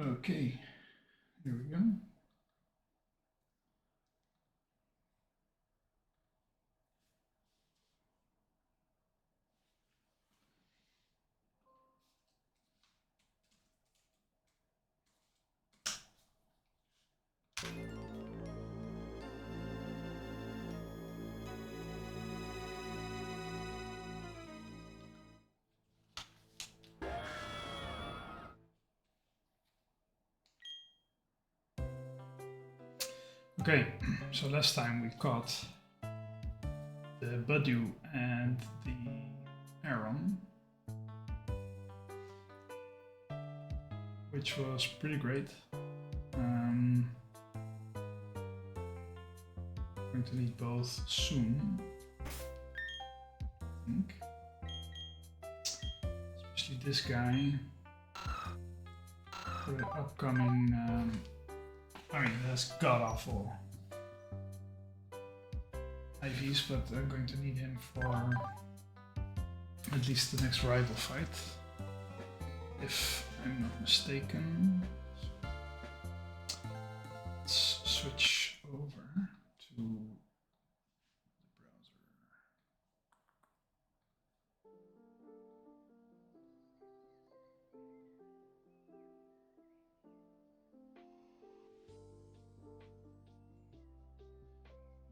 Okay, here we go. Okay, so last time we caught the Badu and the Aaron, which was pretty great. Going to need both soon, I think. Especially this guy for the upcoming. I mean, that's god awful IVs, but I'm going to need him for at least the next rival fight, if I'm not mistaken. Let's switch over to the browser.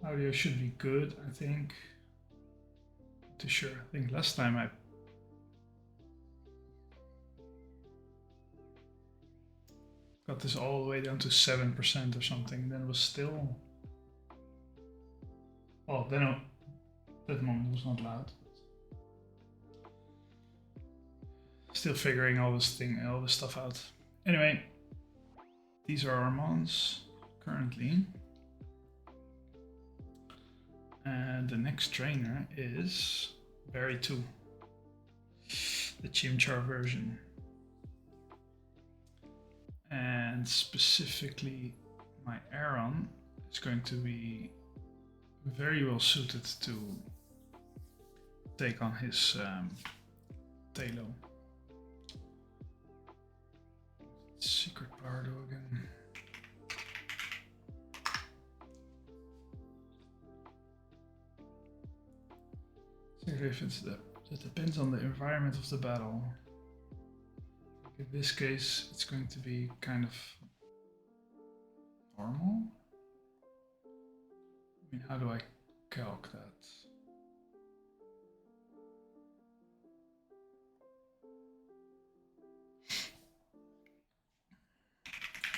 Audio should be good, I think. Not too sure. I think last time I got this all the way down to 7% or something. Then it was still. Well, then that moment was not loud. Still figuring all this stuff out. Anyway, these are our mons currently. And the next trainer is Barry 2, the Chimchar version. And specifically, my Aaron is going to be very well suited to take on his Talo. Secret power though again. If it's that depends on the environment of the battle. In this case, it's going to be kind of normal. I mean, how do I calc that?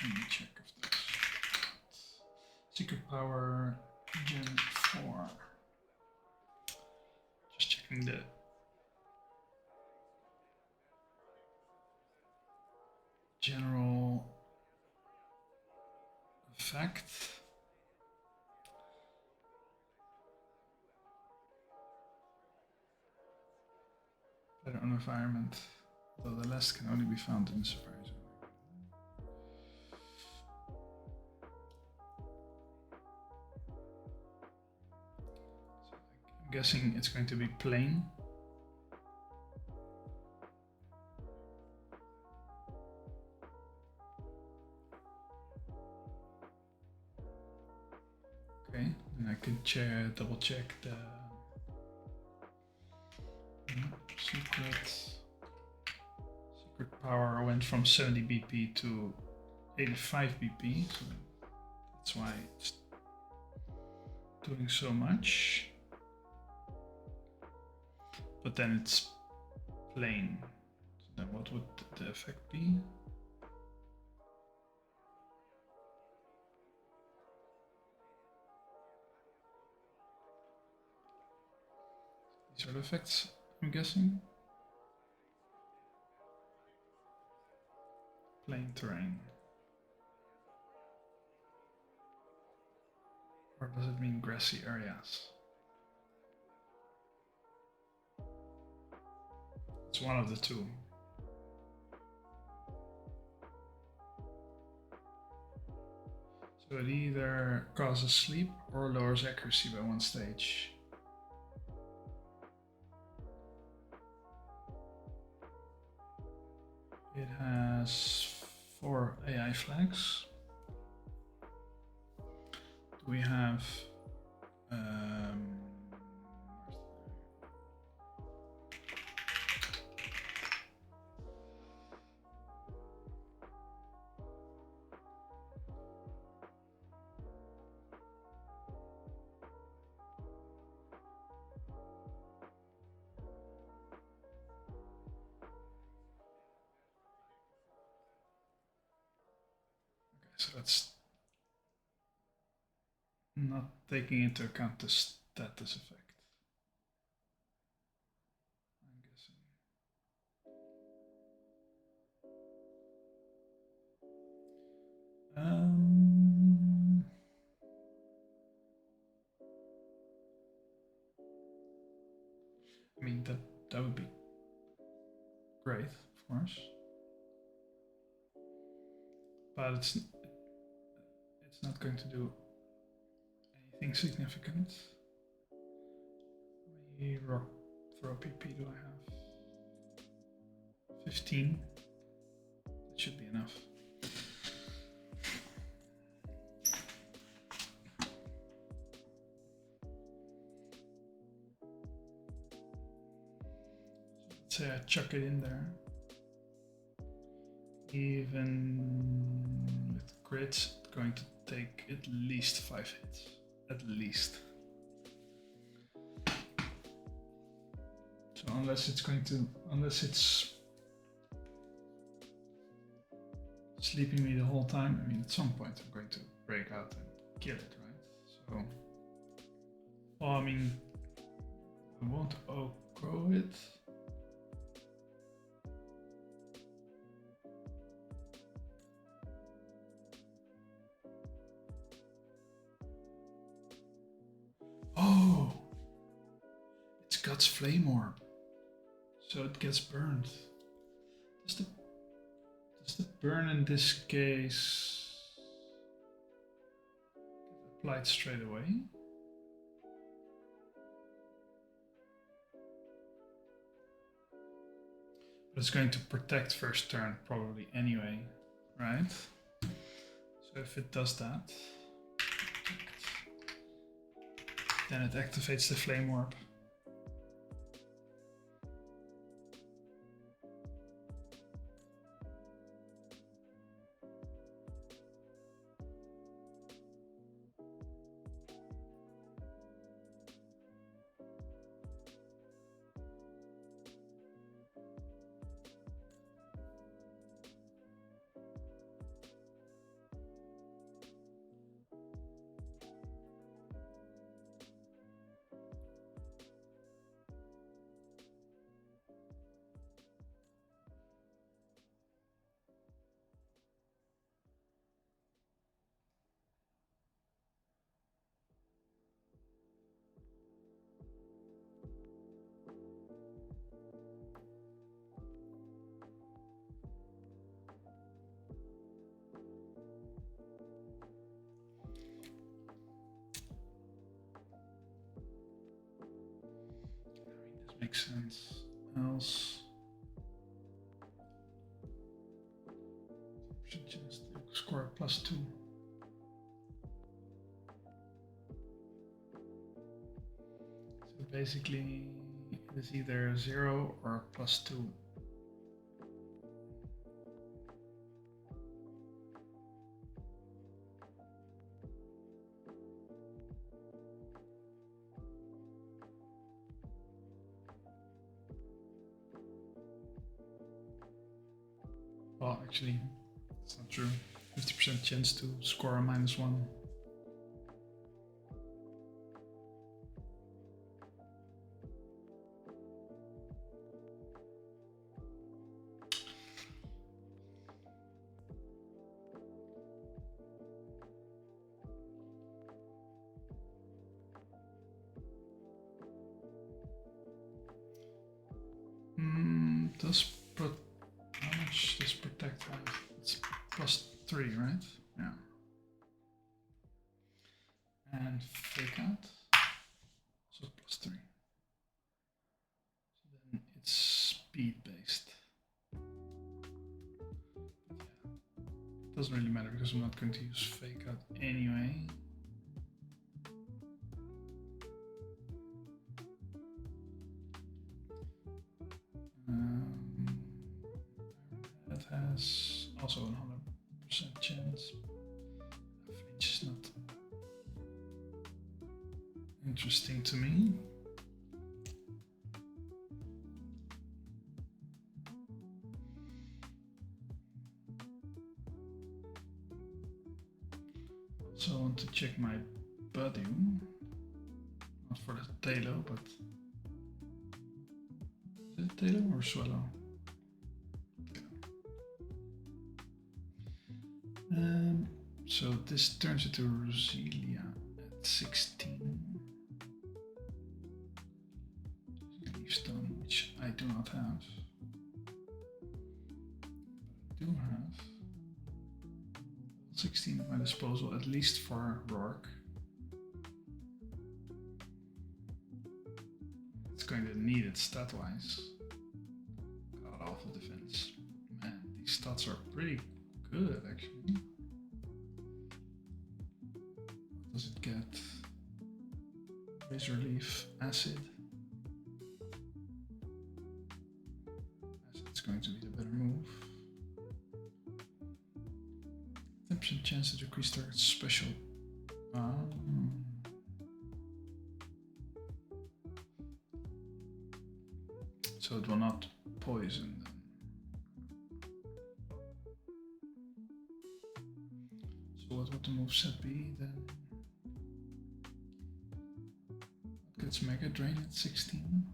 Let me check if that's secret power Gen 4. Just checking the general effect. Better on environment, though the last can only be found in the surprise. So I'm guessing it's going to be plain. Okay, and I can double check the secret power went from 70 BP to 85 BP, so that's why it's doing so much. But then it's plain. So then what would the effect be? These are the effects, I'm guessing. Plain terrain. Or does it mean grassy areas? It's one of the two. So it either causes sleep or lowers accuracy by 1 stage. It has 4 AI flags. Do we have so that's not taking into account the status effect, I'm guessing. I mean that would be great, of course, but it's not going to do anything significant. How many rock throw PP do I have? 15. That should be enough. Let's say I chuck it in there. Even with crits, it's going to take at least 5 hits. At least. So unless it's sleeping me the whole time, I mean, at some point I'm going to break out and kill it, right? So, well, I mean, I won't aggro it. Oh, it's God's flame orb, so it gets burned. Does the burn in this case get applied straight away? But it's going to protect first turn probably anyway, right? So if it does that, then it activates the flame orb. Makes sense. Else, should just score a +2. So basically, it is either 0 or +2. Well, actually, it's not true. 50% chance to score a -1. How much does protect have? It's +3, right? Yeah. And fake out, so +3. So then it's speed based. Yeah. doesn't really matter because I'm not going to use fake out anyway. That has also 100% chance. Flinch is not interesting to me. Also want to check my body, not for the Talo, but is it Talo or Swallow? So this turns into Roselia at 16. Leaf Stone, which I do not have. But I do have 16 at my disposal, at least for Rourke. It's going to need it stat-wise. God, awful defense. Man, these stats are pretty good, actually. What does it get? Razor Leaf, Acid. Acid's going to be the better move. 10% chance to decrease target special. So it will not poison them. So what would the moveset be then? What gets Mega Drain at 16?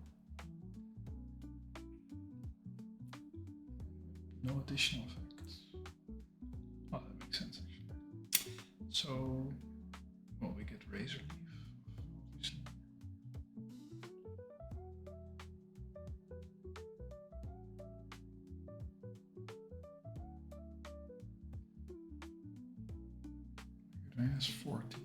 No additional effects. Oh, that makes sense actually. So, well, we get Razor Leaf, obviously. Mega Drain has 40.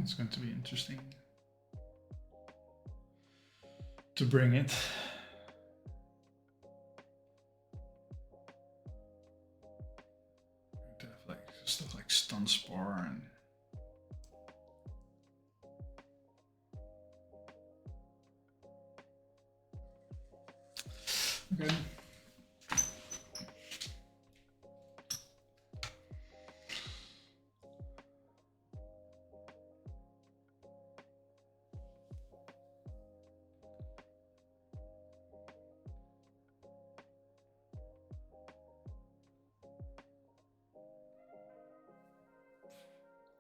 It's going to be interesting to bring it. To have like stuff like Stun Spore and okay.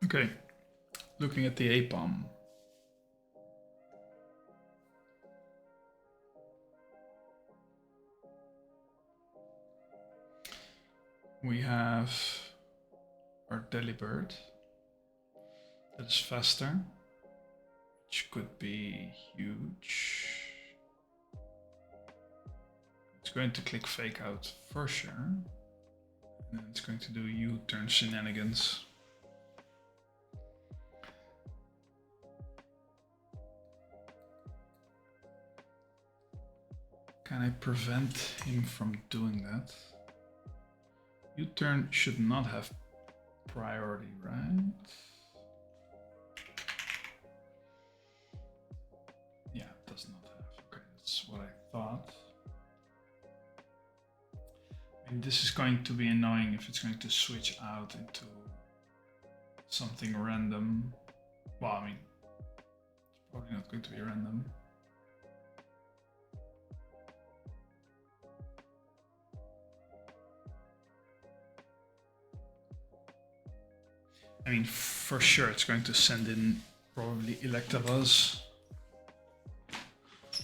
Okay, looking at the APOM. We have our Delibird that is faster, which could be huge. It's going to click Fake Out for sure, and then it's going to do U-turn shenanigans. Can I prevent him from doing that? U-turn should not have priority, right? Yeah, it does not have. Okay, that's what I thought. I mean, this is going to be annoying if it's going to switch out into something random. Well, I mean, it's probably not going to be random. I mean, for sure it's going to send in probably Electabuzz.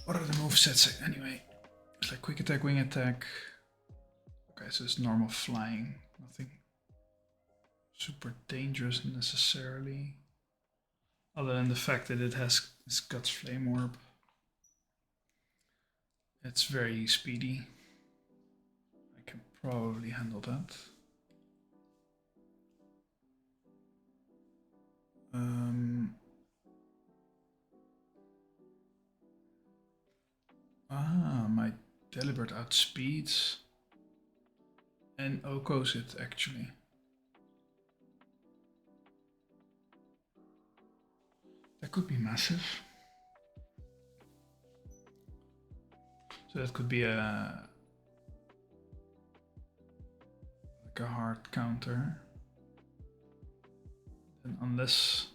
What are the movesets anyway? It's like Quick Attack, Wing Attack. Okay, so it's normal flying. Nothing super dangerous necessarily. Other than the fact that it's got flame orb. It's very speedy. I can probably handle that. My Delibird outspeeds and Okos it actually. That could be massive. So that could be like a hard counter. And unless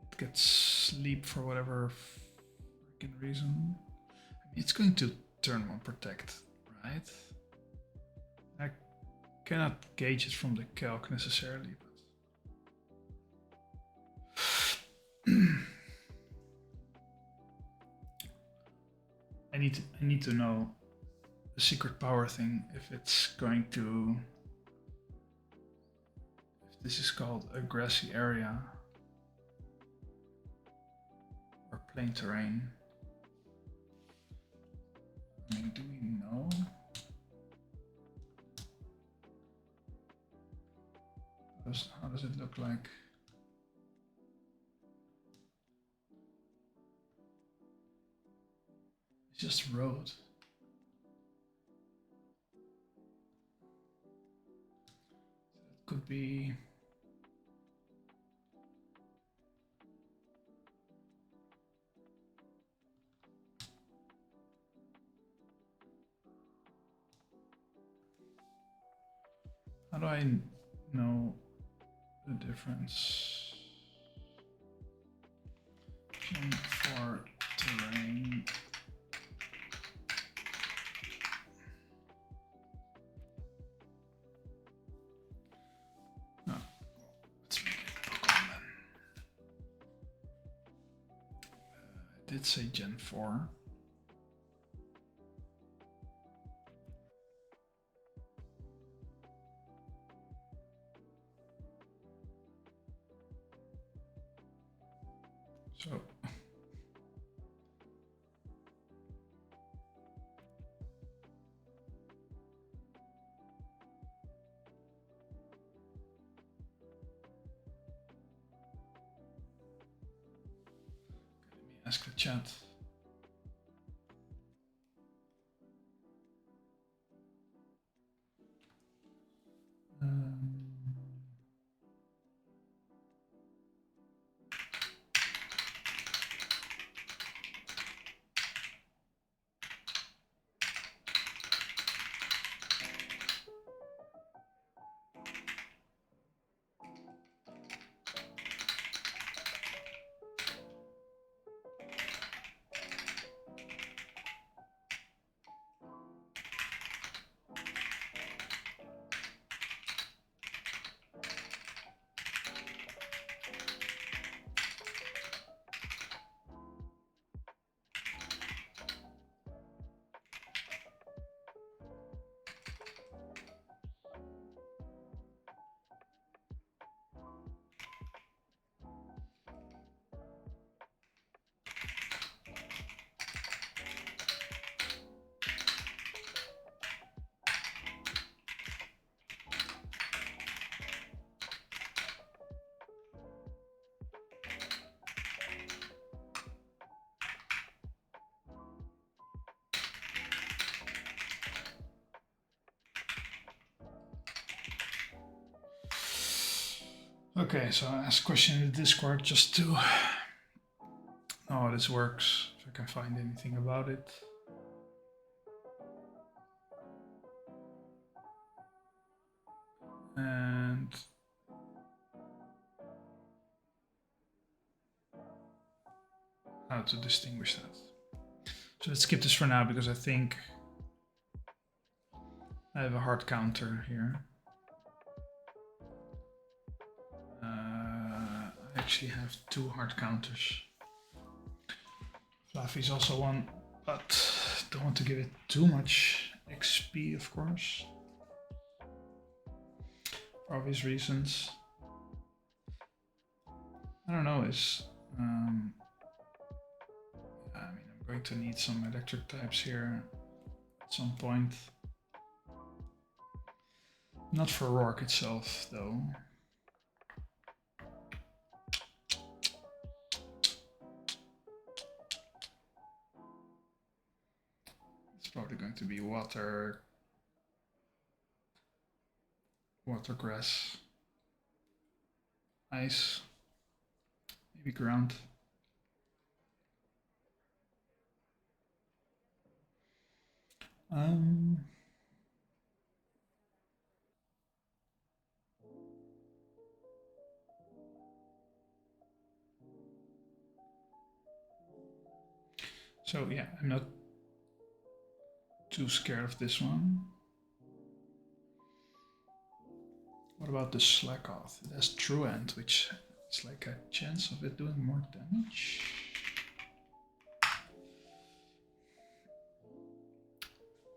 it gets sleep for whatever freaking reason, I mean, it's going to turn 1 protect, right? I cannot gauge it from the calc necessarily, but I need to know the secret power thing, if it's going to, if this is called a grassy area or plain terrain. I mean, do we know? How does it look like? It's just road. It could be. How do I know the difference? For terrain. No, let's make it Pokemon then. I did say Gen 4. So let me ask the chat. Okay, so I asked a question in the Discord just to know how this works, if I can find anything about it. And how to distinguish that. So let's skip this for now because I think I have a hard counter here. I actually have 2 hard counters. Fluffy's also one, but don't want to give it too much XP, of course. For obvious reasons. I don't know, is I mean, I'm going to need some electric types here at some point. Not for Rourke itself, though. It's probably going to be water grass, ice, maybe ground. So yeah, I'm not too scared of this one. What about the slack off? It has true end, which is like a chance of it doing more damage.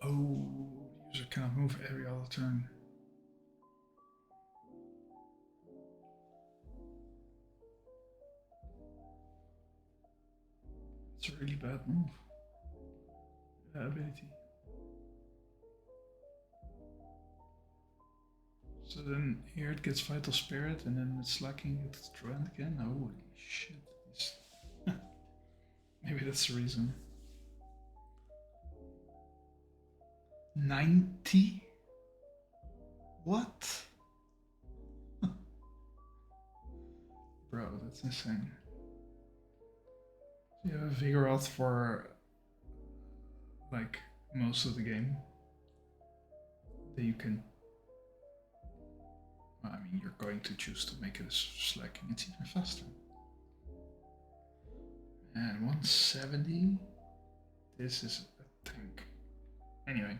Oh, the user cannot move every other turn. It's a really bad move. Ability. So then here it gets Vital Spirit, and then it's slacking, it's true end again. Holy shit. Maybe that's the reason. 90? What? Bro, that's insane. You have a Vigoroth for like most of the game. That you can. I mean, you're going to choose to make it a slacking, it's even faster. And 170? This is a tank. Anyway,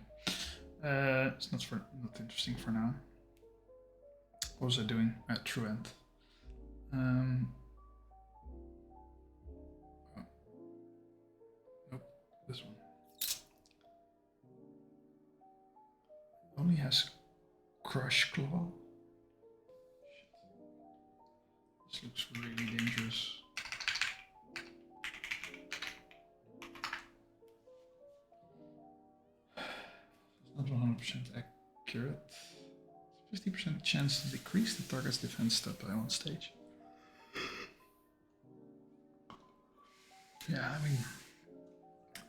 it's not interesting for now. What was I doing? True end. Oh. Nope, this one. Only has Crush Claw. This looks really dangerous. It's not 100% accurate. 50% chance to decrease the target's defense stat by one stage. Yeah, I mean,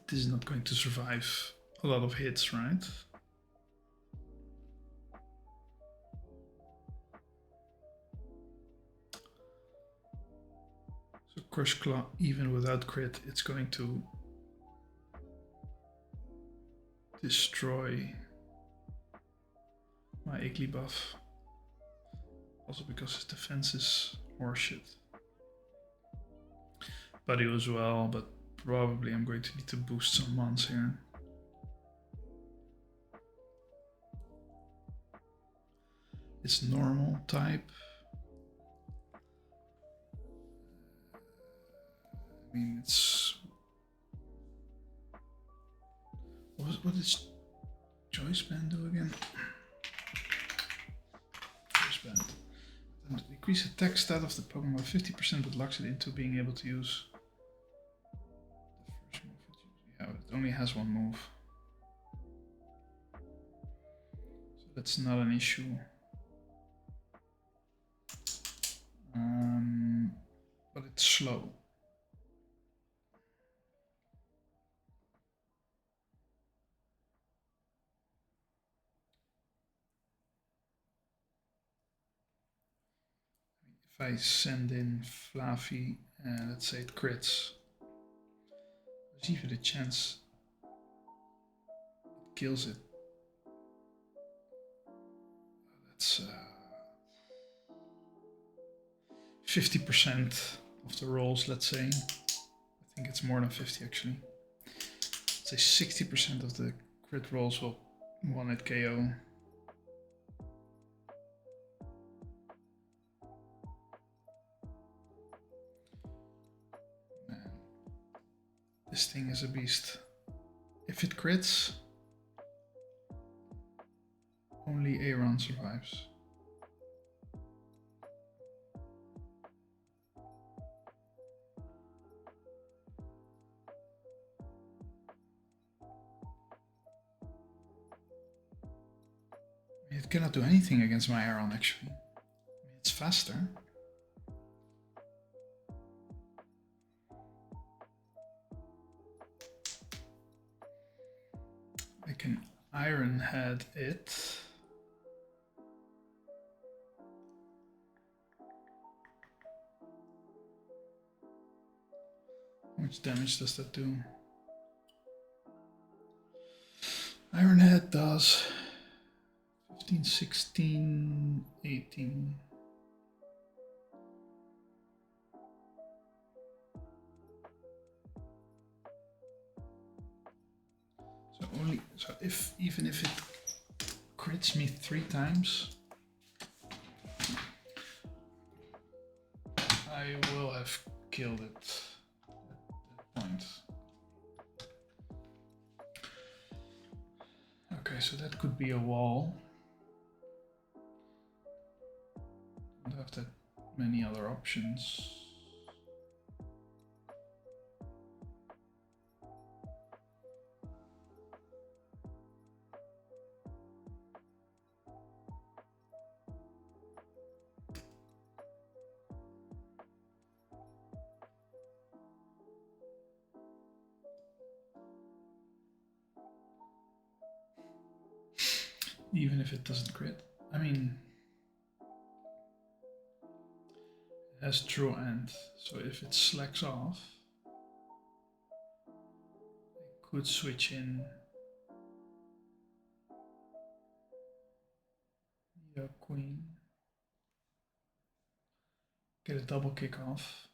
this is not going to survive a lot of hits, right? So Crush Claw, even without crit, it's going to destroy my Igglybuff. Also because his defense is horseshit. Buddy as well, but probably I'm going to need to boost some mons here. It's normal type. I mean, it's... What does Choice Band do again? Choice Band. Decrease attack stat of the Pokemon by 50%, but locks it into being able to use the first move it uses. Yeah, it only has one move. So that's not an issue. But it's slow. If I send in Fluffy and let's say it crits, there's even a chance it kills it. That's 50% of the rolls, let's say. I think it's more than 50 actually. Let's say 60% of the crit rolls will one-hit KO. Man, this thing is a beast. If it crits, only Aron survives. cannot do anything against my Aaron actually. It's faster. I can Iron Head it. How much damage does that do? Iron Head does 15, 16, 18. So even if it crits me 3 times, I will have killed it at that point. Okay, so that could be a wall. Don't have that many other options. Even if it doesn't crit. I mean, it has draw end, so if it slacks off, I could switch in the queen, get a double kick off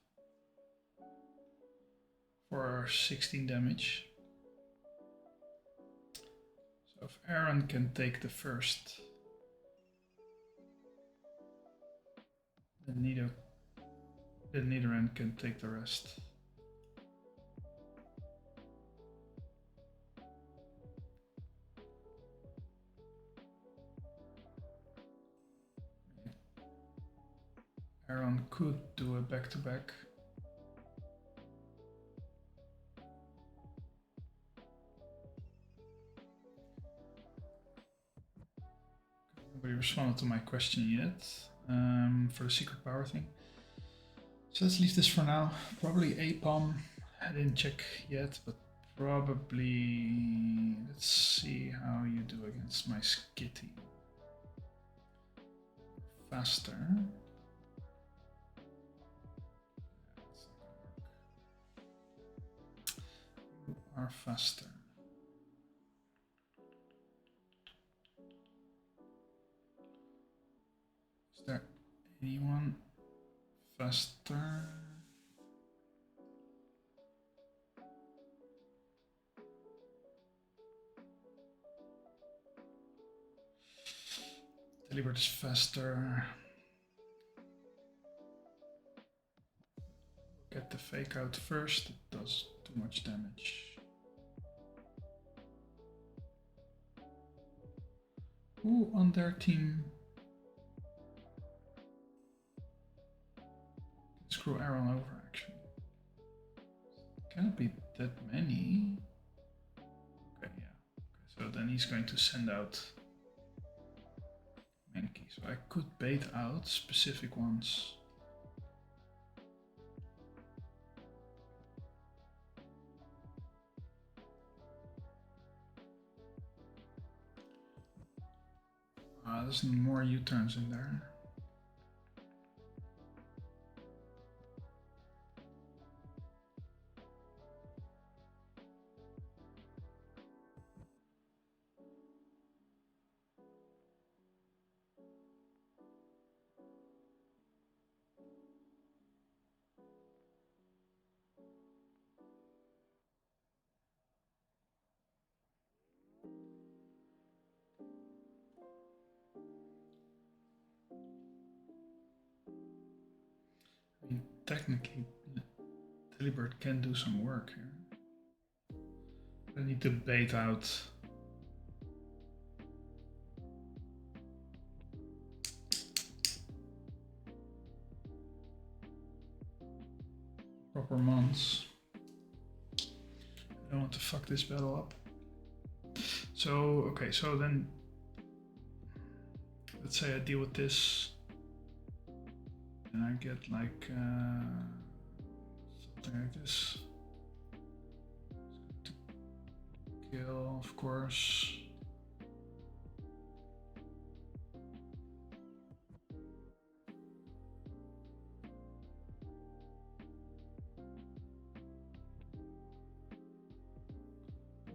for 16 damage. So if Aaron can take the first, then neither end can take the rest. Aaron could do a back-to-back. Nobody responded to my question yet for the secret power thing. So let's leave this for now. Probably APOM. I didn't check yet, but probably... Let's see how you do against my Skitty. Faster. You are faster. Is there anyone faster? Delibert is faster. Get the fake out first, it does too much damage. Who on their team? Screw Aaron over actually. Cannot be that many. Okay, yeah. Okay, so then he's going to send out Mankey. So I could bait out specific ones. There's more U-turns in there. I mean, technically, Delibert can do some work here. I need to bait out. Proper months. I don't want to fuck this battle up. So, okay, so then let's say I deal with this, and I get like something like this. To kill, of course.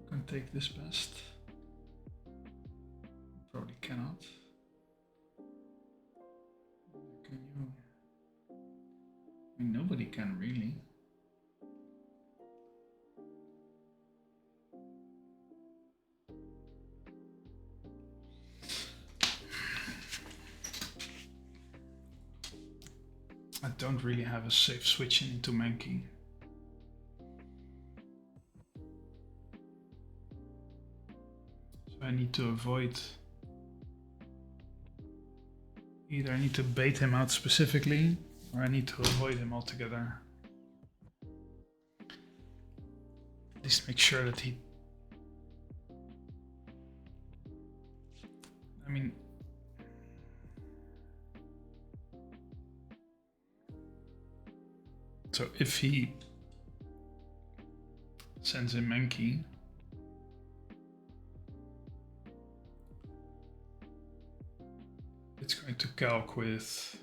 Can take this best. Probably cannot. Can you? I mean, nobody can really. I don't really have a safe switching into Mankey. So I need to avoid. Either I need to bait him out specifically, or I need to avoid him altogether. At least make sure that he... I mean... So if he sends in Mankey, it's going to calc with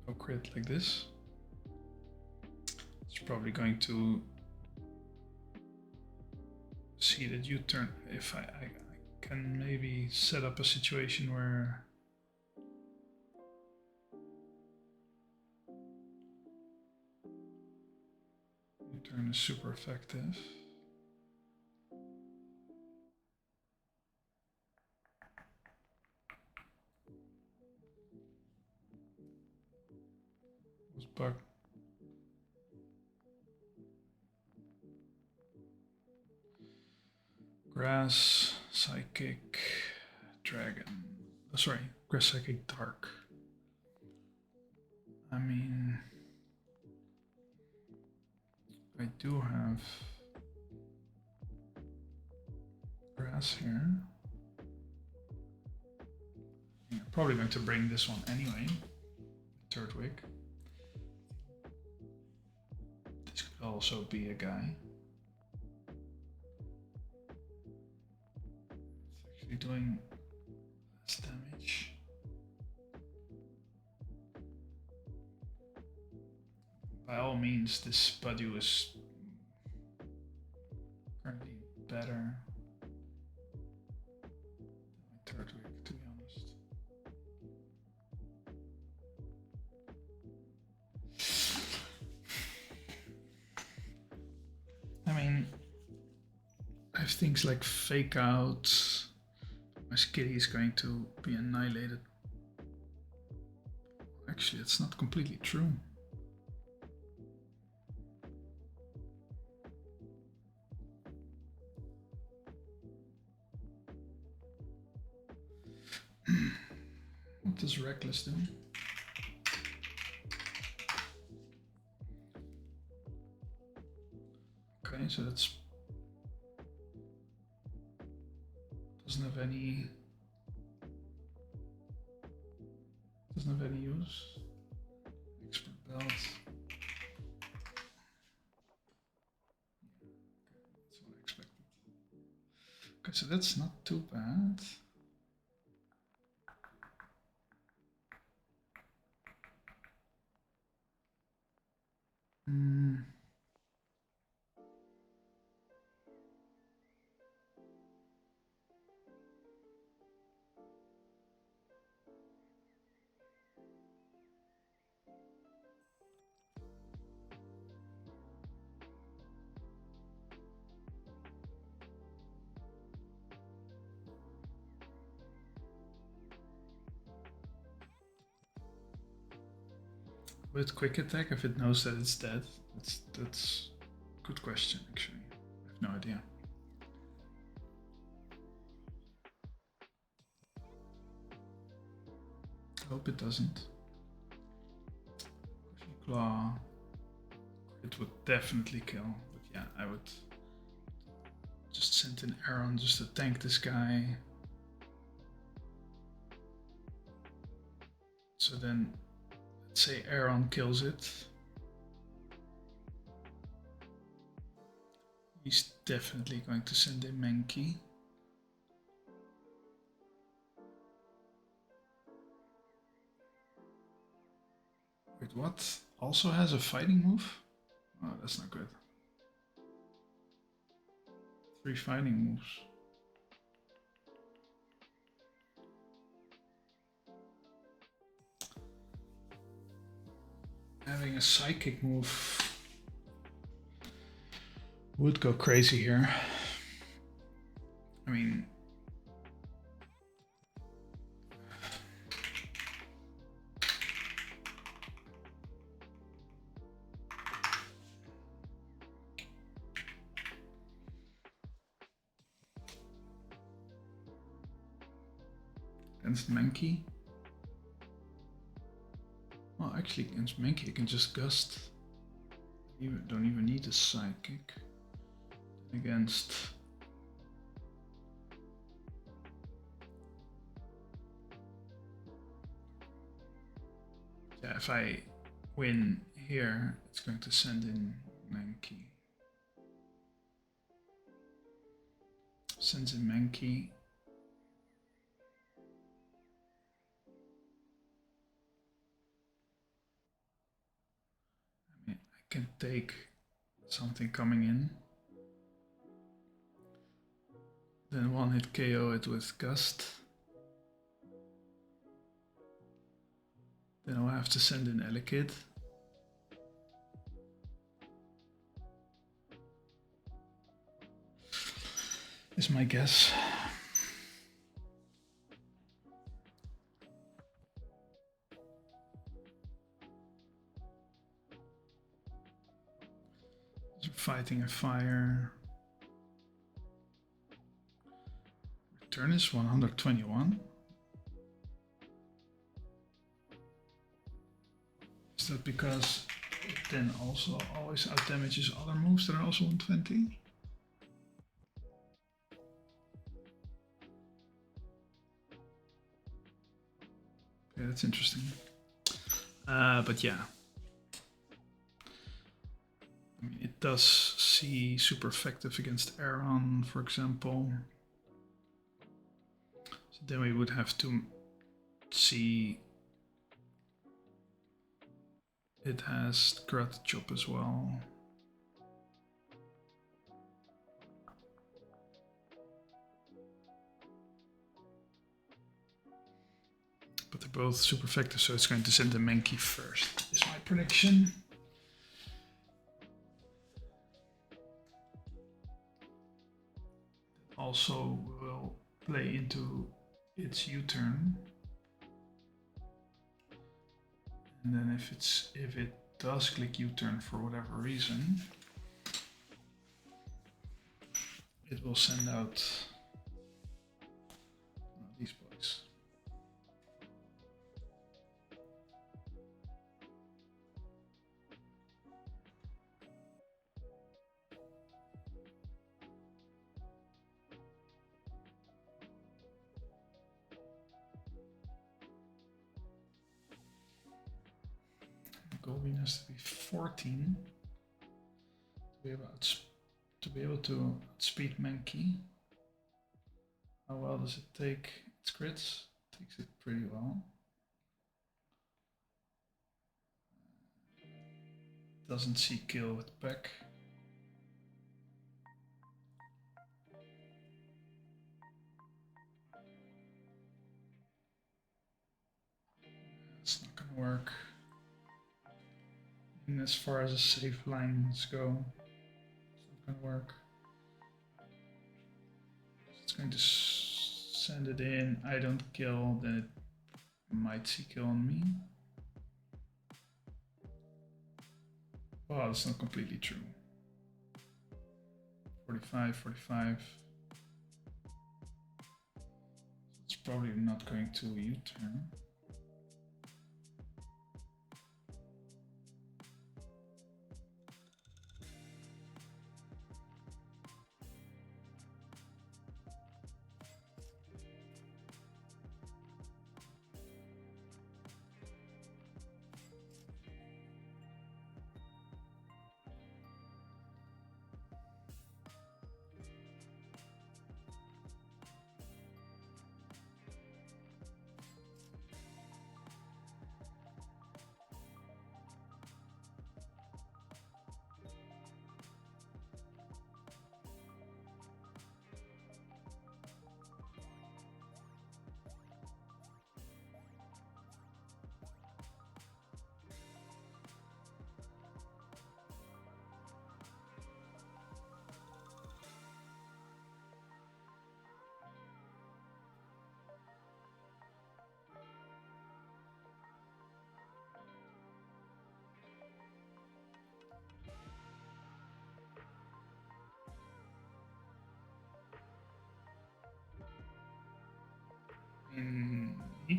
no crit like this. It's probably going to see that you turn. If I can maybe set up a situation where you turn is super effective. Bug. Grass, Psychic, Dragon. Oh, sorry, Grass, Psychic, Dark. I mean, I do have Grass here. I'm probably going to bring this one anyway. Turtwig. This could also be a guy. It's actually doing less damage. By all means, this Badu is currently better than my Turtwig, to be honest. I mean, I have things like Fake Out. My Skitty is going to be annihilated. Actually, it's not completely true. What does Reckless do? Okay, so that's doesn't have any use. Expert belt. That's what I expected. Okay, so that's not too bad. With quick attack, if it knows that it's dead, that's a good question actually. I have no idea. I hope it doesn't. Claw. It would definitely kill, but yeah, I would just send an Aaron just to tank this guy. So then, let's say Aaron kills it. He's definitely going to send in Mankey. Wait, what? Also has a fighting move? Oh, that's not good. 3 fighting moves. Having a psychic move would go crazy here. I mean, against Mankey. Well, actually, against Mankey, I can just gust. You don't even need a psychic. Against yeah, if I win here, it's going to send in Mankey. Sends in Mankey. I mean, I can take something coming in. Then one hit KO it with Gust. Then I'll have to send in Elekid. Is my guess. Fighting a fire. Return is 121. Is that because it then also always out damages other moves that are also 120? Okay, that's interesting. But yeah. I mean, it does see super effective against Aaron, for example. So then we would have to see it has Karate Chop as well. But they're both super effective, so it's going to send the Mankey first, is my prediction. Also will play into its U-turn. And then if it does click U-turn for whatever reason, it will send out these boys. Goldbean has to be 14 to be able to outspeed Mankey. How well does it take its crits? Takes it pretty well. Doesn't see kill with Peck. It's not gonna work. And as far as the safe lines go, it's not gonna work. It's going to send it in. I don't kill, then it might see kill on me. Wow, that's not completely true. 45, 45. It's probably not going to U-turn.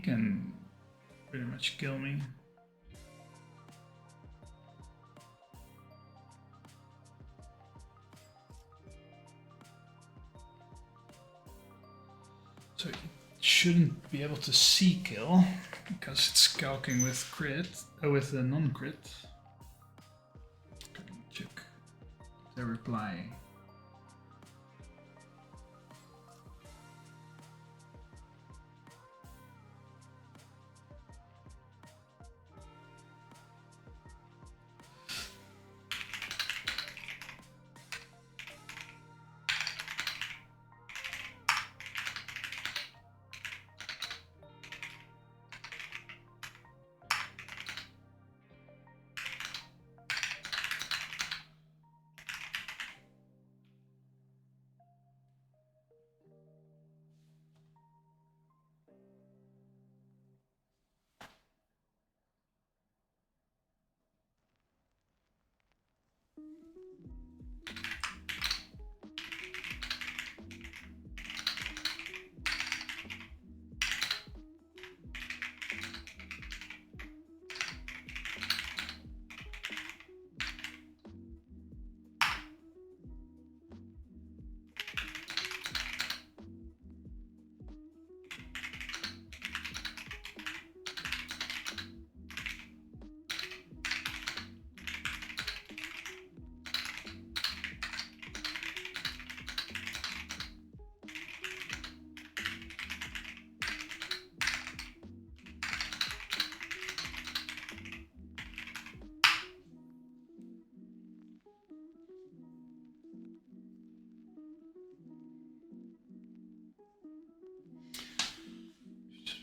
can pretty much kill me. So it shouldn't be able to C-kill because it's calcing with crit, with a non-crit. Check the reply.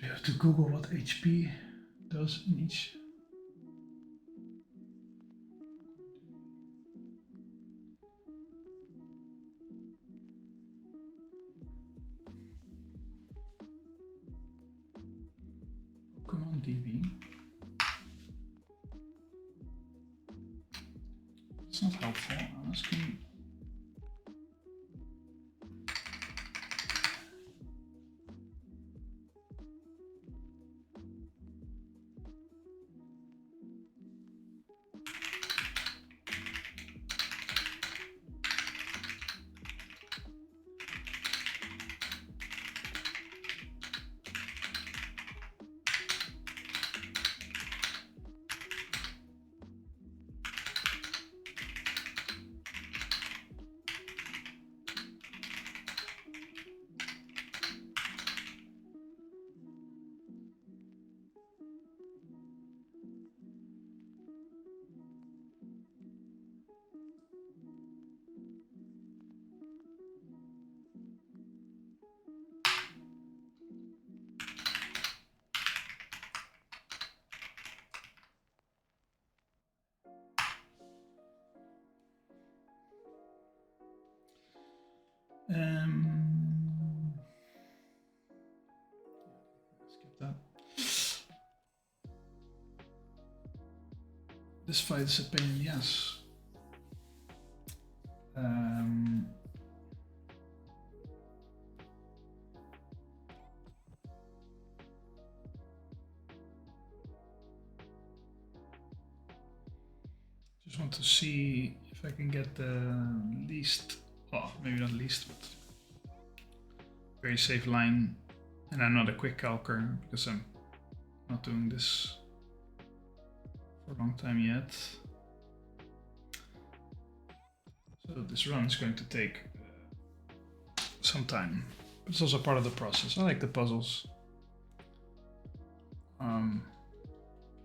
We have to Google what HP does in each. Pokemon DB. It's not helpful. I'm asking. Skip that. This fight is a pain in the ass. Just want to see if I can get the least, well, maybe not least, but very safe line. And I'm not a quick calcer because I'm not doing this for a long time yet. So this run is going to take some time, but it's also part of the process. I like the puzzles.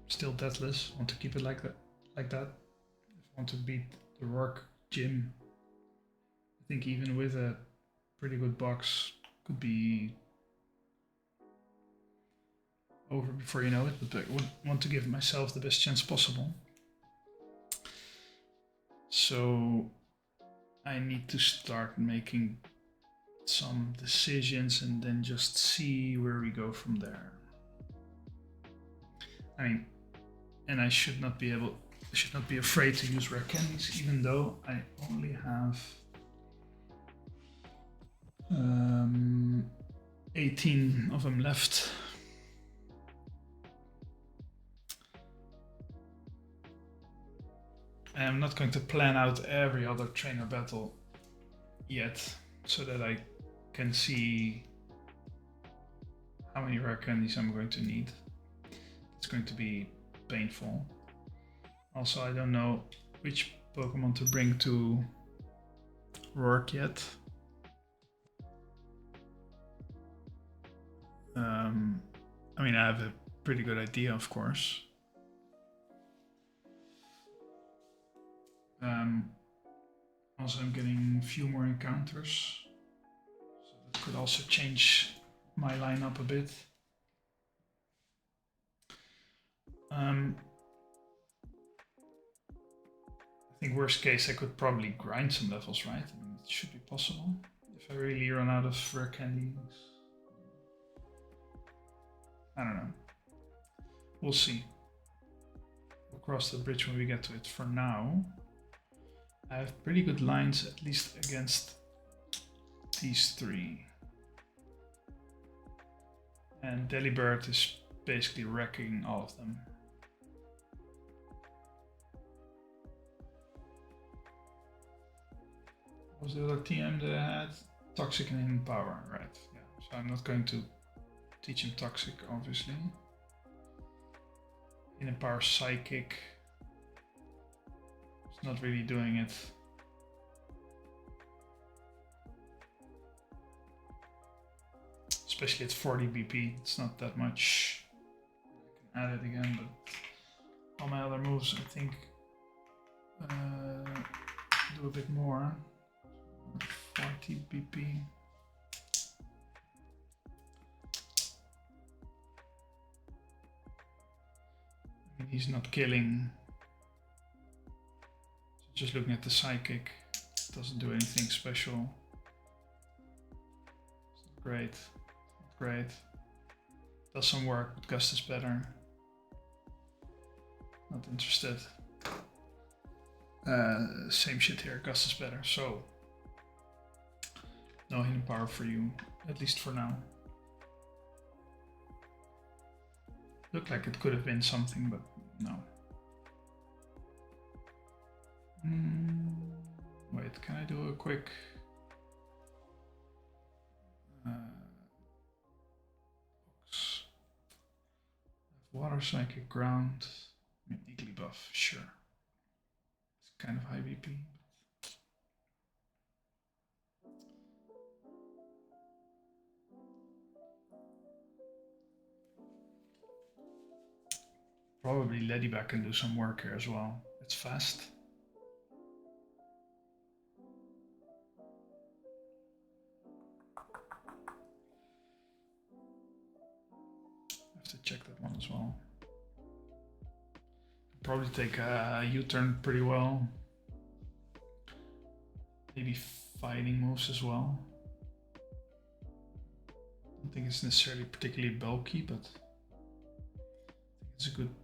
Still deathless. Want to keep it like that. If I want to beat the Rourke gym, I think even with a pretty good box, could be over before you know it. But I would want to give myself the best chance possible. So I need to start making some decisions and then just see where we go from there. I mean, and I should not be afraid to use rare candies, even though I only have 18 of them left. I'm not going to plan out every other trainer battle yet, so that I can see how many rare candies I'm going to need. It's going to be painful. Also, I don't know which Pokemon to bring to Rourke yet. I mean, I have a pretty good idea, of course. Also, I'm getting a few more encounters, so that could also change my lineup a bit. I think worst case, I could probably grind some levels, right? I mean, it should be possible if I really run out of rare candies. I don't know. We'll see. We'll cross the bridge when we get to it. For now, I have pretty good lines, at least against these three. And Delibird is basically wrecking all of them. What was the other TM that I had? Toxic and Hidden Power, right. Yeah. So I'm not going to teach him Toxic, obviously. Hidden Power Psychic. It's not really doing it. Especially at 40 BP, it's not that much. I can add it again, but all my other moves, I think, do a bit more. 40 BP. I mean, he's not killing. So just looking at the Psychic, doesn't do anything special. It's not great. Great. Does some work, but Gust is better. Not interested. Same shit here, Gust is better. So, no Hidden Power for you, at least for now. Looked like it could have been something, but no. Wait, can I do a quick... Water Psychic Ground, Iggly buff, sure. It's kind of high BP. Probably Ladybug can do some work here as well. It's fast. To check that one as well. Probably take a U-turn pretty well. Maybe fighting moves as well. Don't think it's necessarily particularly bulky, but I think it's a good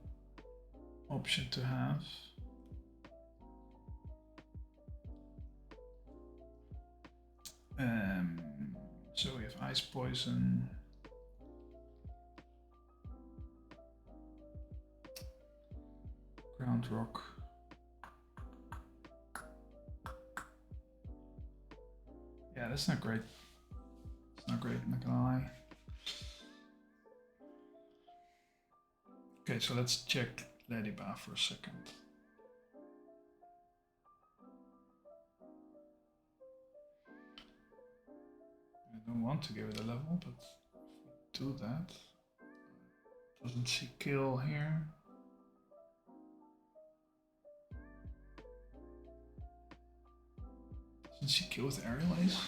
option to have. So we have Ice Poison. Ground Rock. Yeah, that's not great. It's not great, I'm not gonna lie. Okay, so let's check Ladybug for a second. I don't want to give it a level, but if we do that, doesn't see kill here. Doesn't she kill with Aerial Ace?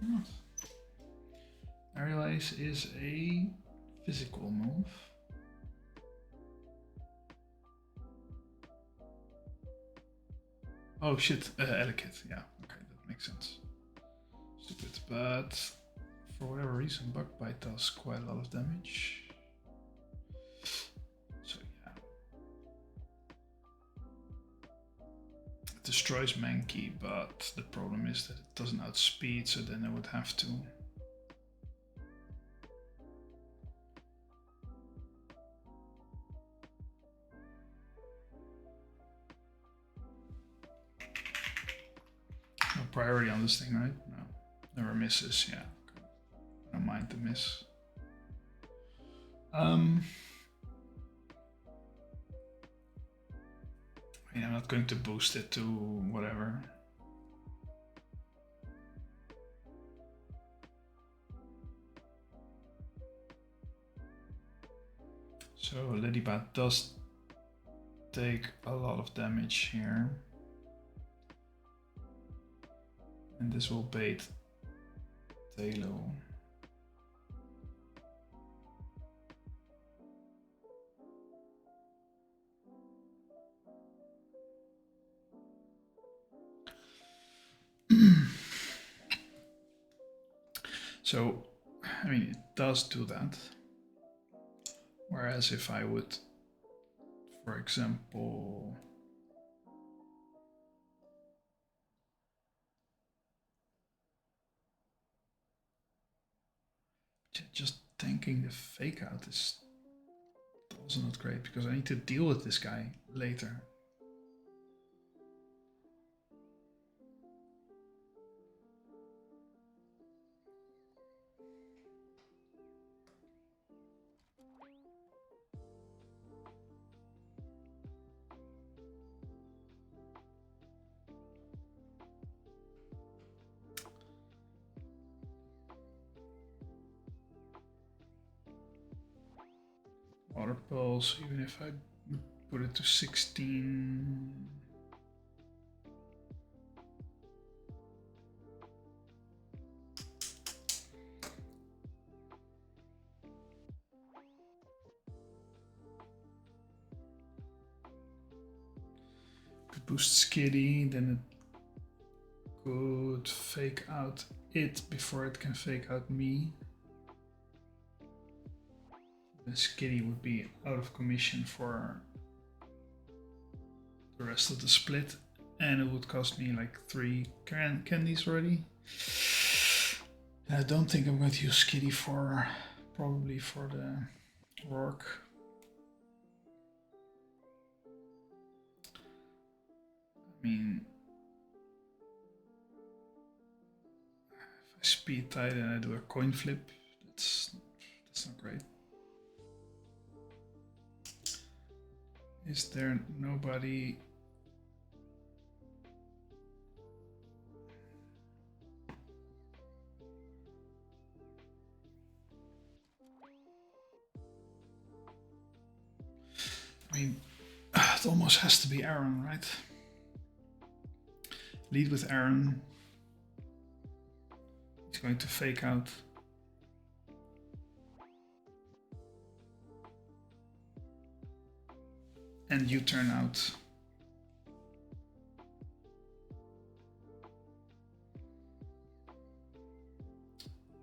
Not. Aerial Ace is a physical move. Oh shit, Elekid, yeah, okay, that makes sense. Stupid, but for whatever reason, Bug Bite does quite a lot of damage. So yeah. It destroys Mankey, but the problem is that it doesn't outspeed, so then I would have to. priority on this thing, right? No, never misses. Yeah, I don't mind the miss. I mean, I'm not going to boost it to whatever. So Ladybat does take a lot of damage here. And this will bait Talo. So, I mean, it does do that. Whereas if I would, for example, just tanking the fake out is also not great because I need to deal with this guy later. Water pulse, even if I put it to 16. Could boost Skitty, then it could fake out it before it can fake out me. Then Skitty would be out of commission for the rest of the split, and it would cost me like 3 candies already. I don't think I'm going to use Skitty for, probably for the Rourke. I mean, if I speed tide and I do a coin flip, that's not great. Is there nobody? I mean, it almost has to be Aaron, right? Lead with Aaron. He's going to fake out. And you turn out.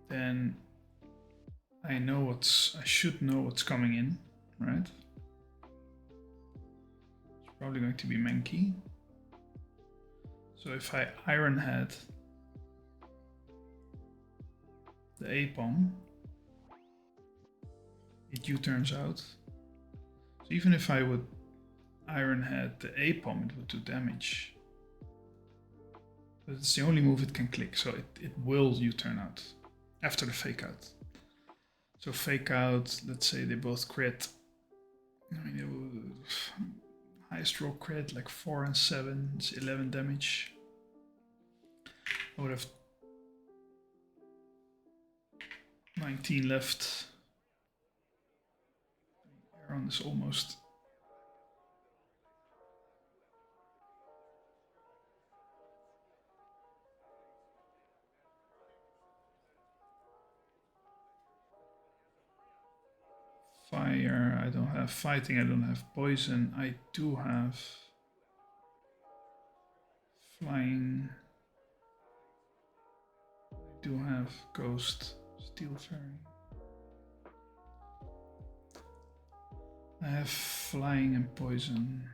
Then I should know what's coming in, right? It's probably going to be Mankey. So if I Iron Head the A-Palm, it U-turns out. So even if I would Iron Head the A-Palm, it would do damage. But it's the only move it can click, so it will U-turn out after the fake out. So fake out, let's say they both crit. I mean, it would, highest roll crit, like 4 and 7, it's 11 damage. I would have 19 left. Aaron is almost. Fire, I don't have fighting, I don't have poison. I do have flying. I do have ghost, steel fairy. I have flying and poison.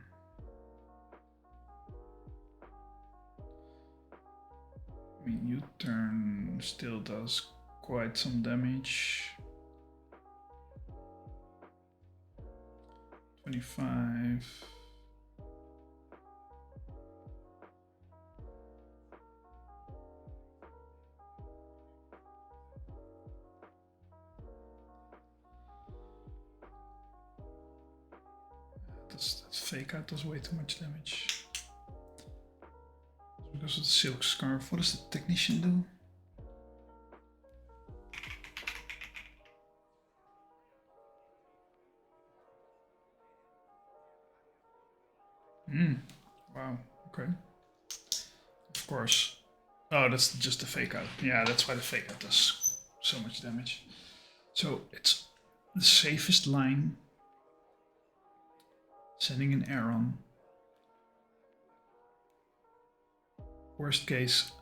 I mean, U-turn still does quite some damage. 25. that fake out does way too much damage. Because of the silk scarf. What does the technician do? Wow, okay. Of course. Oh, that's just the fake out. Yeah, that's why the fake out does so much damage. So it's the safest line. Sending an Aaron. Worst case,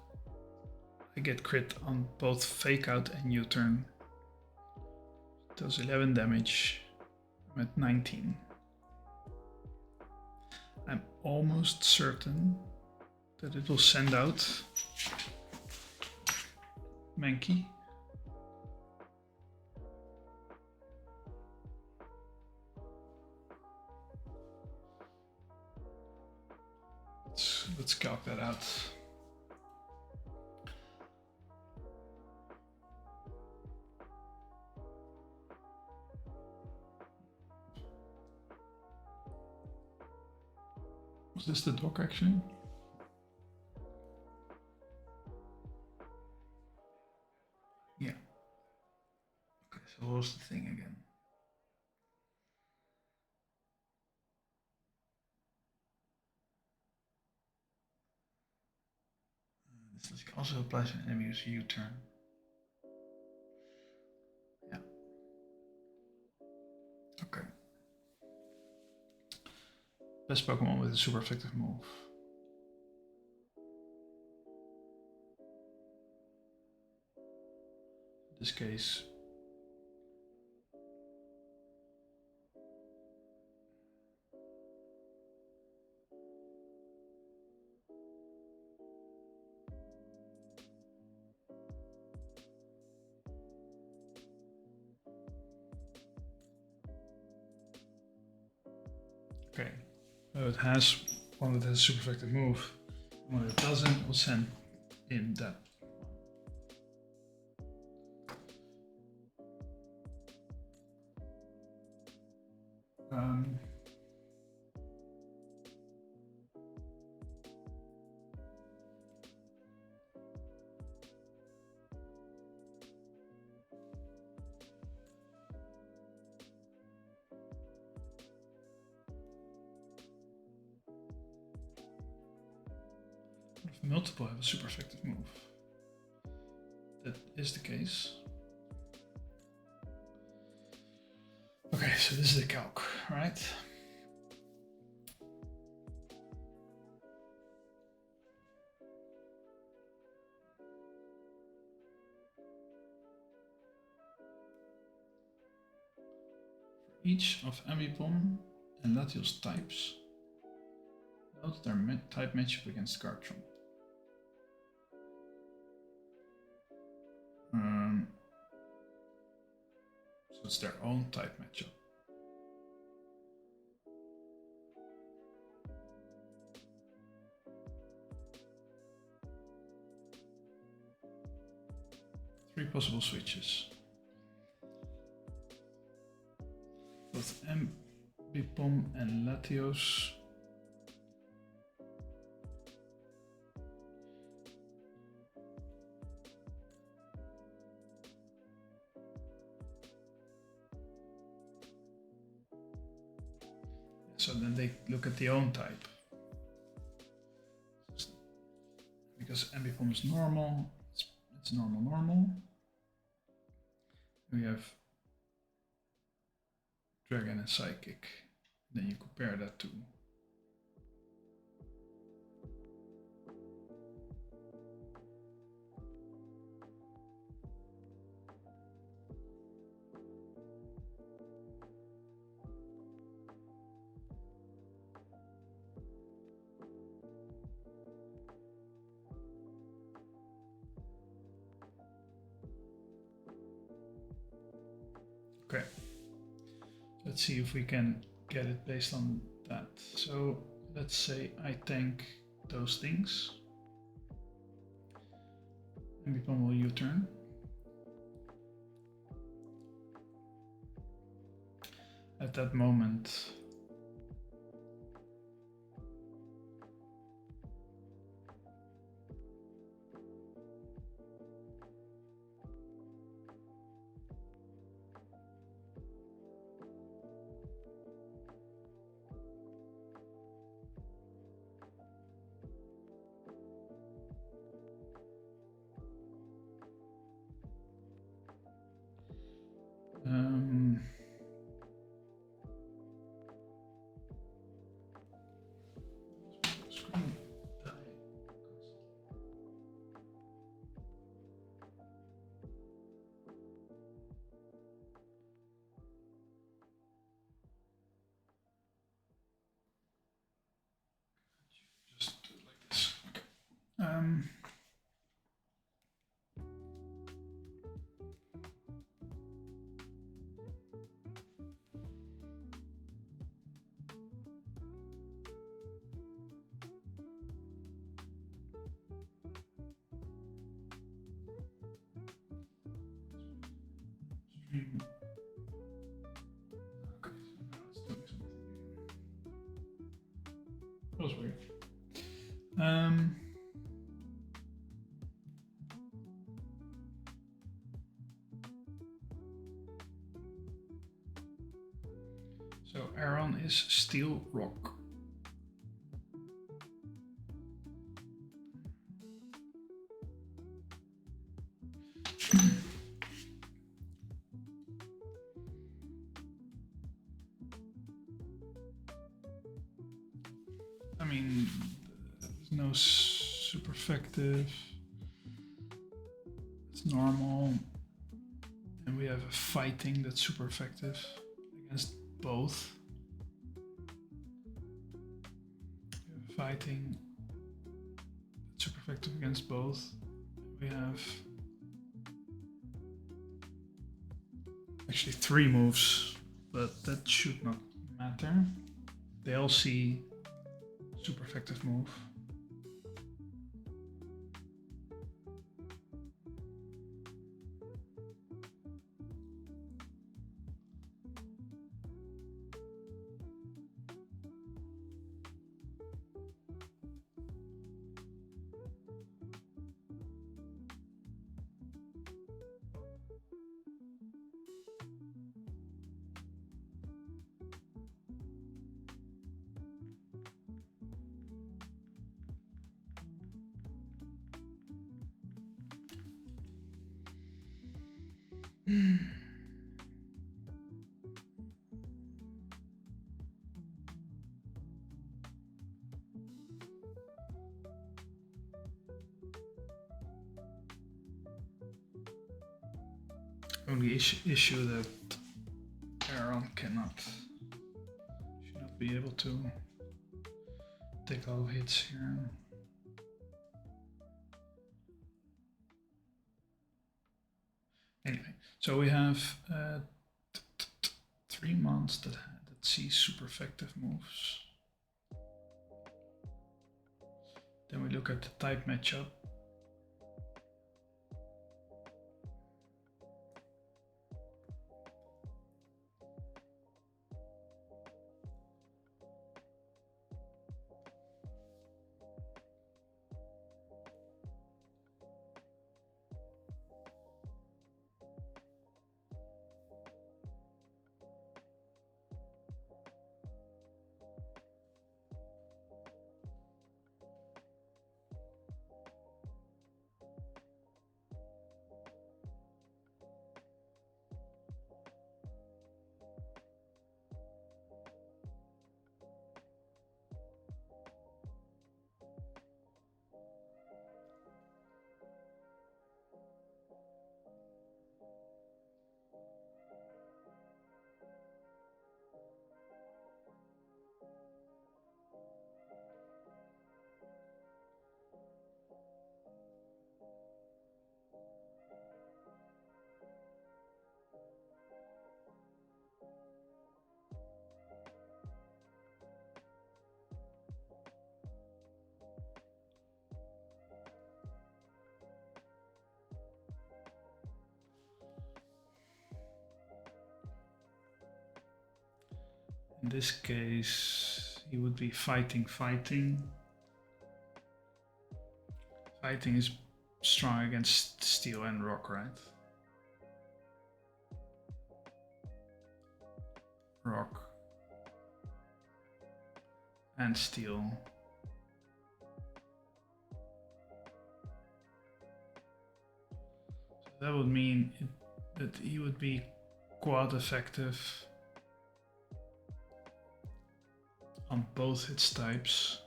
I get crit on both fake out and U-turn. Does 11 damage. I'm at 19. I'm almost certain that it will send out Mankey. Let's calc that out. Was this the dock actually? Yeah. Okay, so what was the thing again? This also applies to enemies U-turn. Yeah. Okay. Best Pokemon with a super effective move. In this case. Okay. So it has one that has a super effective move. One that doesn't will send in that. If multiple have a super effective move. That is the case. Okay, so this is the calc, right? For each of Ambipom and Latios types, note their type matchup against Garchomp. So it's their own type matchup. Three possible switches. Both Ambipom and Latios. So then they look at the own type. Because Ambipom is normal, it's normal. We have Dragon and Psychic. Then you compare that to okay. Let's see if we can get it based on that. So let's say I tank those things. Ambipom will U-turn. At that moment, Um, stream. Okay, so now it's doing something. That was weird. So Aaron is steel rock. I mean, there's no super effective. It's normal. And we have a fighting that's super effective against both. We have a fighting that's super effective against both. We have actually 3 moves, but that should not matter. They all see super effective move. Only issue that Aaron should not be able to take a lot of hits here. Anyway, so we have 3 months that see super effective moves. Then we look at the type matchup. In this case, he would be fighting. Fighting is strong against steel and rock, right? Rock and steel. So that would mean that he would be quad effective on both its types.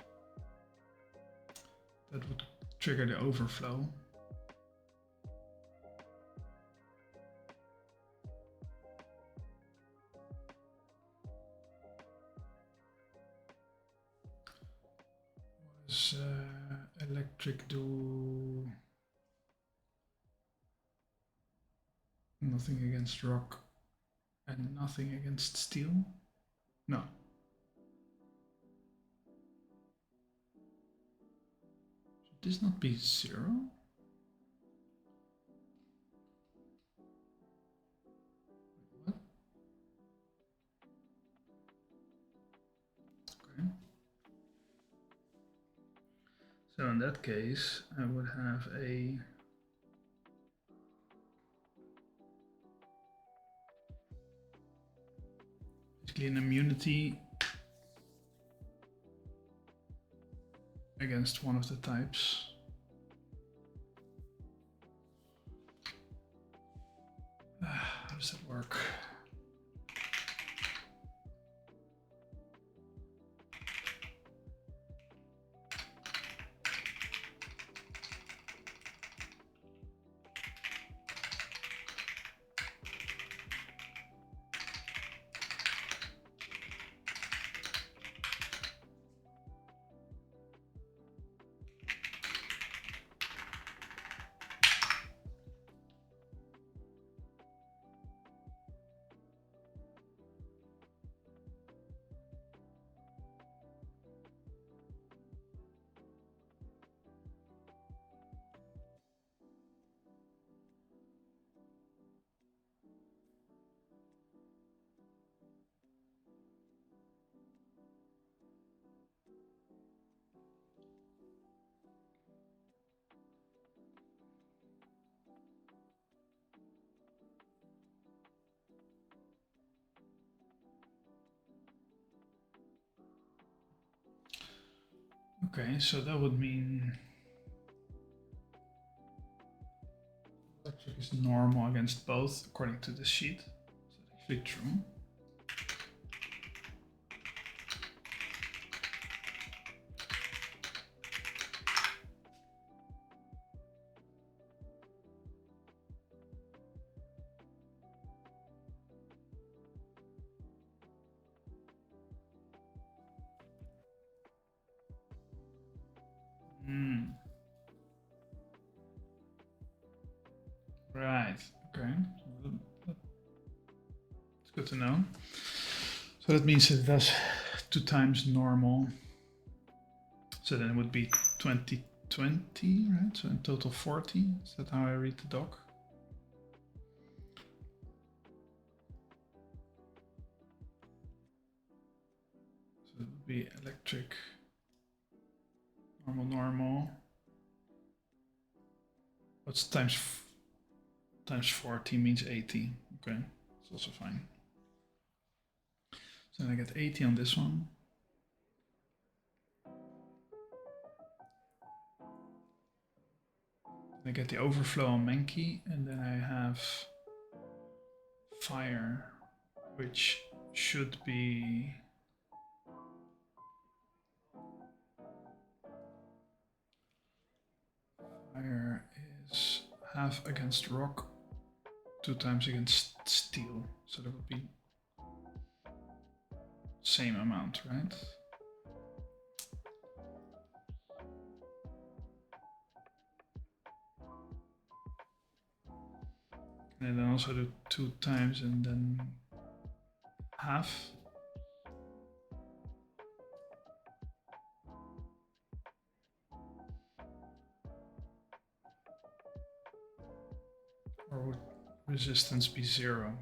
That would trigger the overflow. What is electric do nothing against rock and nothing against steel? No. Should this not be 0? What? Okay. So in that case, I would have a basically an immunity against one of the types. How does that work? Okay, so that would mean electric is normal against both according to the sheet. So that's actually true. Right, okay. It's good to know. So that means it does 2 times normal. So then it would be 20, right? So in total 40. Is that how I read the doc? So it would be electric, normal. What's times 40 means 80. Okay, it's also fine. So then I get 80 on this one. I get the overflow on Menki, and then I have fire, which should be fire is half against rock, 2 times against steel. So that would be same amount, right? And then also do 2 times and then half. Or would resistance be 0?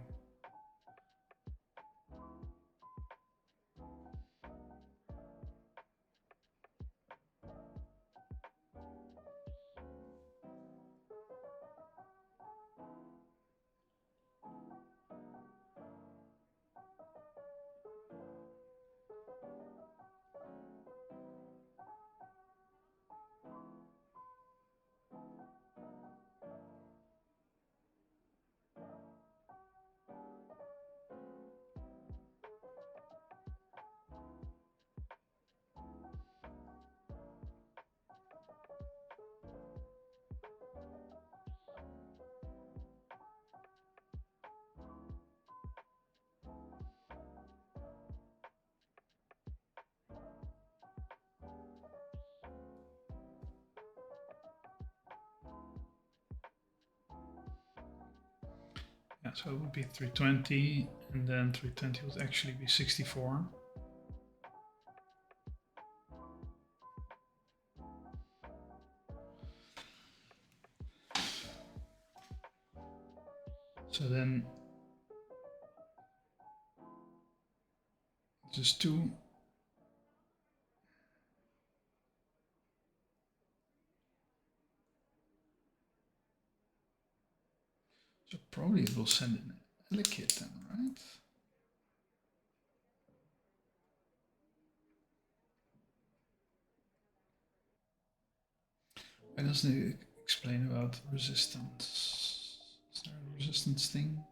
so it would be 320, and then 320 would actually be 64. So then just 2. So probably it will send an Elikit then, right? Why doesn't it explain about resistance? Is there a resistance thing?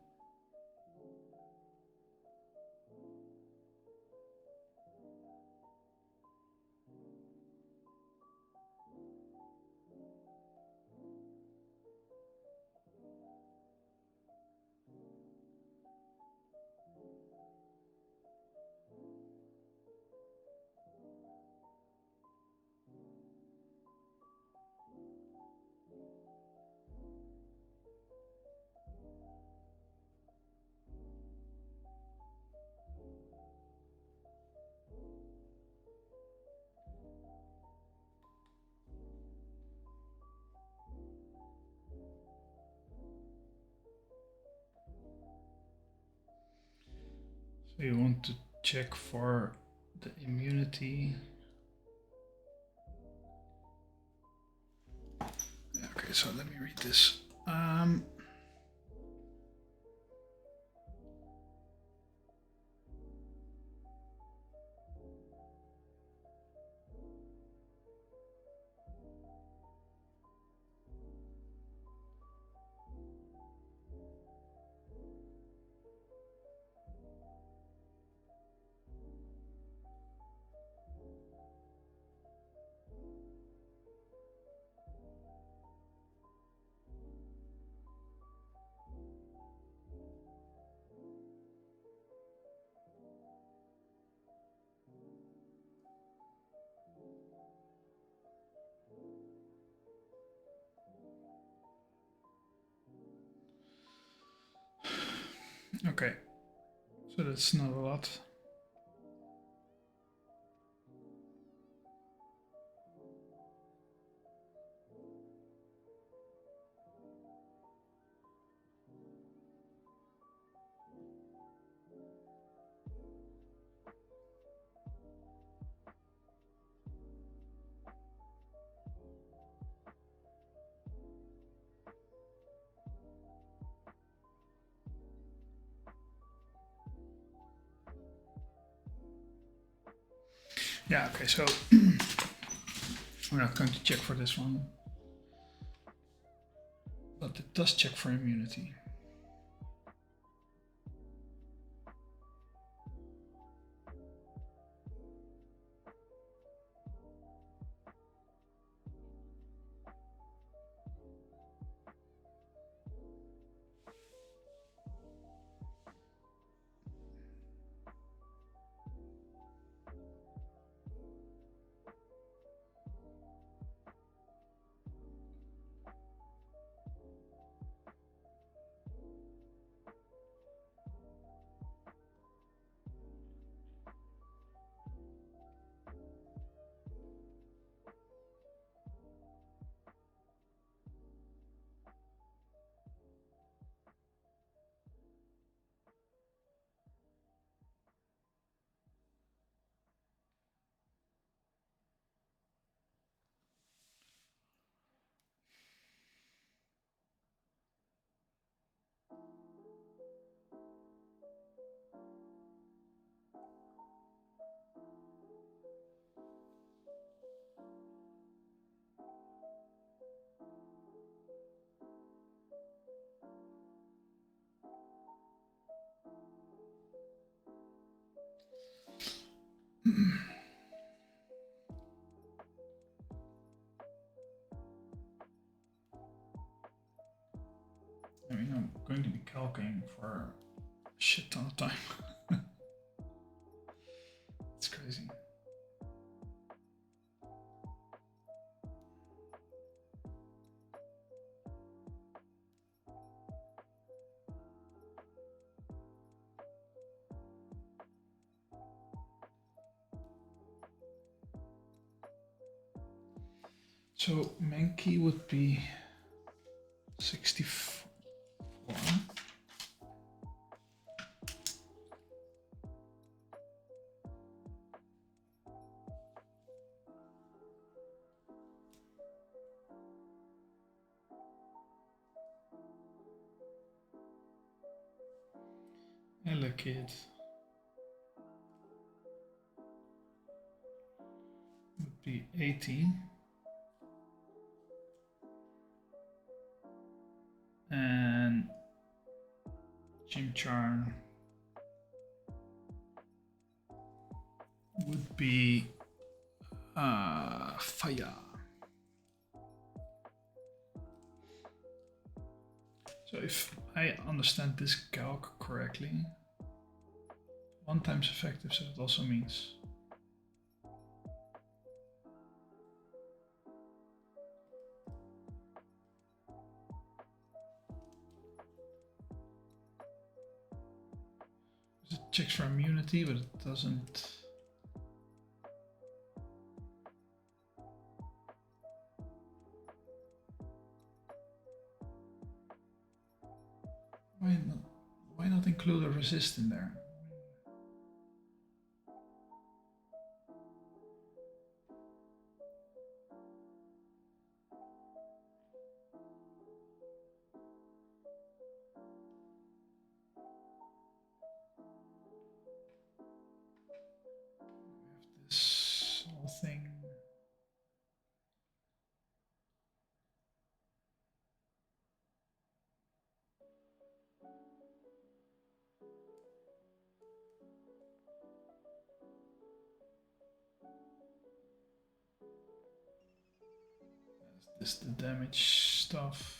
So you want to check for the immunity. Okay, so let me read this. Okay, so that's not a lot. Yeah, okay, so we're not going to check for this one, but it does check for immunity. I mean, I'm going to be calculating for a shit ton of time. It's crazy. So Mankey would be 64. Allocate would be 18. And Chimchar would be fire. So if I understand this calc correctly, 1 times effective, so it also means it checks for immunity, but it doesn't. Why not include a resist in there? This whole thing. This the damage stuff.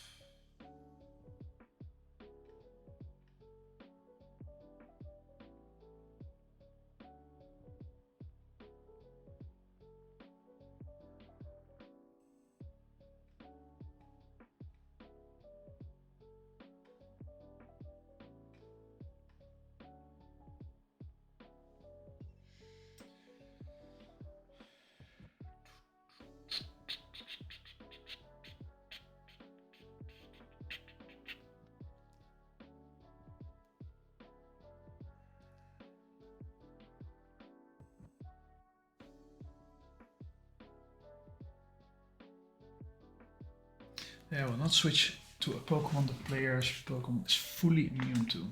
Yeah, I will not switch to a Pokemon the player's Pokemon is fully immune to.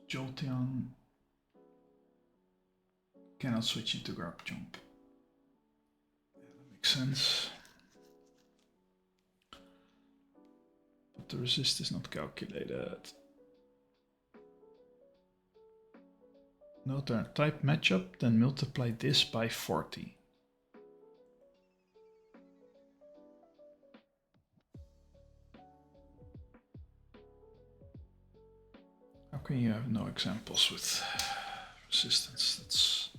Jolteon cannot switch into Grab Jump. Yeah, that makes sense. But the resist is not calculated. No turn type matchup, then multiply this by 40. How can you have no examples with resistance? That's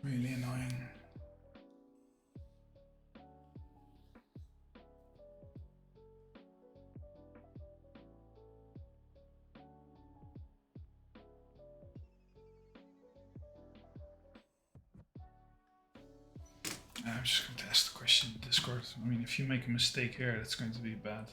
really annoying. I'm just going to ask the question in Discord. I mean, if you make a mistake here, that's going to be bad.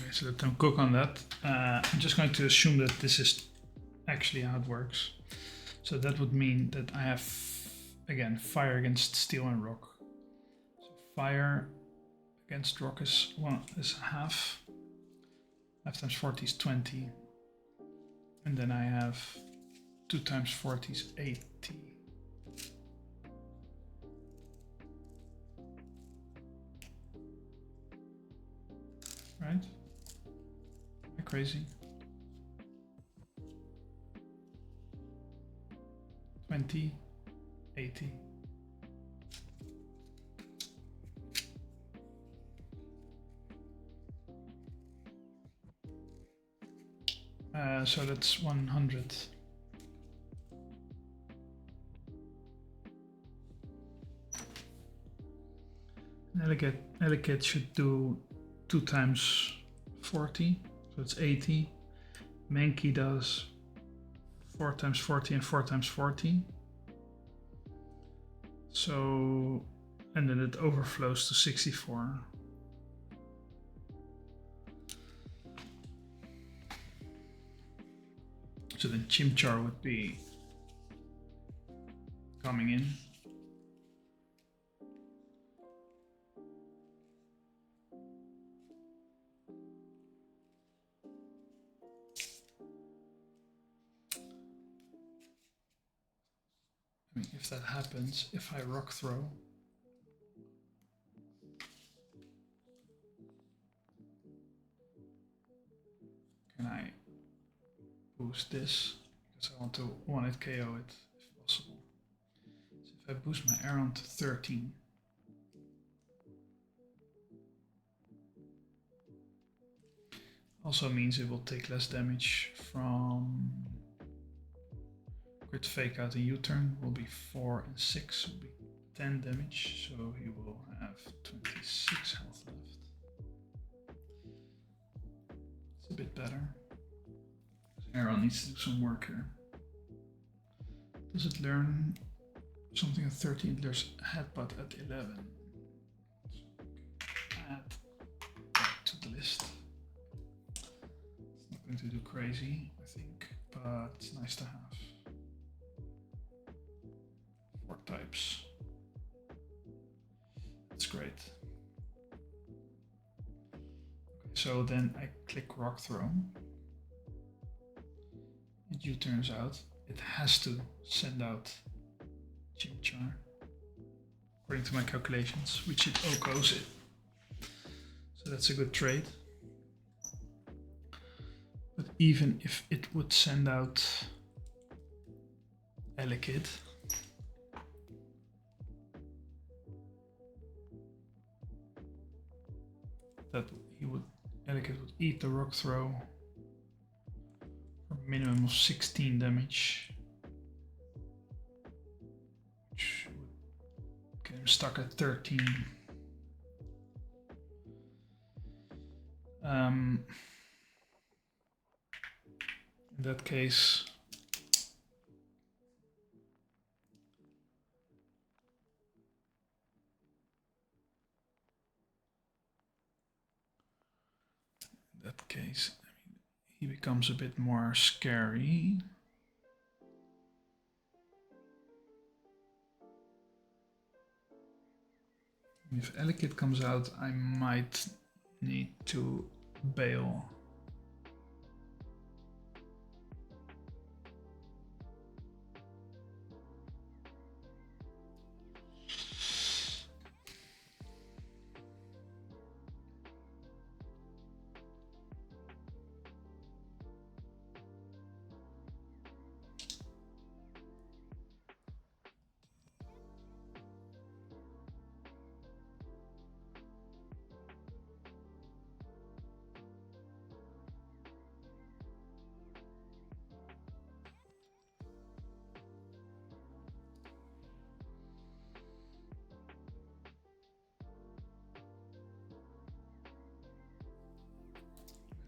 Okay, so let them cook on that. I'm just going to assume that this is actually how it works. So that would mean that I have, again, fire against steel and rock. So fire against rock is half. 5 times 40 is 20. And then I have 2 times 40 is 80. Right? Am I crazy? 20, 80. So that's 100. Elegate should do 2 times 40, so it's 80. Mankey does 4 times 40 and 4 times 40. So, and then it overflows to 64. So then Chimchar would be coming in. I mean, if that happens, if I rock throw, can I boost this? Because I want to one-hit KO it if possible. So if I boost my Aron to 13, also means it will take less damage from crit fake out and U-turn. Will be 4 and 6, will be 10 damage, so he will have 26 health left. It's a bit better. Aron needs to do some work here. Does it learn something at 13? It learns headbutt at 11. So add that to the list. It's not going to do crazy, I think, but it's nice to have. 4 types. That's great. Okay, so then I click Rock Throw. It U-turns out. It has to send out Chimchar, according to my calculations, which it OHKOs it. So that's a good trade. But even if it would send out Elekid, that Elekid would eat the Rock Throw for a minimum of 16 damage. Which would get him stuck at 13. In that case, I mean, he becomes a bit more scary. If Elekid comes out, I might need to bail.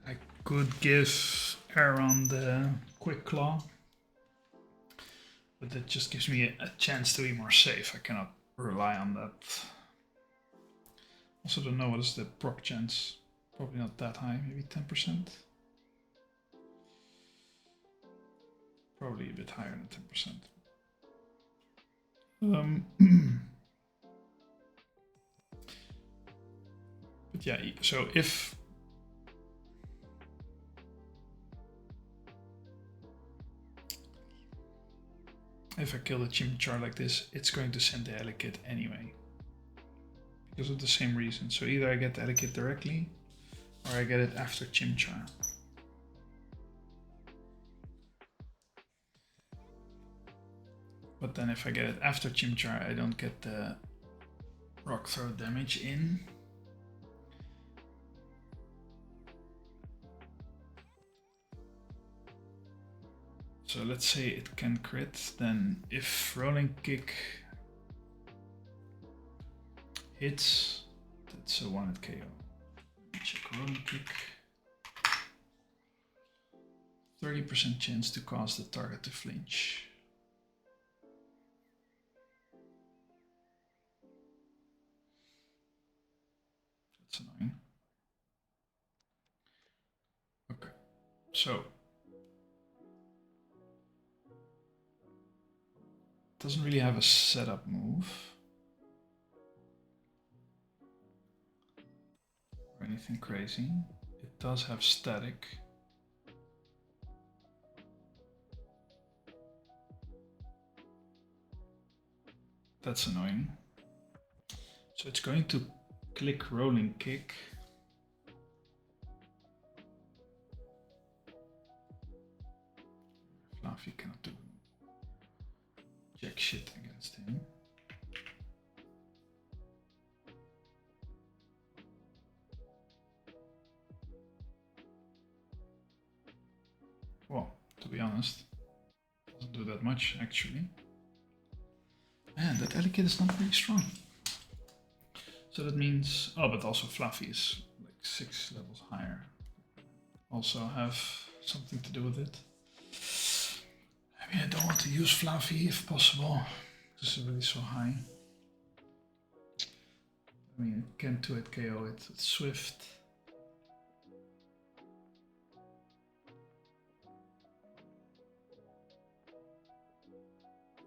I could give Aron the Quick Claw, but that just gives me a chance to be more safe. I cannot rely on that. Also don't know what is the proc chance. Probably not that high, maybe 10%. Probably a bit higher than 10%. But yeah, so if I kill the chimchar like this, it's going to send the Elekid anyway. Because of the same reason. So either I get the Elekid directly, or I get it after chimchar. But then if I get it after chimchar, I don't get the rock throw damage in. So let's say it can crit, then if rolling kick hits, that's a 1-hit KO. Check rolling kick. 30% chance to cause the target to flinch. That's annoying. Okay, so doesn't really have a setup move or anything crazy. It does have static. That's annoying. So it's going to click rolling kick. Fluffy cannot do jack shit against him. Well, to be honest, doesn't do that much actually. And that Elekid is not very strong. So that means, oh, but also Fluffy is like 6 levels higher. Also have something to do with it. I mean, I don't want to use Fluffy if possible. This is really so high. I mean, it can 2-hit KO it. It's swift.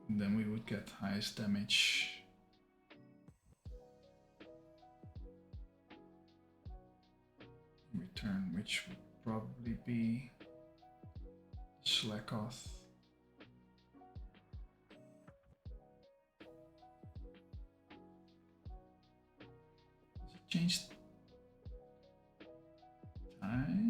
And then we would get highest damage. In return, which would probably be Slackoth. Has it changed time?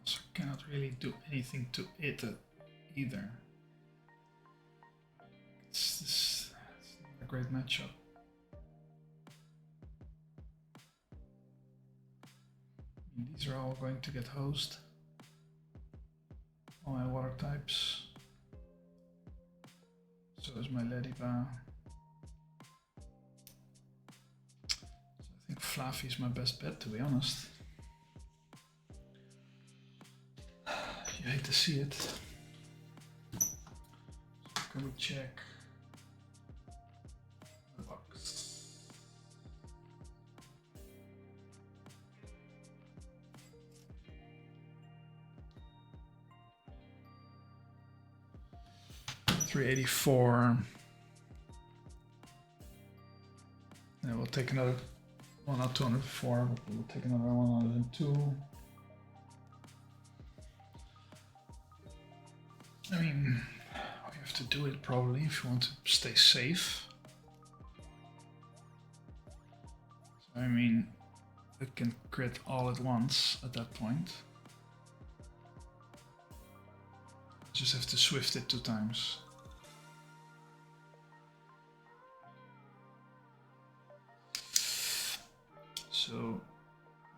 Also cannot really do anything to it either. It's not a great matchup. I mean, these are all going to get hosed. All my water types. So is my Lediba. So I think Fluffy is my best bet, to be honest. You hate to see it. So can we check the box? $384. And we'll take another one, not 204, but we'll take another 102. I mean, we have to do it probably if you want to stay safe. So, I mean, it can crit all at once at that point. Just have to swift it 2 times. So,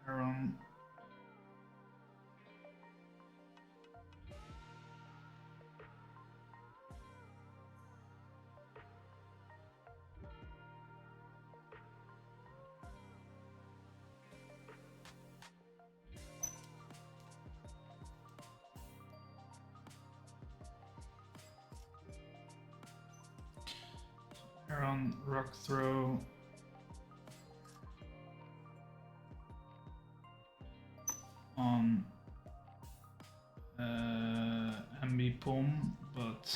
Aaron. Aaron, rock throw. On MB Pom, but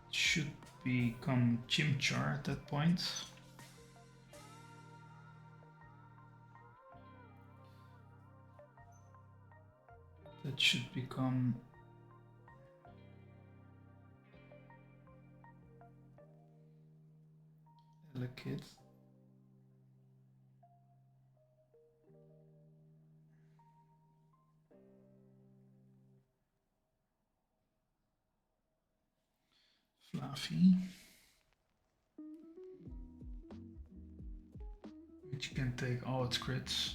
it should become Chimchar at that point. That should become Elekid. Fluffy. Which can take all its crits.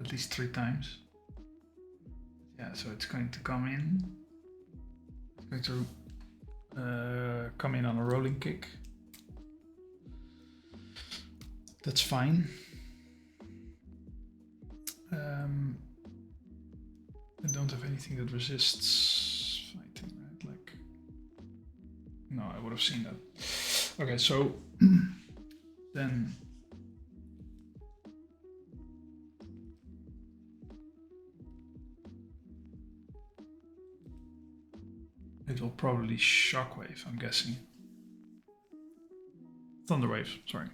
At least 3 times. Yeah, so it's going to come in. It's going to come in on a rolling kick. That's fine. I don't have anything that resists fighting, right? Like, no, I would have seen that. Okay, so then it will probably shockwave, I'm guessing. Thunderwave, sorry.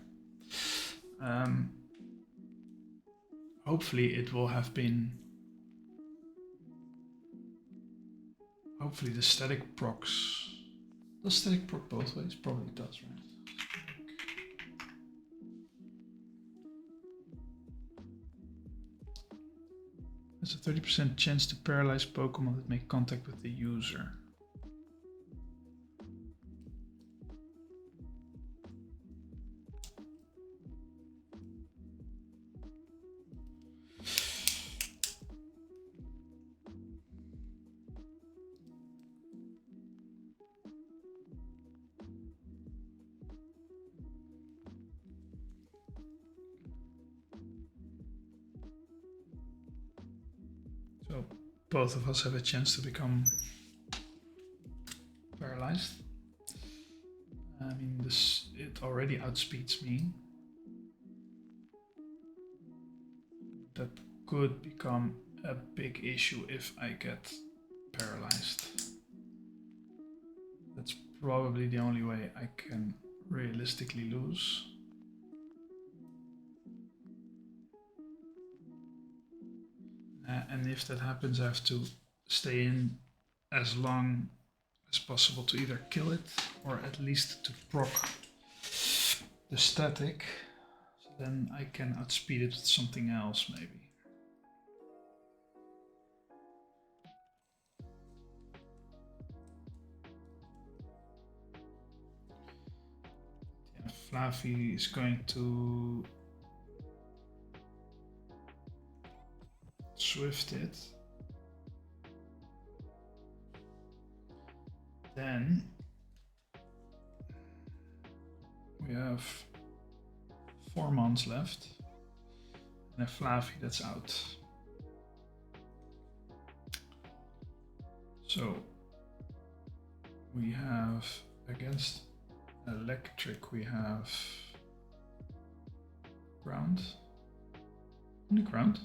Hopefully it will have been. Hopefully the static procs. Does static proc both ways? Probably does, right? There's a 30% chance to paralyze Pokemon that make contact with the user. So both of us have a chance to become paralyzed. I mean, it already outspeeds me. That could become a big issue if I get paralyzed. That's probably the only way I can realistically lose. And if that happens, I have to stay in as long as possible to either kill it or at least to proc the static. So then I can outspeed it with something else, maybe. Yeah, Fluffy is going to swift it. Then we have 4 months left and a Fluffy that's out. So we have against electric, we have ground. Only ground.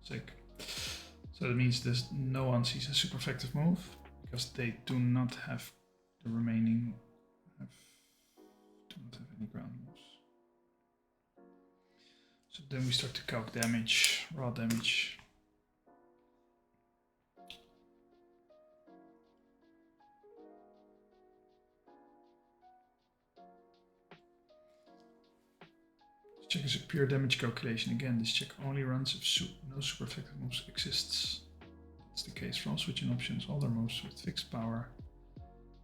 Sick. So that means no one sees a super effective move because they do not have the remaining do not have any ground moves. So then we start to calc damage, raw damage. This check is a pure damage calculation. Again, this check only runs if no super effective moves exists. That's the case for all switching options. All their moves with fixed power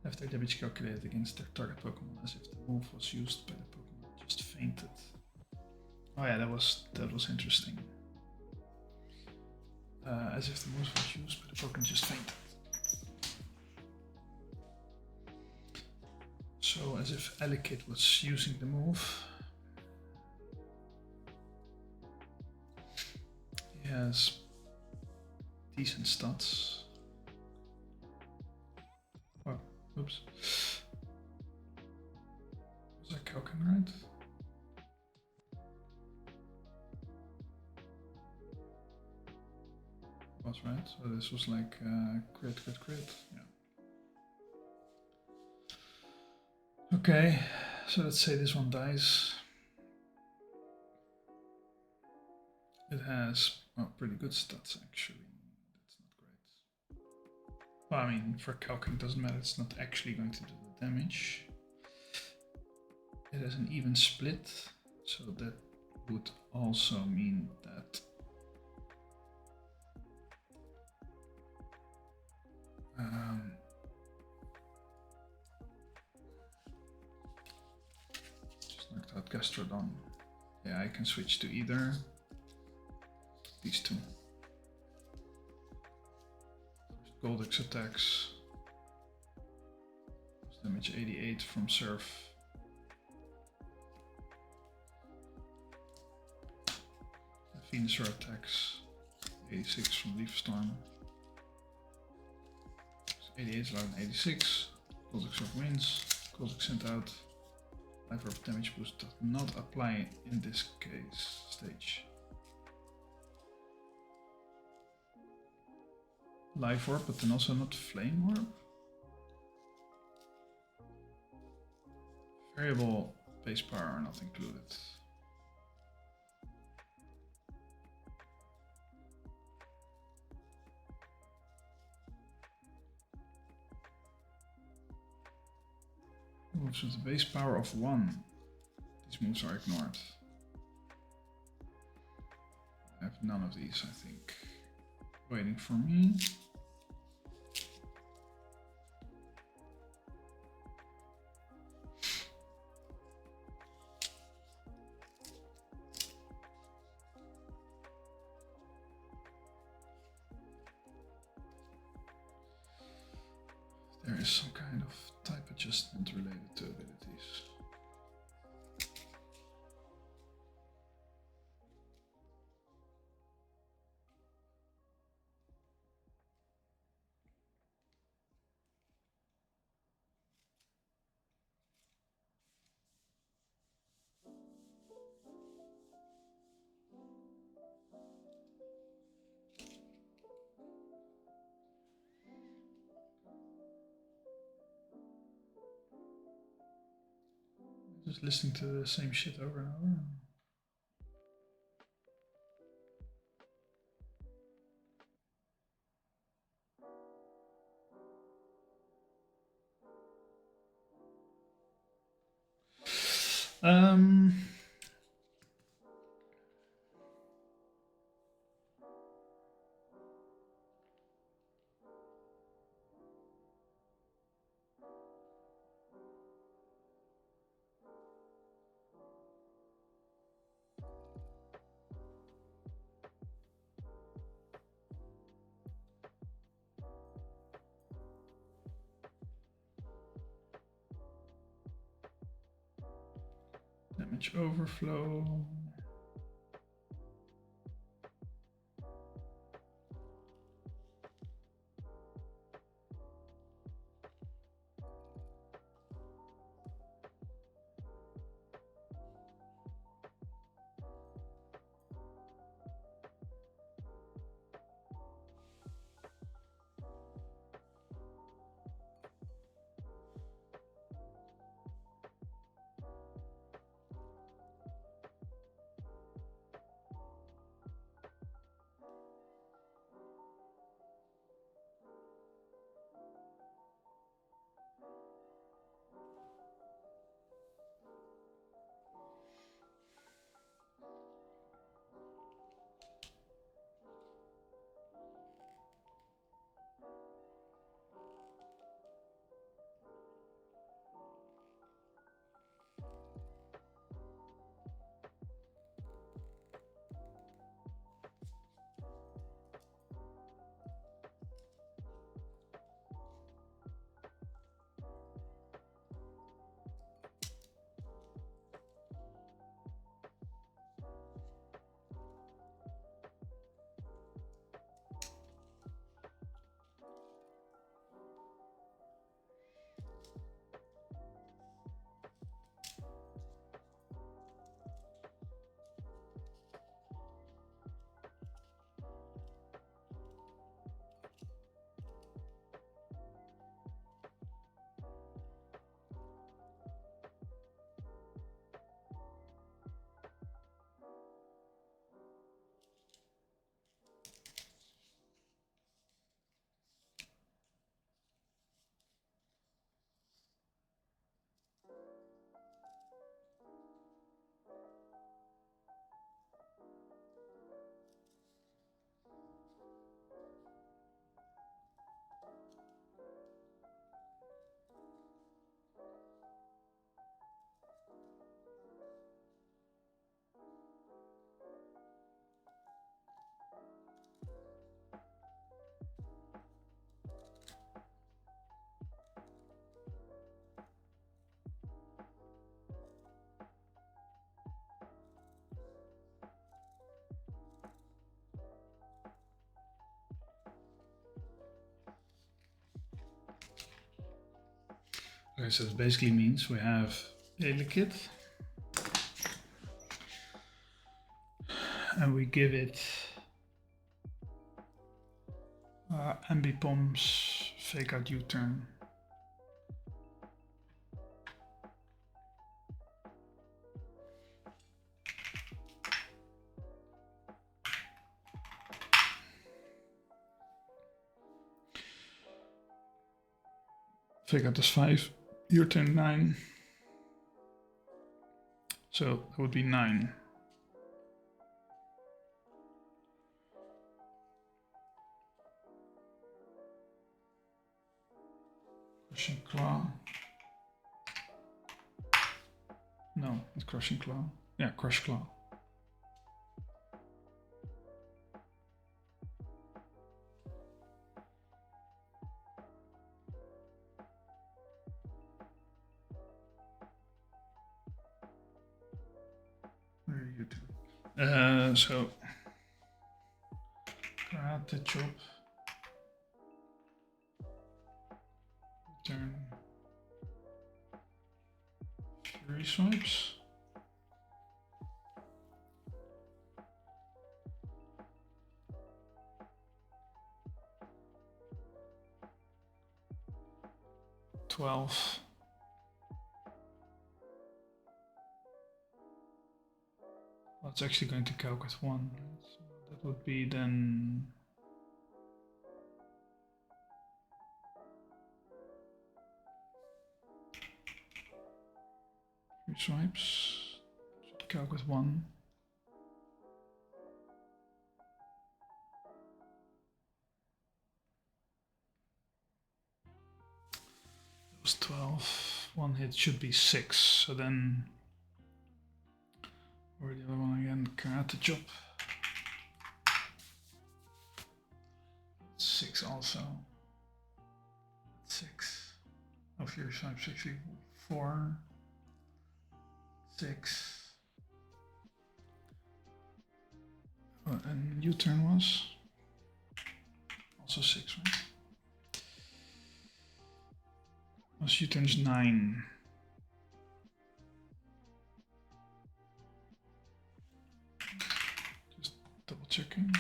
have their damage calculated against their target Pokemon as if the move was used by the Pokemon just fainted. Oh yeah, that was interesting. As if the move was used by the Pokemon just fainted. So as if Elekid was using the move. He has decent stats. Oh, oops. Was I calculating right? Was right. So this was like crit. Yeah. Okay, so let's say this one dies. It has pretty good stats actually. That's not great. Well, I mean, for calcing it doesn't matter. It's not actually going to do the damage. It has an even split, so that would also mean that just knocked out Gastrodon. Yeah, I can switch to either these two. First Goldex attacks. Damage 88 from Surf. Venusaur attacks. 86 from Leaf Storm. 88 is louder than 86. Goldex Surf wins. Goldex sent out. Life Orb damage boost does not apply in this case stage. Life Orb, but then also not Flame Orb. Variable base power are not included. Moves with a base power of 1. These moves are ignored. I have none of these, I think. Waiting for me. There is some kind of type adjustment related to abilities. Just listening to the same shit over and over. Damage overflow. Okay, so it basically means we have a liquid and we give it ambipom's fake out U-turn. Fake out is 5, U-turn 9. So that would be 9. Crushing claw. No, it's crushing claw. Yeah, crush claw. Where are you two? So karate chop. Turn. Fury swipes. $12. Well, it's actually going to calc with 1. So that would be then 3 swipes. Should calc with 1. It was 12. One hit should be 6. So then, or the other one again, karate chop. 6 also. 6. Oh, Fury swipes actually 4. 6. And U-turn was also 6, right? Was U-turn's 9. Just double checking.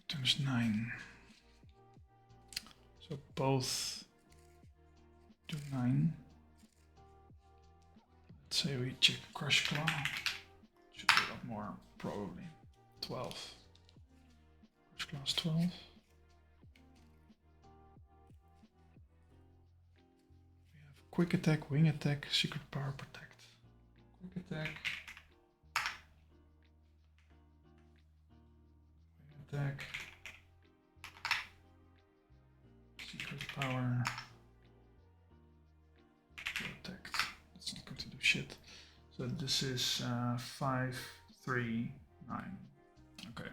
U-turn's 9. So both do 9. Let's say we check crush claw. Should be a lot more, probably. 12. Crush claw is 12. We have quick attack, wing attack, secret power, protect. Quick attack. Wing attack. Secret power. Protect. That's not going to do shit. So this is 5, 3, 9. Okay.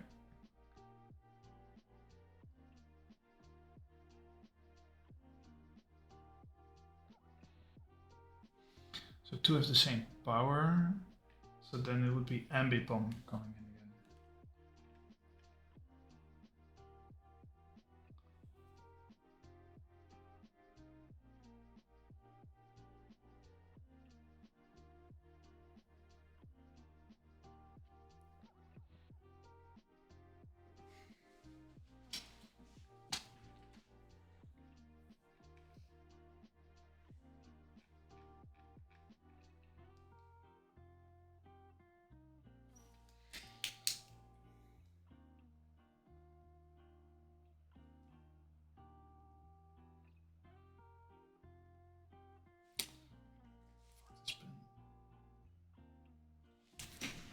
So 2 have the same power. So then it would be ambipom coming in again.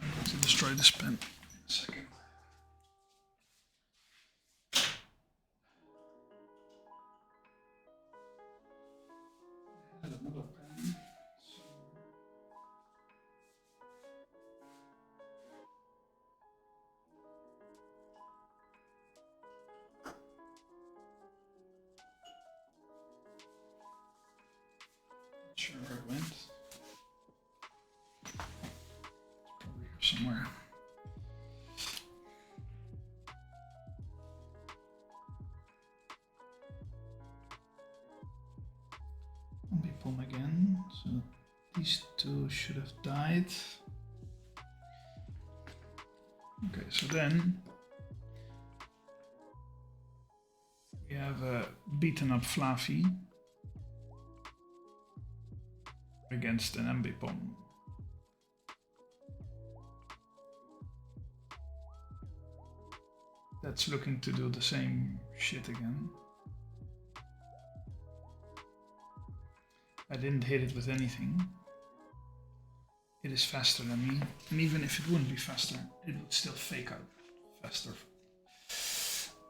I'm going to destroy this pen in a second. I had another pen. Not sure where it went. It's probably here somewhere. pawn again. So these two should have died. Okay, so then we have a beaten up Fluffy against an MB pawn. That's looking to do the same shit again. I didn't hit it with anything. It is faster than me, and even if it wouldn't be faster, it would still fake out faster.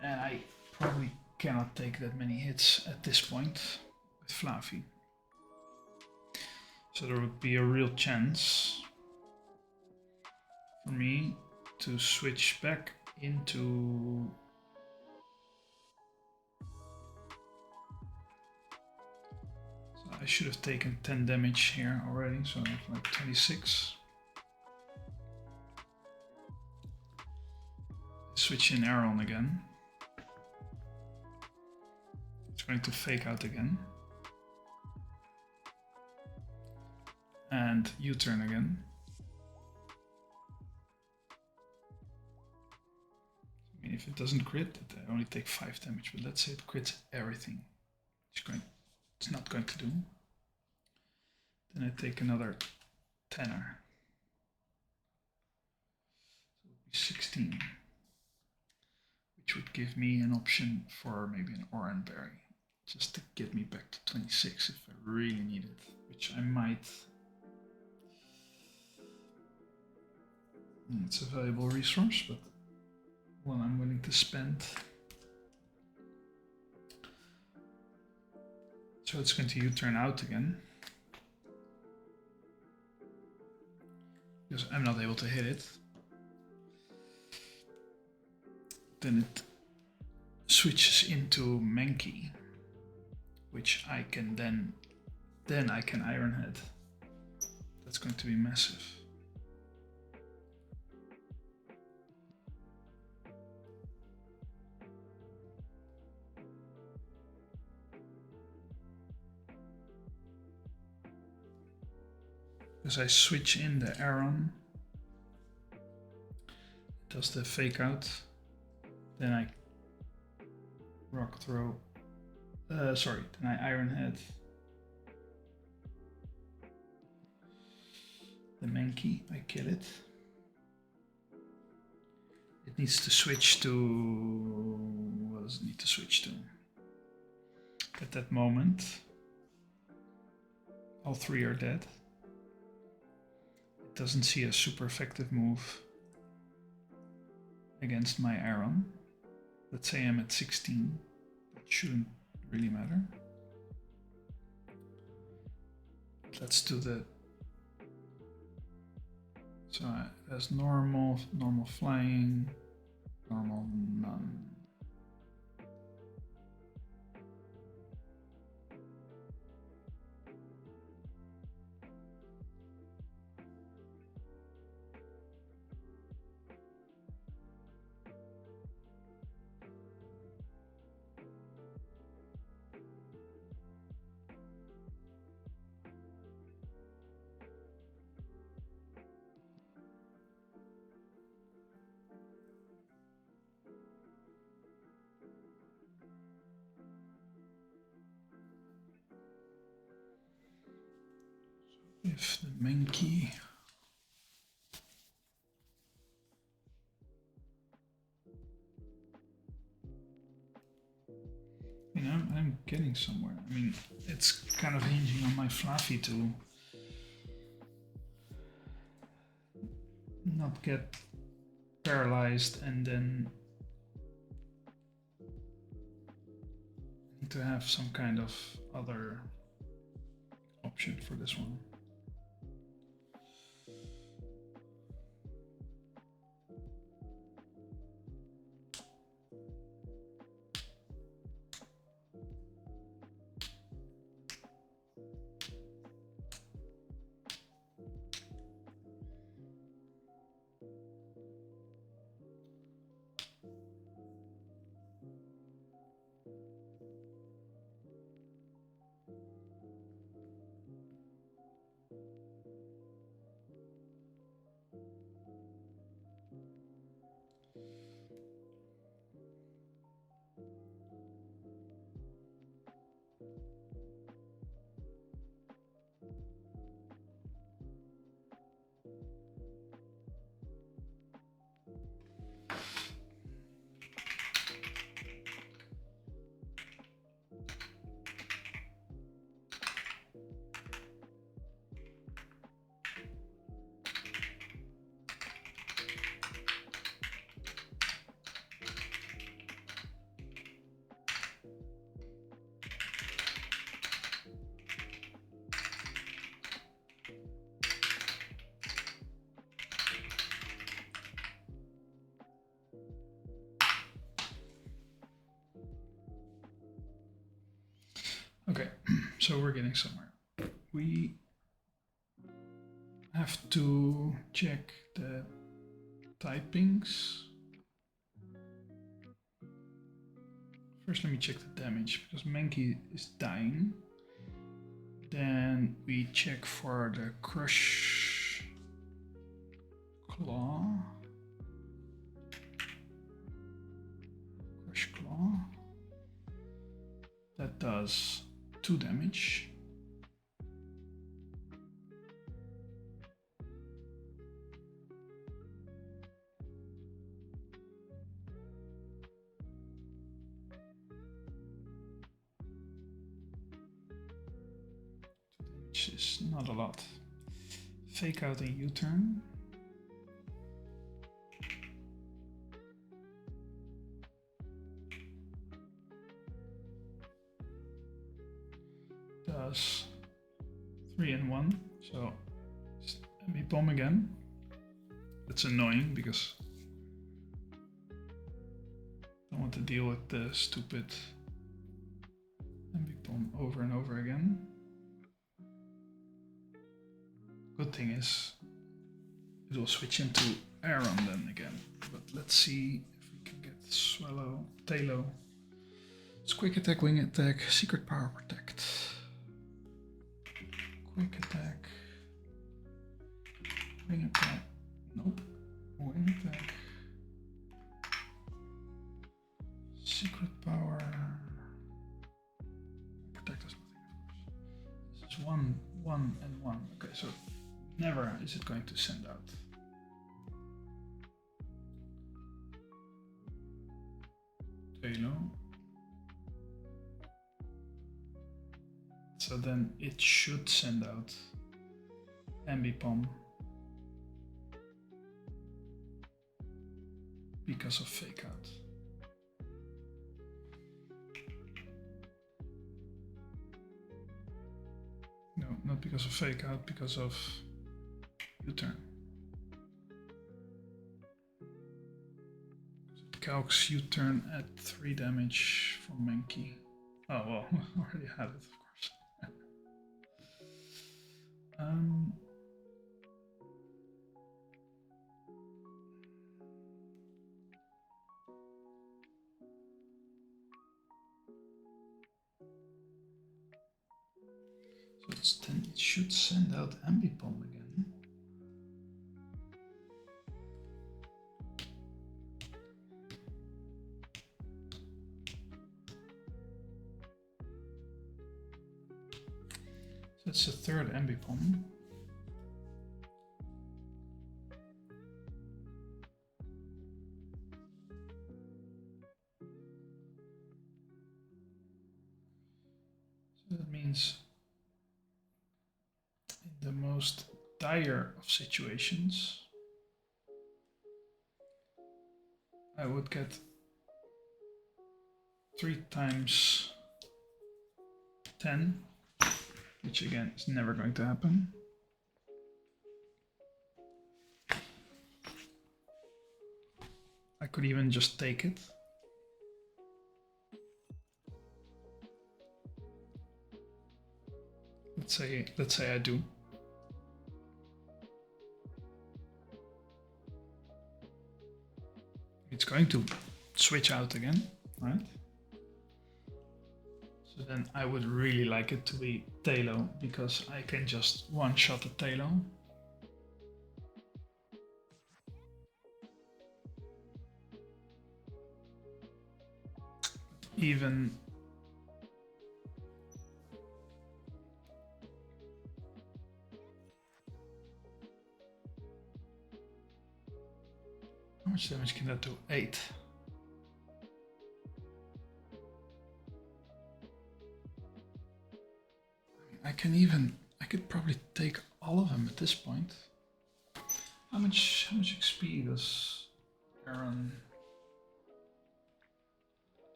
And I probably cannot take that many hits at this point with Fluffy. So there would be a real chance for me to switch back into I should have taken 10 damage here already, so I have like 26. Switch in Aaron again. It's going to fake out again. And U-turn again. I mean, if it doesn't crit, I only take 5 damage, but let's say it crits everything. It's not going to do. Then I take another tenner. So it would be 16. Which would give me an option for maybe an Oran Berry. Just to get me back to 26 if I really need it. Which I might. It's a valuable resource, but one I'm willing to spend. So it's going to U-turn out again. Because I'm not able to hit it. Then it switches into Mankey, which I can then I can Ironhead. That's going to be massive. Because I switch in the Aaron, it does the fake out, then I rock throw, then I Ironhead the Mankey, I kill it. It needs to switch to, what does it need to switch to? At that moment, all three are dead. Doesn't see a super effective move against my Aaron. Let's say I'm at 16. That shouldn't really matter. Let's do the. So as normal flying, normal none. If the Mankey I'm getting somewhere. I mean, it's kind of hinging on my Fluffy to not get paralyzed and then need to have some kind of other option for this one. Okay, so we're getting somewhere. We have to check the typings. First, let me check the damage because Mankey is dying. Then we check for the Crush Claw. Crush Claw. That does 2 damage. Which is not a lot. Fake out and U-turn. Does 3 and 1, so enemy bomb again. That's annoying because I don't want to deal with the stupid enemy bomb over and over again. Good thing is it will switch into Aaron then again. But let's see if we can get Swallow, Talo. It's quick attack, wing attack, secret power, protect. Quick attack, wing attack, nope, wing attack, secret power, protect us nothing of course. This is 1, 1 and 1, okay, so never is it going to send out. Talo. So then it should send out Ambipom because of fake out. No, not because of fake out, because of U-turn. It calcs U-turn at 3 damage from Mankey. Oh well, already had it, of course. So it should send out Ambipom again. So it's the 3rd Ambipom. So that means in the most dire of situations, I would get 3 times 10, which again is never going to happen. I could even just take it. Let's say I do. It's going to switch out again, right? So then I would really like it to be Talo, because I can just one-shot the Talo. Even how much damage can that do? 8. I could probably take all of them at this point. How much XP does Aaron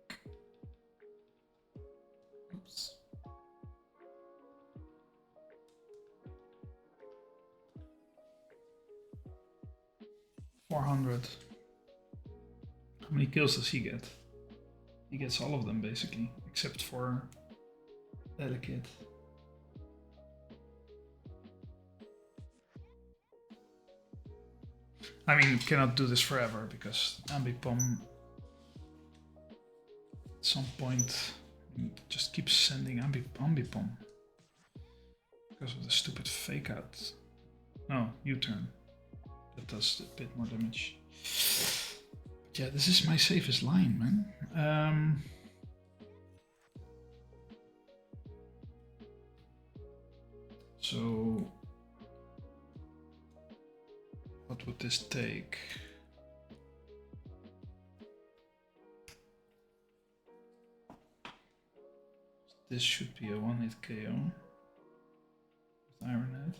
take? Oops. $400. How many kills does he get? He gets all of them basically, except for Delicate. I mean, cannot do this forever because Ambipom at some point just keeps sending Ambipom because of the stupid fake out. No, U-turn. That does a bit more damage. But yeah, this is my safest line, man. So what would this take? This should be a 1-hit KO with Iron Head.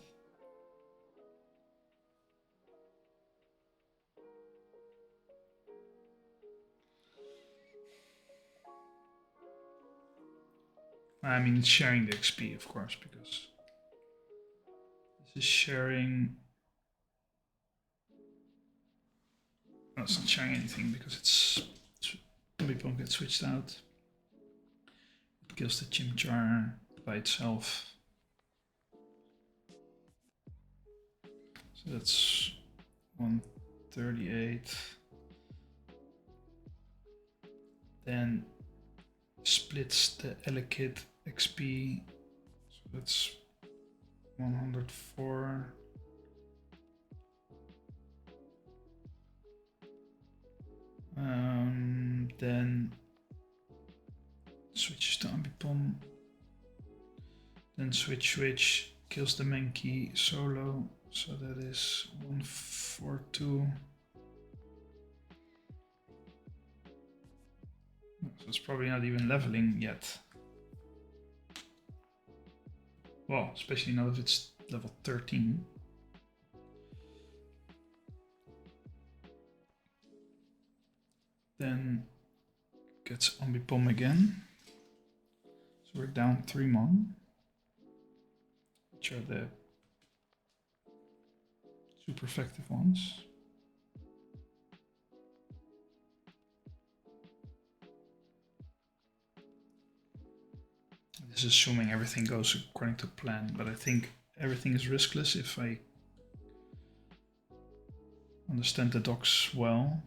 I mean, it's sharing the XP, of course, because this is sharing. No, it's not sharing anything because it's Ambipom gets switched out. It kills the Chimchar by itself. So that's 138. Then splits the Elekid XP. So that's 104. Then switches to Ambipom. Then switch, kills the Mankey solo. So that is 142. So it's probably not even leveling yet. Well, especially now if it's level 13. Then gets Ambipom again. So we're down 3 mon, which are the super effective ones. This is assuming everything goes according to plan, but I think everything is riskless if I understand the docs well.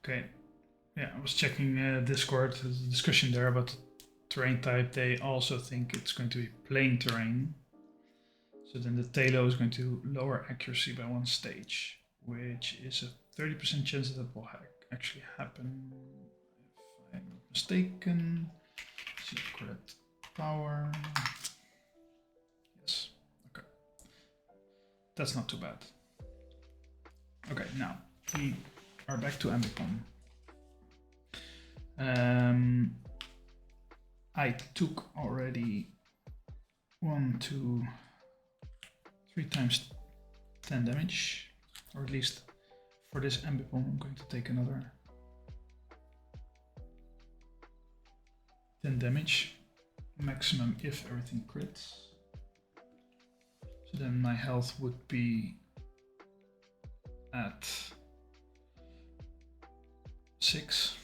Okay. Yeah, I was checking Discord. There's a discussion there about the terrain type. They also think it's going to be plain terrain. So then the Talo is going to lower accuracy by 1 stage, which is a 30% chance that will actually happen, if I'm not mistaken. Secret power. Yes. Okay. That's not too bad. Okay, now we are back to Ambipom. I took already 1, 2, 3 times 10 damage, or at least for this Ambipom I'm going to take another 10 damage, maximum if everything crits. So then my health would be at 6.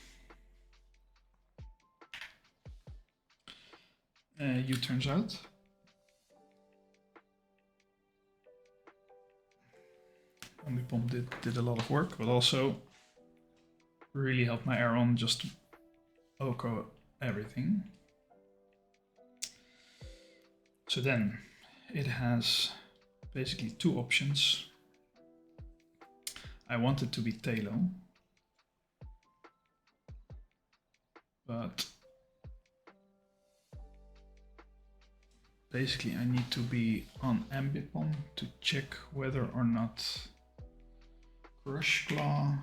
You turns out. Ambipom did a lot of work, but also really helped my Aeron just OHKO everything. So then it has basically 2 options. I want it to be Talo, but basically I need to be on Ambipom to check whether or not Crush Claw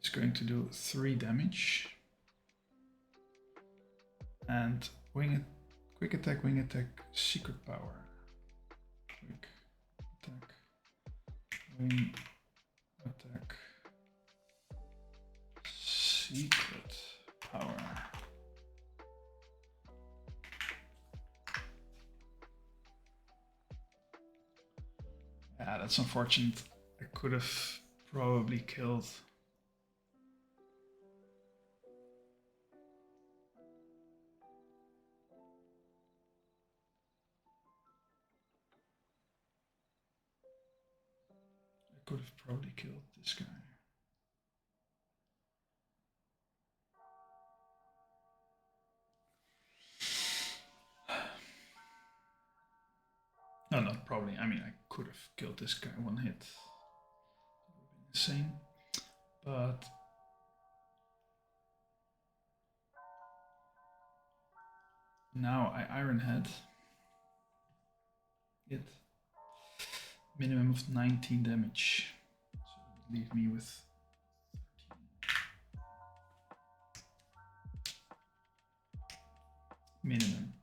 is going to do 3 damage. And quick attack, wing attack, secret power. Quick attack, wing attack, secret power. Yeah, that's unfortunate. I could have probably killed. I could have probably killed this guy. No, not probably. I mean, I could have killed this guy 1 hit. It would have been insane. But now I Iron Head it. Minimum of 19 damage. So leave me with 13. Minimum.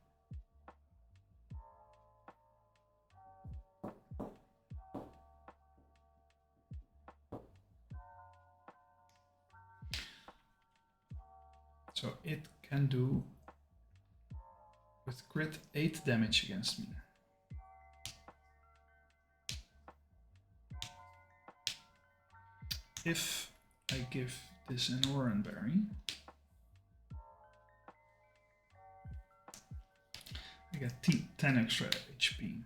So it can do with crit 8 damage against me. If I give this an Oran Berry, I get 10 extra HP.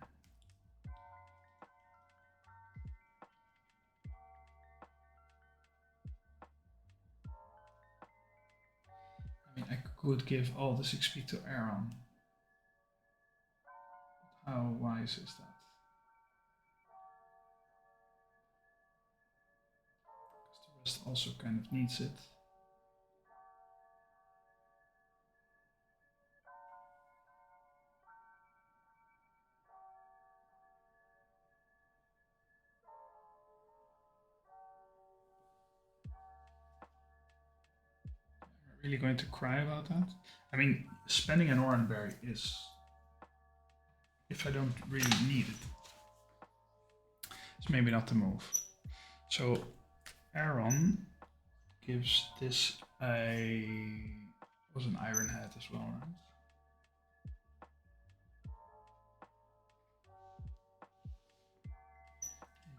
I mean, I could give all this XP to Aeron. How wise is that? Because the rest also kind of needs it. Really going to cry about that? I mean, spending an Oran Berry is, if I don't really need it, it's maybe not the move. So Aeron gives this was an Iron Head as well, right?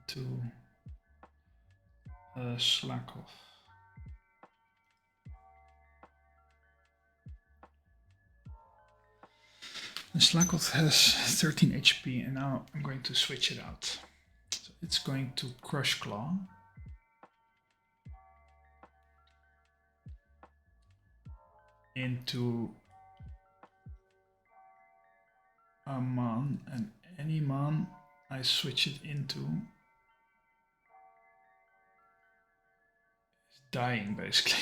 To slack off. The Slakoth has 13 HP and now I'm going to switch it out. So it's going to Crush Claw. Into a mon, and any mon I switch it into is dying basically.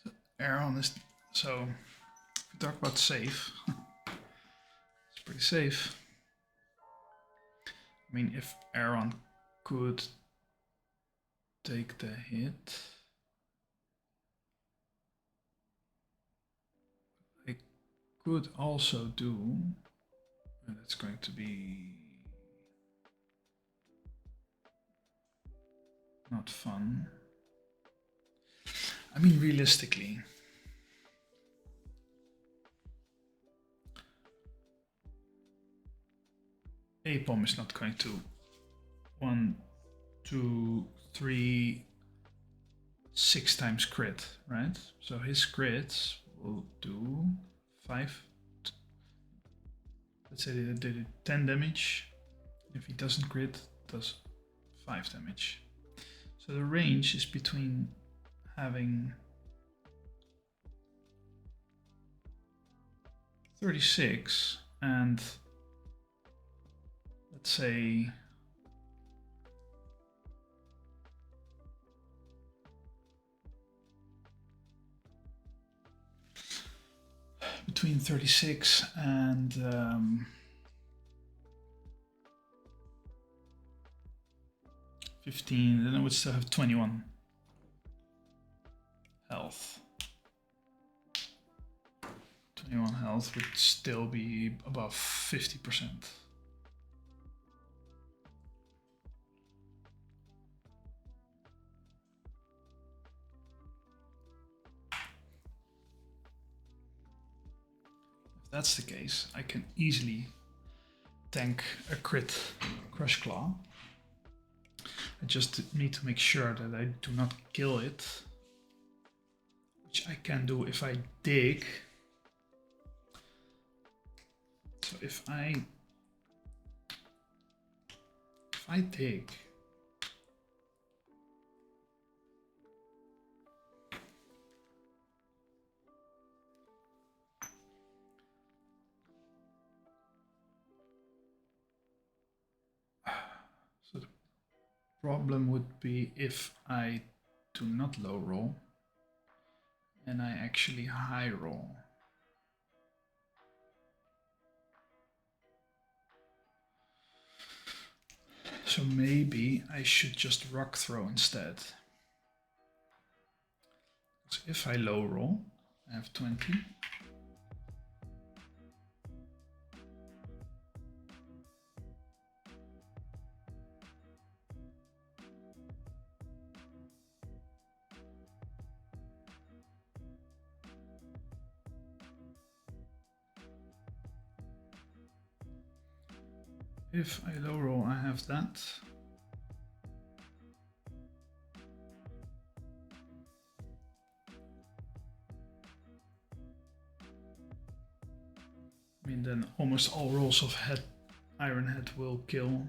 So Aaron is, so if we talk about safe, it's pretty safe. I mean, if Aaron could take the hit, I could also do, and it's going to be not fun. I mean, realistically, Apom is not going to 1, 2, 3, 6 times crit, right? So his crits will do 5. Let's say they did 10 damage. If he doesn't crit, it does 5 damage. So the range is between having 36 and, let's say, between 36 and 15, then I would still have 21 health. 21 health would still be above 50%. If that's the case, I can easily tank a crit Crush Claw. I just need to make sure that I do not kill it, which I can do if I dig. So if I dig, so the problem would be if I do not low roll and I actually high roll. So maybe I should just rock throw instead. So if I low roll, I have 20. If I low roll, I have that. I mean, then almost all rolls of Iron Head will kill.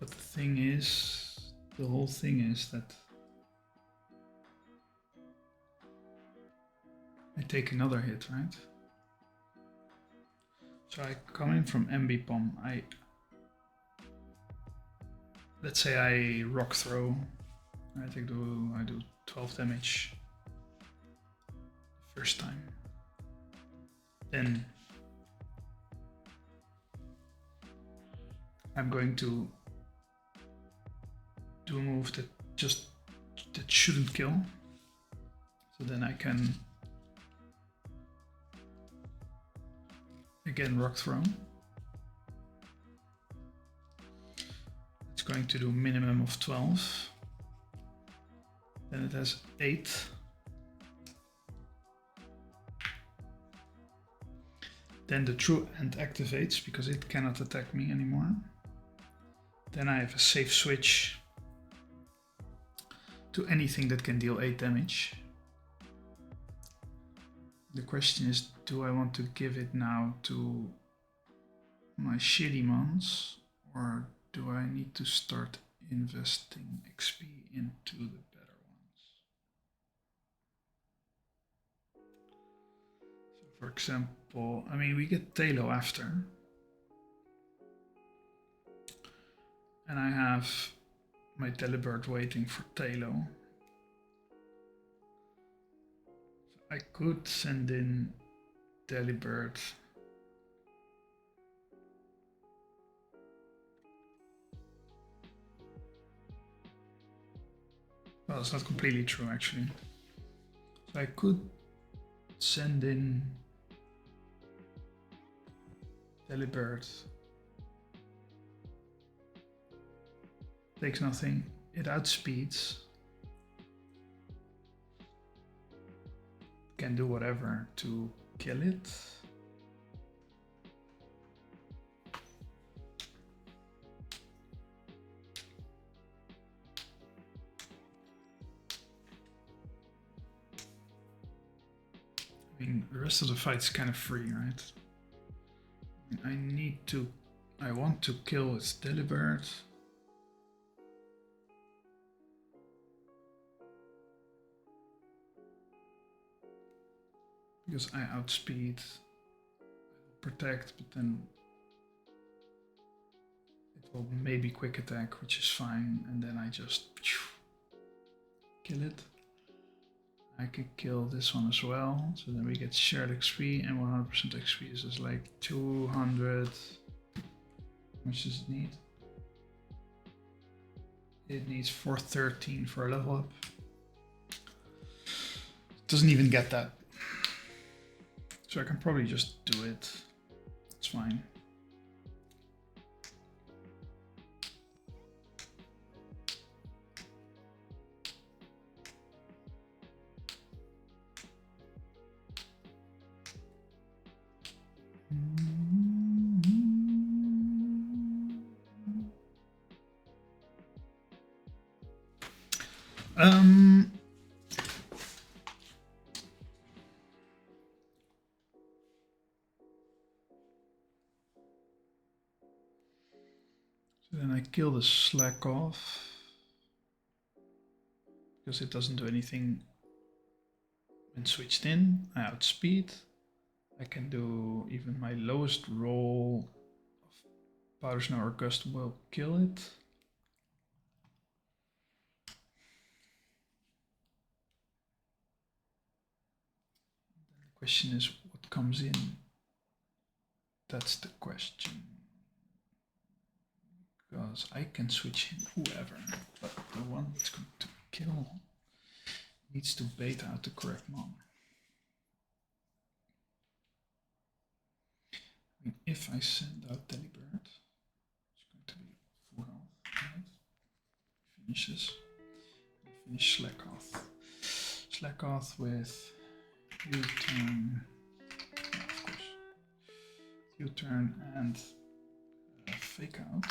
But the thing is, the whole thing is that I take another hit, right? So I come in from MB Pom. Let's say I rock throw. I do 12 damage the first time. Then I'm going to do a move that shouldn't kill. So then I can again rock throw. It's going to do minimum of 12. Then it has 8. Then the true end activates because it cannot attack me anymore. Then I have a safe switch to anything that can deal 8 damage. The question is, do I want to give it now to my shitty ones, or do I need to start investing XP into the better ones? So for example, I mean, we get Talo after. And I have my Delibird waiting for Talo. So I could send in Delibird. Well, it's not completely true actually. So I could send in Delibird. Takes nothing. It outspeeds. Can do whatever to kill it. I mean, the rest of the fight's kind of free, right? I want to kill its Delibird. Because I outspeed, protect, but then it will maybe quick attack, which is fine, and then I just kill it. I could kill this one as well, so then we get shared XP, and 100% XP is just like 200. How much does it need? It needs 413 for a level up. Doesn't even get that. So I can probably just do it. It's fine. So then I kill the slack off because it doesn't do anything when switched in. I outspeed. I can do even my lowest roll of Powder Snow or Gust will kill it. The question is what comes in. That's the question. Because I can switch in whoever, but the one that's going to kill needs to bait out the correct mon. I mean, if I send out Delibird, it's going to be full health, right? Finishes. Finish Slackoth. Slackoth with U-turn, of course. U-turn and fake out.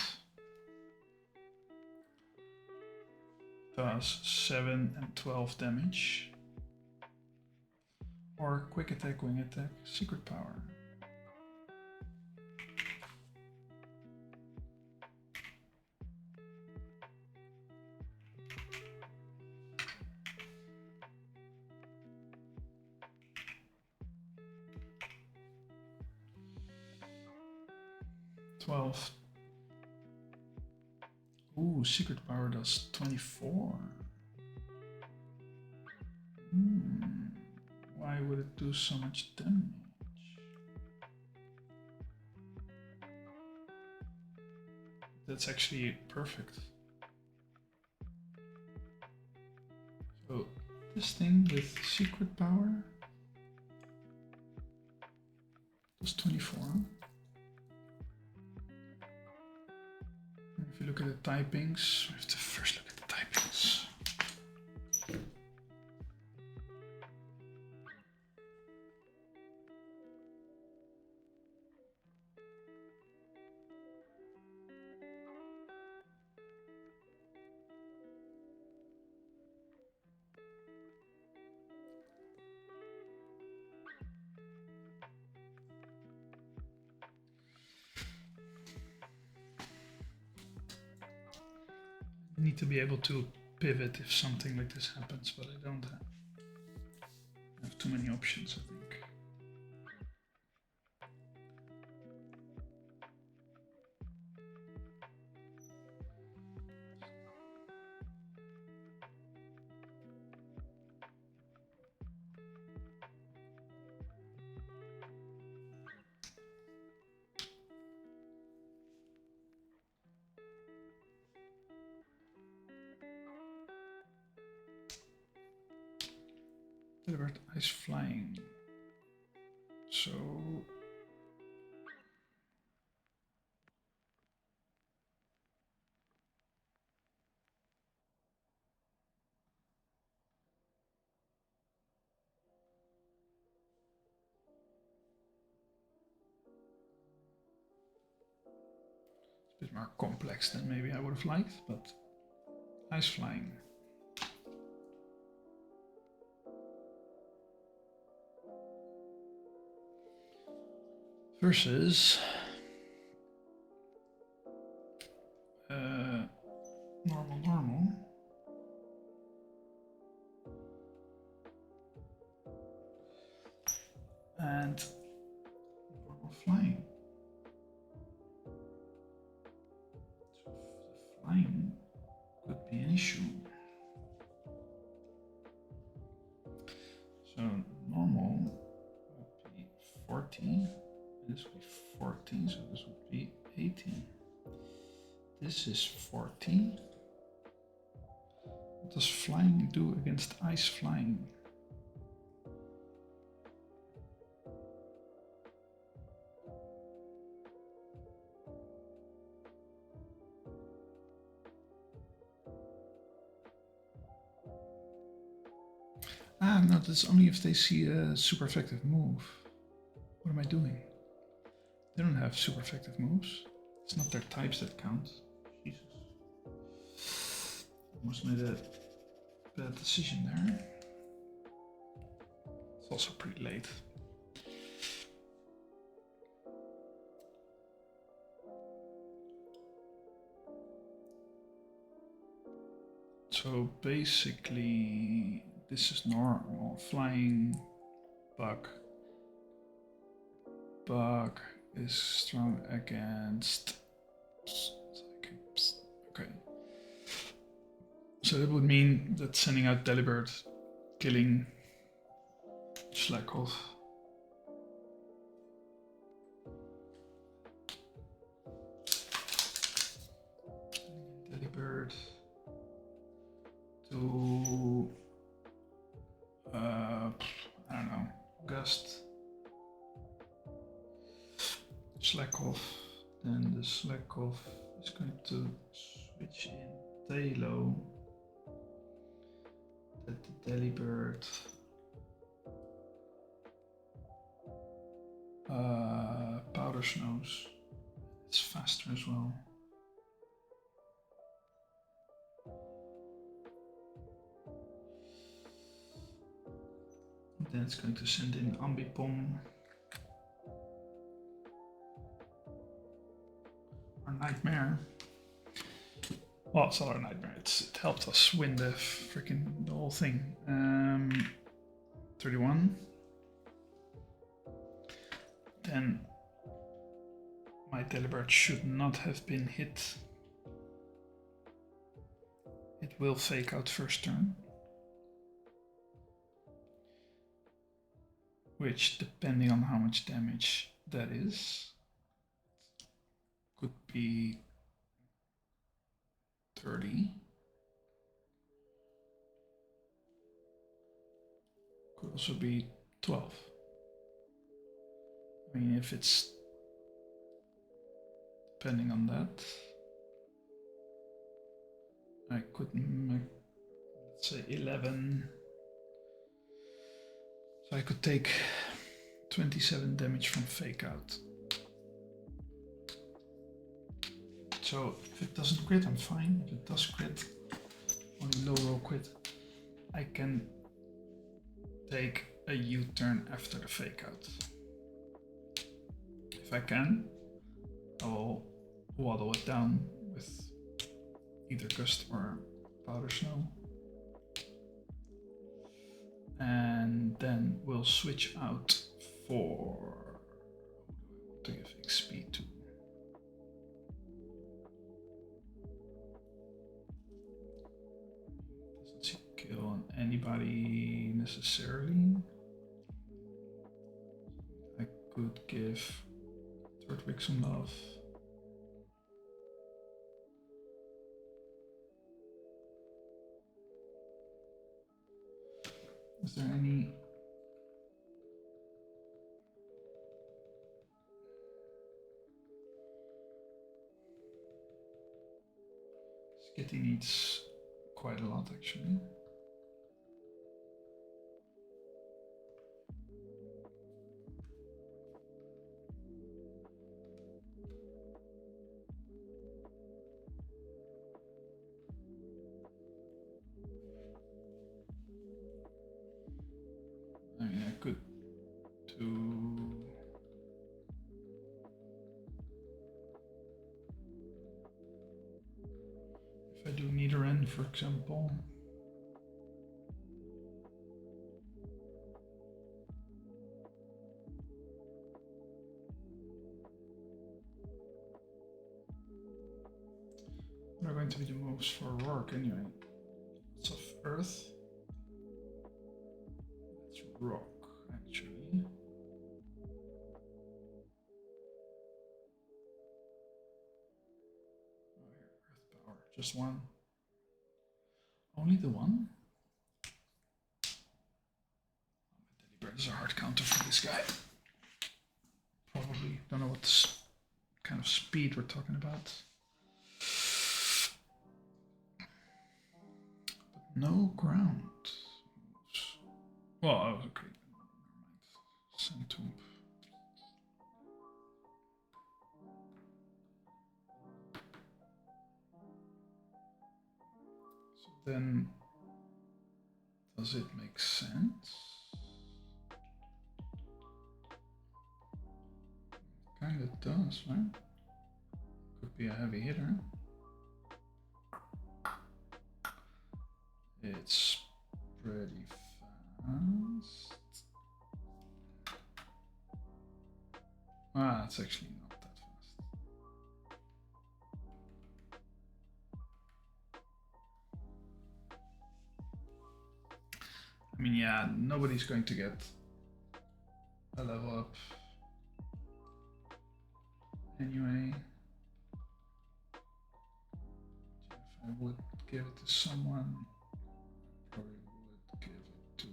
Does 7 and 12 damage. Or quick attack, wing attack, secret power. Ooh, secret power does 24. Why would it do so much damage? That's actually perfect. So this thing with secret power does 24. If you look at the typings, we have to first look at the typings. need to be able to pivot if something like this happens, but I don't have too many options, I think. Delivered ice flying. So it's a bit more complex than maybe I would have liked, but ice flying. Versus normal. And normal flying. So the flying could be an issue. So normal would be 40. This would be 40, so this would be 80. This is 40. What does flying do against ice flying? Ah, no, that's only if they see a super effective move. What am I doing? They don't have super effective moves. It's not their types that count. Jesus. Almost made a bad decision there. It's also pretty late. So basically, this is normal. Flying bug. Bug is strong against. Okay. So that would mean that sending out Delibird, killing Slakoth. Delibird to I don't know, Gust. Slakoth, then the Slakoth is going to switch in Talo, that the Delibird Powder Snows, it's faster as well. And then it's going to send in Ambipom. Nightmare. Well, it's not our nightmare. It helped us win the whole thing. 31. Then my Delibird should not have been hit. It will fake out first turn. Which, depending on how much damage that is, could be 30. Could also be 12. I mean, if it's depending on that, I could make, let's say 11. So I could take 27 damage from fake out. So if it doesn't crit, I'm fine. If it does crit, only low roll crit, I can take a U-turn after the fake out. If I can, I will waddle it down with either gust or powder snow. And then we'll switch out for to give XP to. Doesn't seem to kill anybody necessarily. I could give Turtwig some love. Is there any Skitty needs quite a lot actually. I mean, I could do. If I do neither end, for example. What are going to be the moves for Rourke anyway? Lots of Earth. Let's Rock actually. Oh, here, Earth Power. Just one. Only the one? Teddy Bear is a hard counter for this guy. Probably. Don't know what kind of speed we're talking about. But no ground. Well, oh, okay. Never mind. Centum. So then, does it make sense? Kind of does, right? Could be a heavy hitter. It's pretty fast. Ah, it's actually not that fast. I mean, yeah, nobody's going to get a level up anyway. If I would give it to someone, I probably would give it to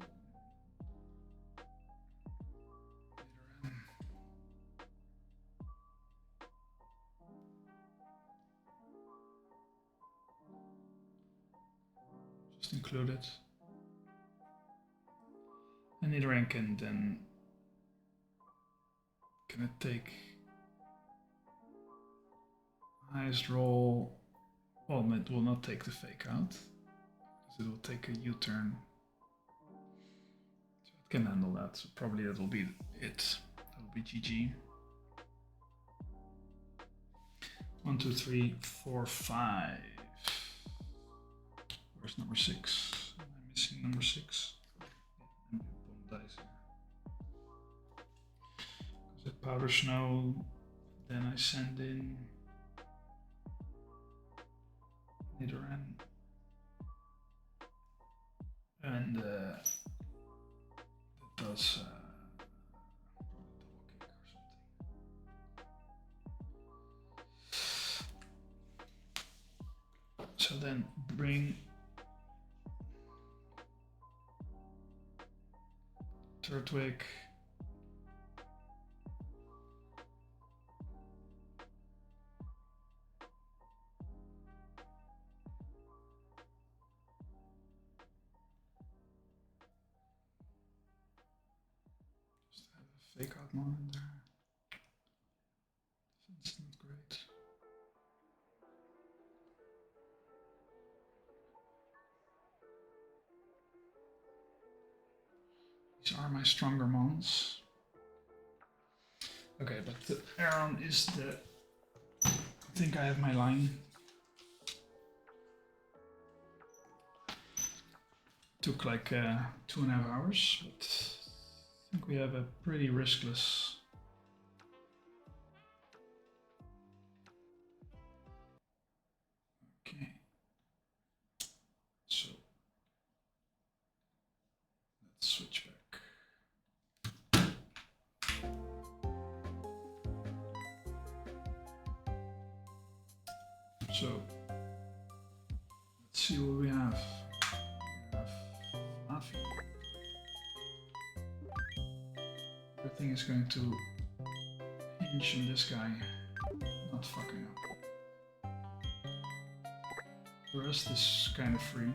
just include it. And Nidoran can then take highest roll. Well, it will not take the fake out, because it will take a U-turn. So it can handle that, so probably that'll be it. That'll be GG. 1, 2, 3, 4, 5. Where's number 6? Am I missing number 6? Dice here. Because at Powder Snow, then I send in Nidoran and that does probably double kick or something. So then bring Turtwig. Just have a fake out mod in there. It's not great. These are my stronger mons. Okay, but the Aaron is the. I think I have my line. took like 2.5 hours, but I think we have a pretty riskless. Okay, so let's switch back. So let's see what we have. We have Fluffy. Everything is going to hinge on this guy not fucking up. The rest is kind of free.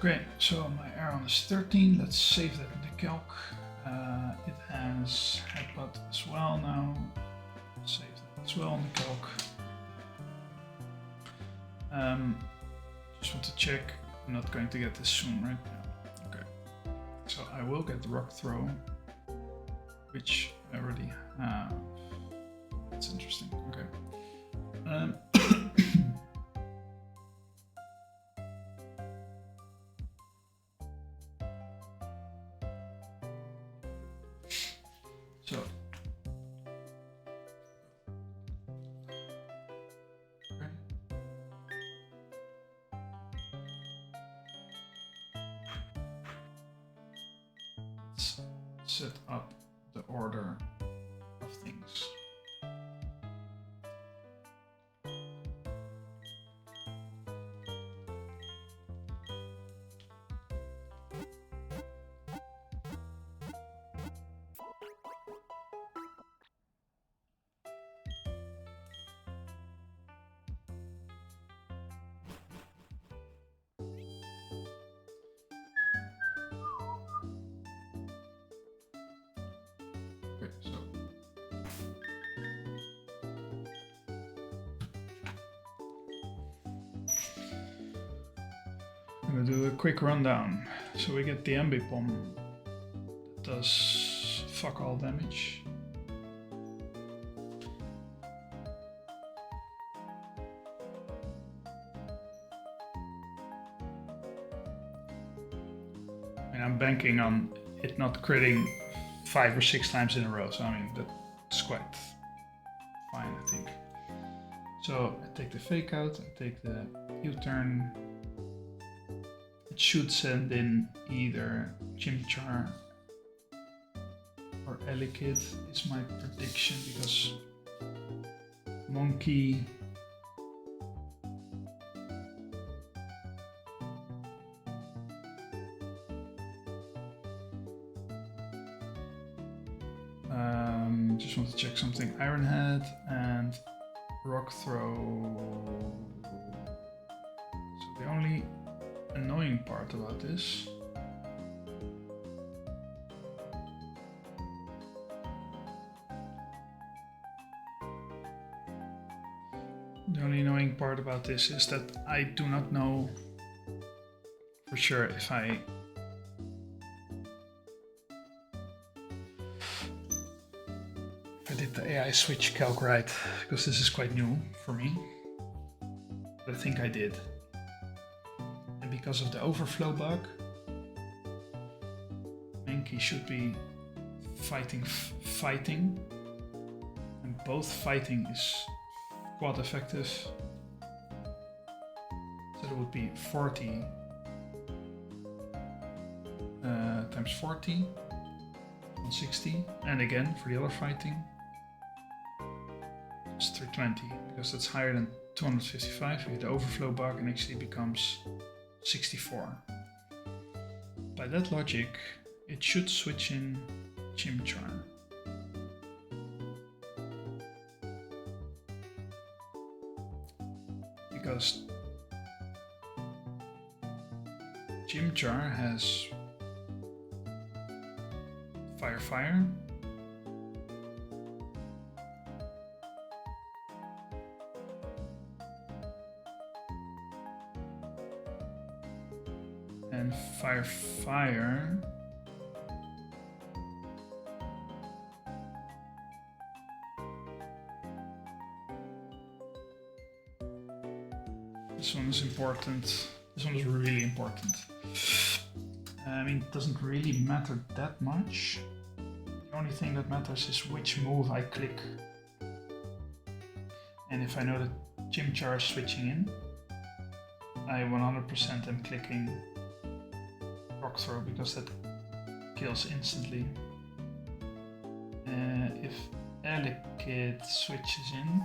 Great, so my Aeron is 13, let's save that in the calc. It has headbutt as well now, save that as well in the calc. Just want to check, I'm not going to get this soon, right? Yeah. Okay, so I will get the rock throw, which I already have. That's interesting, okay. So, okay. Let's set up the order of things. Okay, so I'm gonna do a quick rundown. So we get the Ambipom that does fuck all damage. And I'm banking on it not critting 5 or 6 times in a row, so I mean that's quite fine, I think. So I take the fake out, I take the U-turn. It should send in either Chimchar or Elekid is my prediction, because Monkey just want to check something. Iron Head and Rock Throw. So the only annoying part about this is that I do not know for sure if I did the AI switch calc right, because this is quite new for me, but I think I did. And because of the overflow bug, Mankey should be fighting, and both fighting is quad effective. So it would be 40 times 40, 160, and again for the other fighting, it's 320, because that's higher than 255. We hit the overflow bug and actually becomes 64. By that logic, it should switch in Chimchar. because Chimchar has Fire. And Fire. This one is important. This one is really important. I mean, it doesn't really matter that much. The only thing that matters is which move I click. And if I know that Chimchar is switching in, I 100% am clicking Rock Throw because that kills instantly. If Elekid switches in,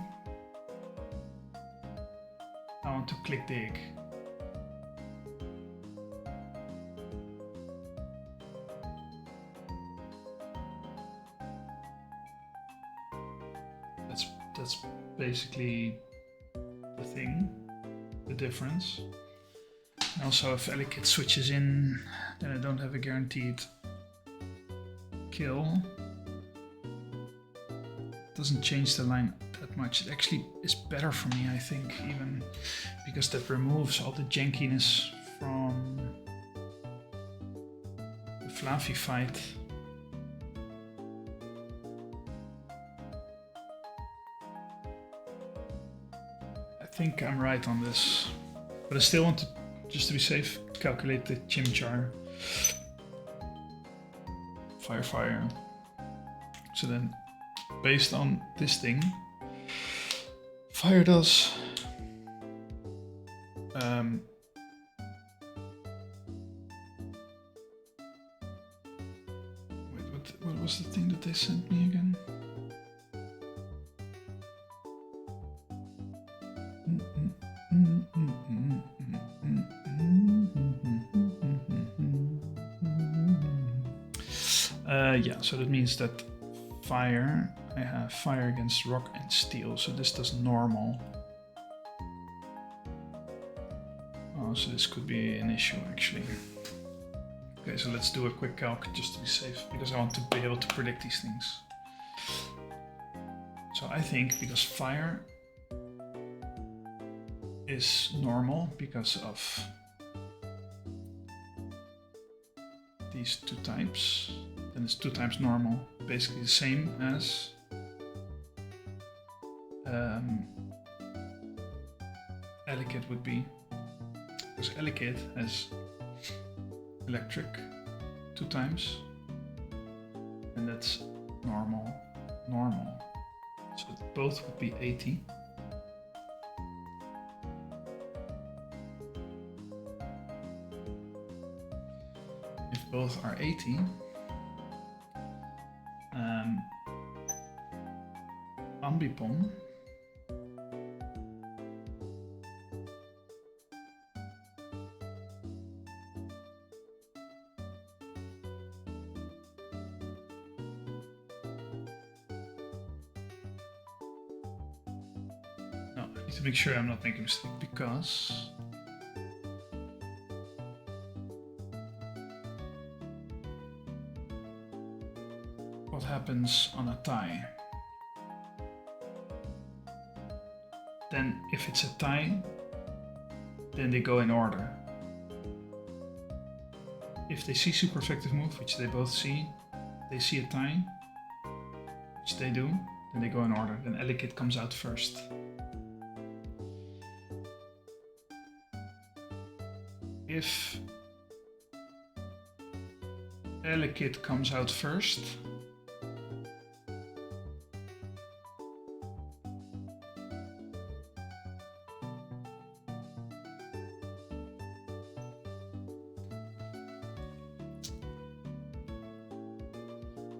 I want to click Dig. That's basically the thing, the difference. And also, if Elekid switches in, then I don't have a guaranteed kill. It doesn't change the line that much. It actually is better for me, I think, even because that removes all the jankiness from the Fluffy fight. I think I'm right on this, but I still want to, just to be safe, calculate the Chimchar. Fire. So then, based on this thing, Fire does wait, what was the thing that they sent me again? Yeah, so that means that Fire, I have Fire against Rock and Steel, so this does normal. Oh, so this could be an issue actually. Okay, so let's do a quick calc just to be safe, because I want to be able to predict these things. So I think because Fire is normal because of these two types, then it's 2 times normal, basically the same as Elekid would be, because Elekid has electric 2 times, and that's normal. So both would be 80. If both are 80, Ambipom no, I need to make sure I'm not making a mistake, because what happens on a tie? Then if it's a tie, then they go in order. If they see super effective move, which they both see, they see a tie, which they do, then they go in order. Then Elekid comes out first. If Elekid comes out first,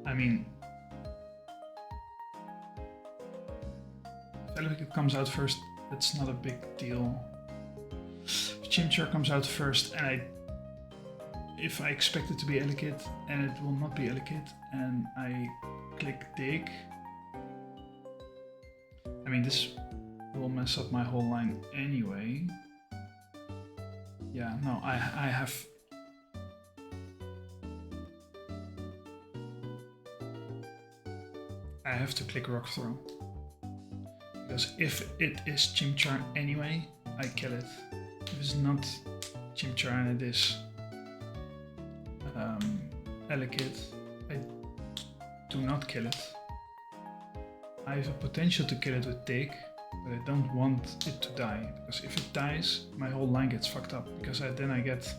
I mean, if Elekid comes out first, that's not a big deal. If Chimchar comes out first, and if I expect it to be Elekid and it will not be Elekid, and I click Dig, I mean, this It will mess up my whole line anyway. Yeah, no, I have... I have to click rock throw. Because if it is Chimchar anyway, I kill it. If it's not Chimchar and it is Elekid, I do not kill it. I have a potential to kill it with Take, but I don't want it to die. Because if it dies, my whole line gets fucked up. Because then I get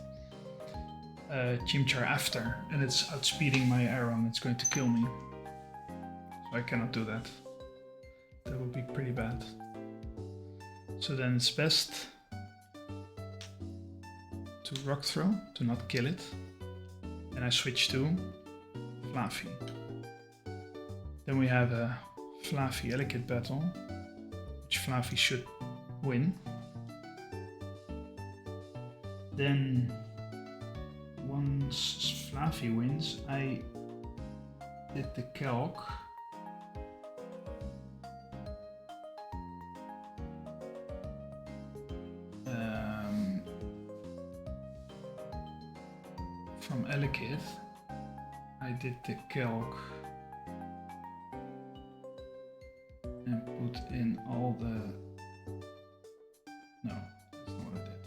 Chimchar after, and it's outspeeding my arrow and it's going to kill me. So I cannot do that. That would be pretty bad. So then it's best to rock throw, to not kill it. And I switch to Fluffy. Then we have a Fluffy Elekid battle, which Fluffy should win. Then once Fluffy wins, I did the calc. From Elekid, I did the calc and put in all the... No, that's not what I did.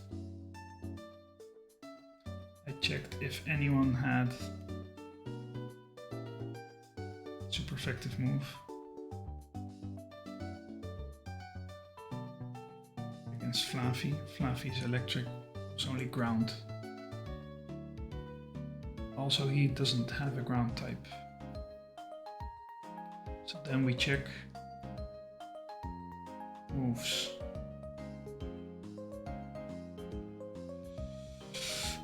I checked if anyone had super effective move against Fluffy. Fluffy's electric was only ground. Also, he doesn't have a ground type. So then we check moves.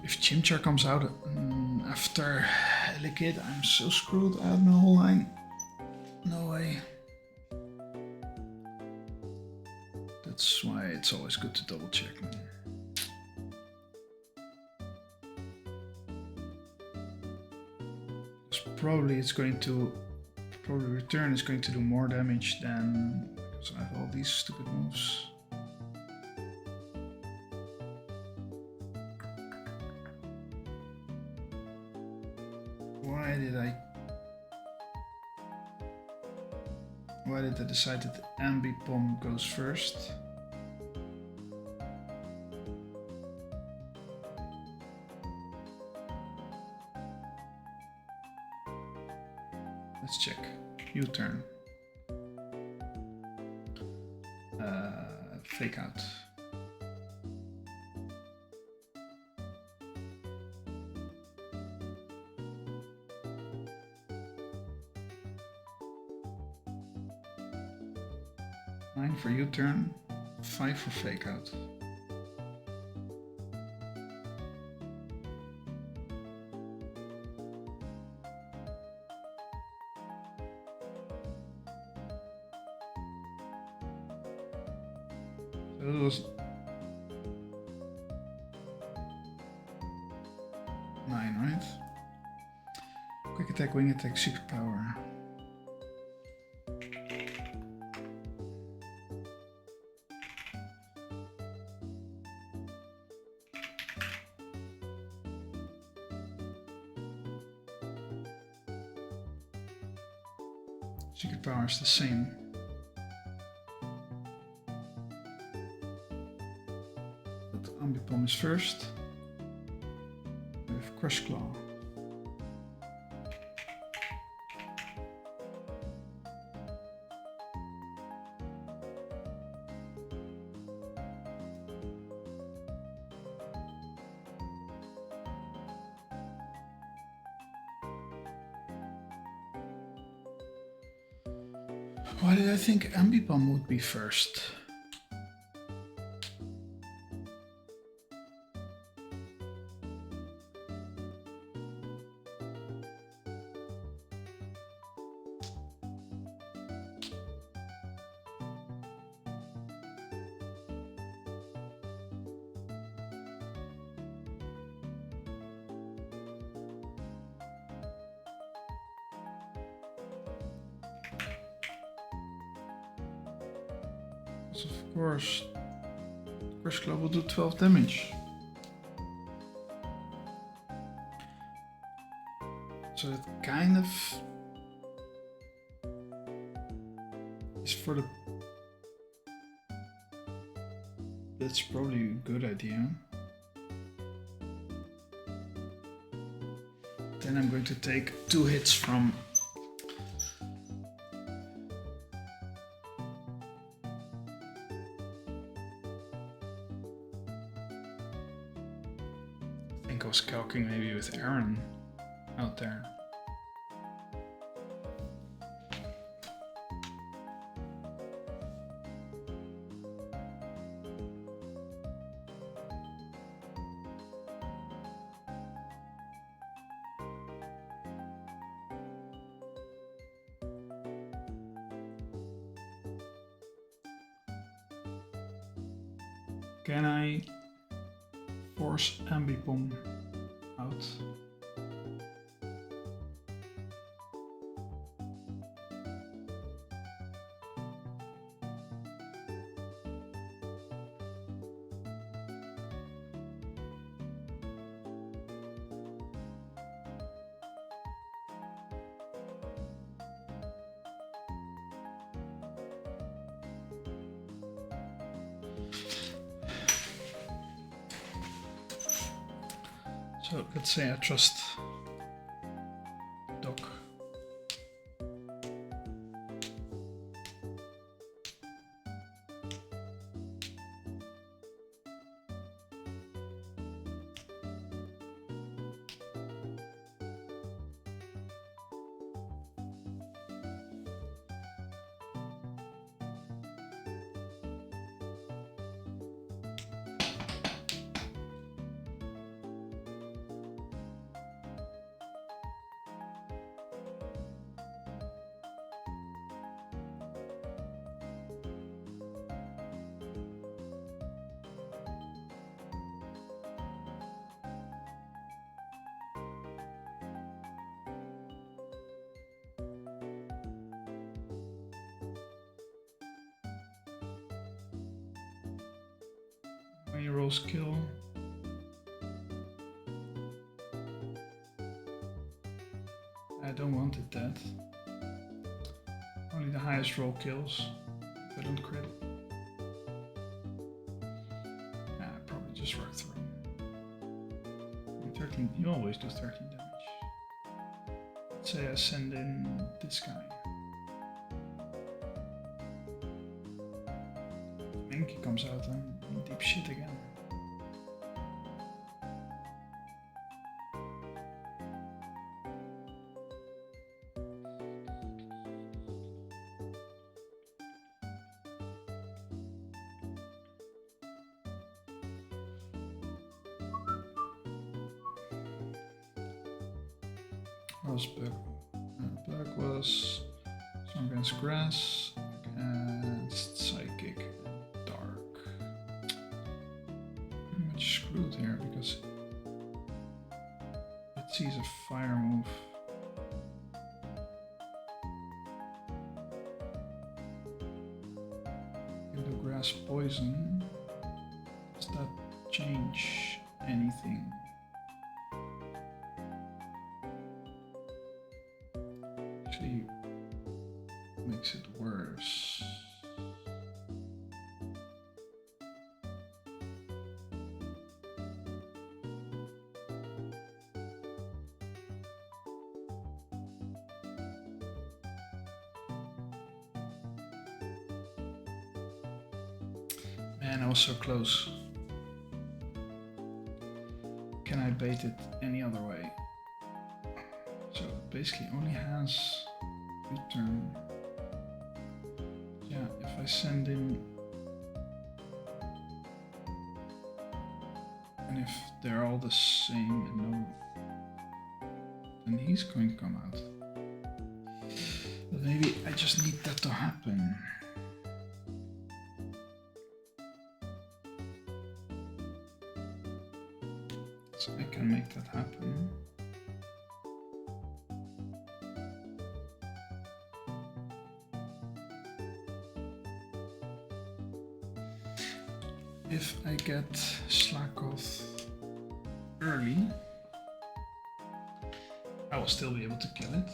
If Chimchar comes out after Elekid, I'm so screwed. I have my whole line. No way. That's why it's always good to double check. Probably return is going to do more damage than, because I have all these stupid moves. Why did I decide that the Ambipom goes first? Let's check. U-turn. Fake out. Nine for U-turn, 5 for fake out. So it was 9, right? Quick attack, wing attack, secret power. Secret power is the same. But Ambipom is first. We have Crush Claw. Why did I think Ambipom would be first? Because of course, Crush Club will do 12 damage. So it kind of is for the... That's probably a good idea. Then I'm going to take 2 hits from I think I was calcing maybe with Aaron out there. Can I force Ambipom out? So let's say I trust Doc. When you roll skill, I don't want it that. Only the highest roll kills. If I don't crit. I probably just work through. 13. You always do 13 damage. Let's say I send in this guy. Minky comes out and deep shit again. What was Bug? Bug was Storm against Grass, against Psychic and Dark. Pretty much screwed here because it sees a fire move. You do Grass Poison. Does that change anything? Actually makes it worse. Man, I was so close. Can I bait it any other way? So it basically only has return. Yeah, if I send in and if they're all the same and no, then he's going to come out. But maybe I just need that to happen. So I can make that happen. if I get Slakov early, I will still be able to kill it.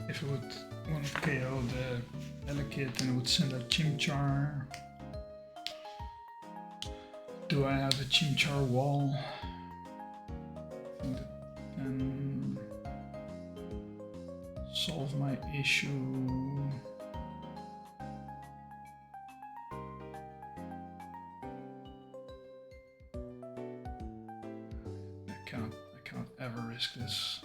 If I would want to KO the delicate, then I would send a Chimchar. Do I have a Chimchar wall? I think that can solve my issue. I cannot ever risk this.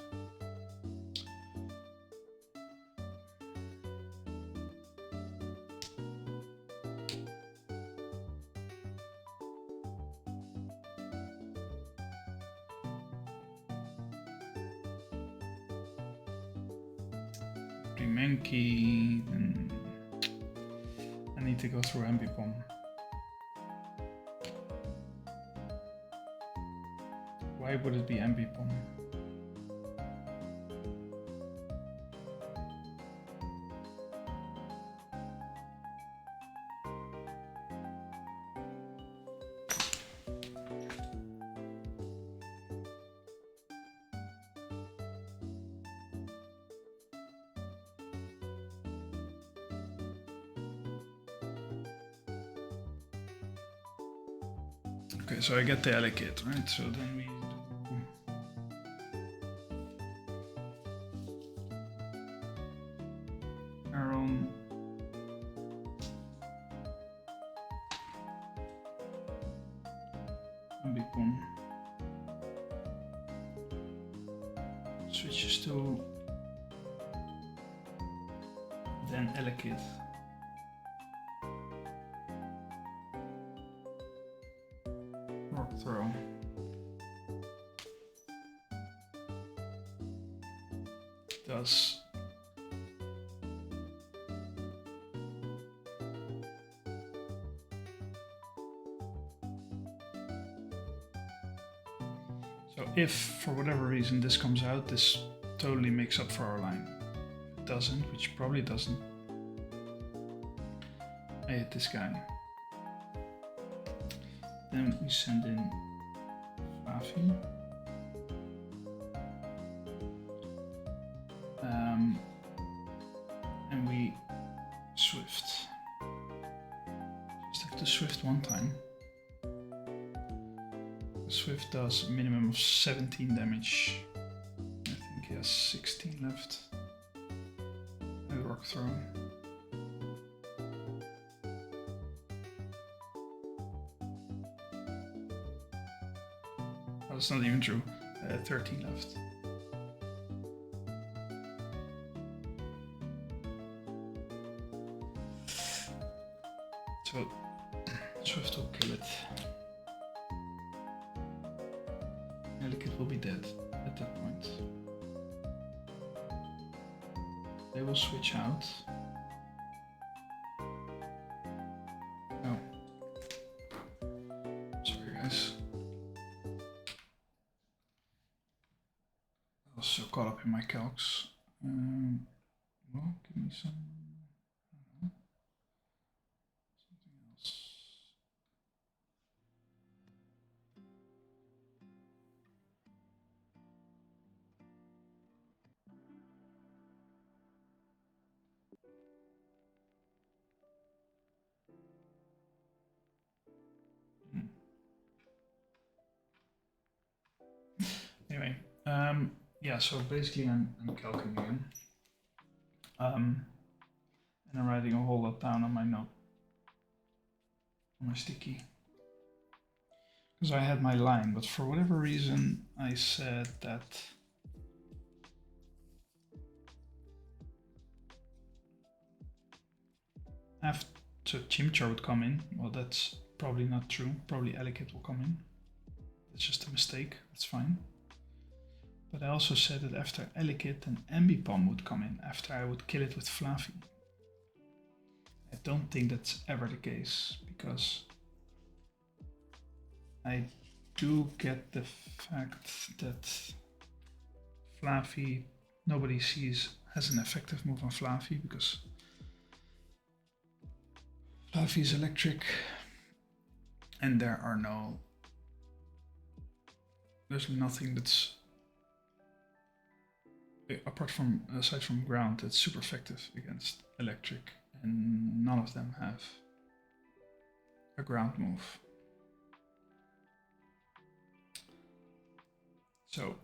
Mankey, and I need to go through Ambipom. Why would it be Ambipom? Okay, so I get the Alikit, right? So then we do our own Ambipom. Switches to then Alikit. Throw. Does. So if for whatever reason this comes out, this totally makes up for our line. If it doesn't, which probably doesn't, I hit this guy. Then we send in Fluffy. And we Swift. Just have to Swift one time. Swift does a minimum of 17 damage. I think he has 16 left. I rock throw. Oh, that's not even true. 13 left. So Swift will kill it. Elikit will be dead at that point. They will switch out. Oh. Sorry guys. I was so caught up in my calcs. Well, give me some. Anyway, yeah, so basically I'm calculating again. And I'm writing a whole lot down on my note, on my sticky. Because I had my line, but for whatever reason I said that after Chimchar would come in. Well, that's probably not true. Probably Elekid will come in. It's just a mistake. That's fine. But I also said that after Elekid, an Ambipom would come in after I would kill it with Fluffy. I don't think that's ever the case because I do get the fact that Fluffy, nobody sees has an effective move on Fluffy because Fluffy is electric and there's nothing that's aside from ground that's super effective against electric, and none of them have a ground move. So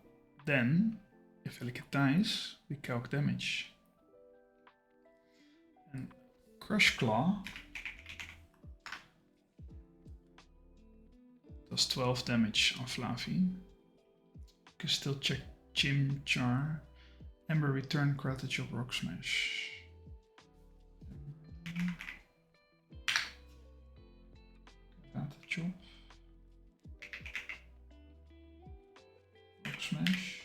then, if Elekid dies, we calc damage. And Crush Claw does 12 damage on Fluffy. You can still check Chimchar, Ember Return, Karate Chop, Rock Smash. Karate Chop. Rock Smash.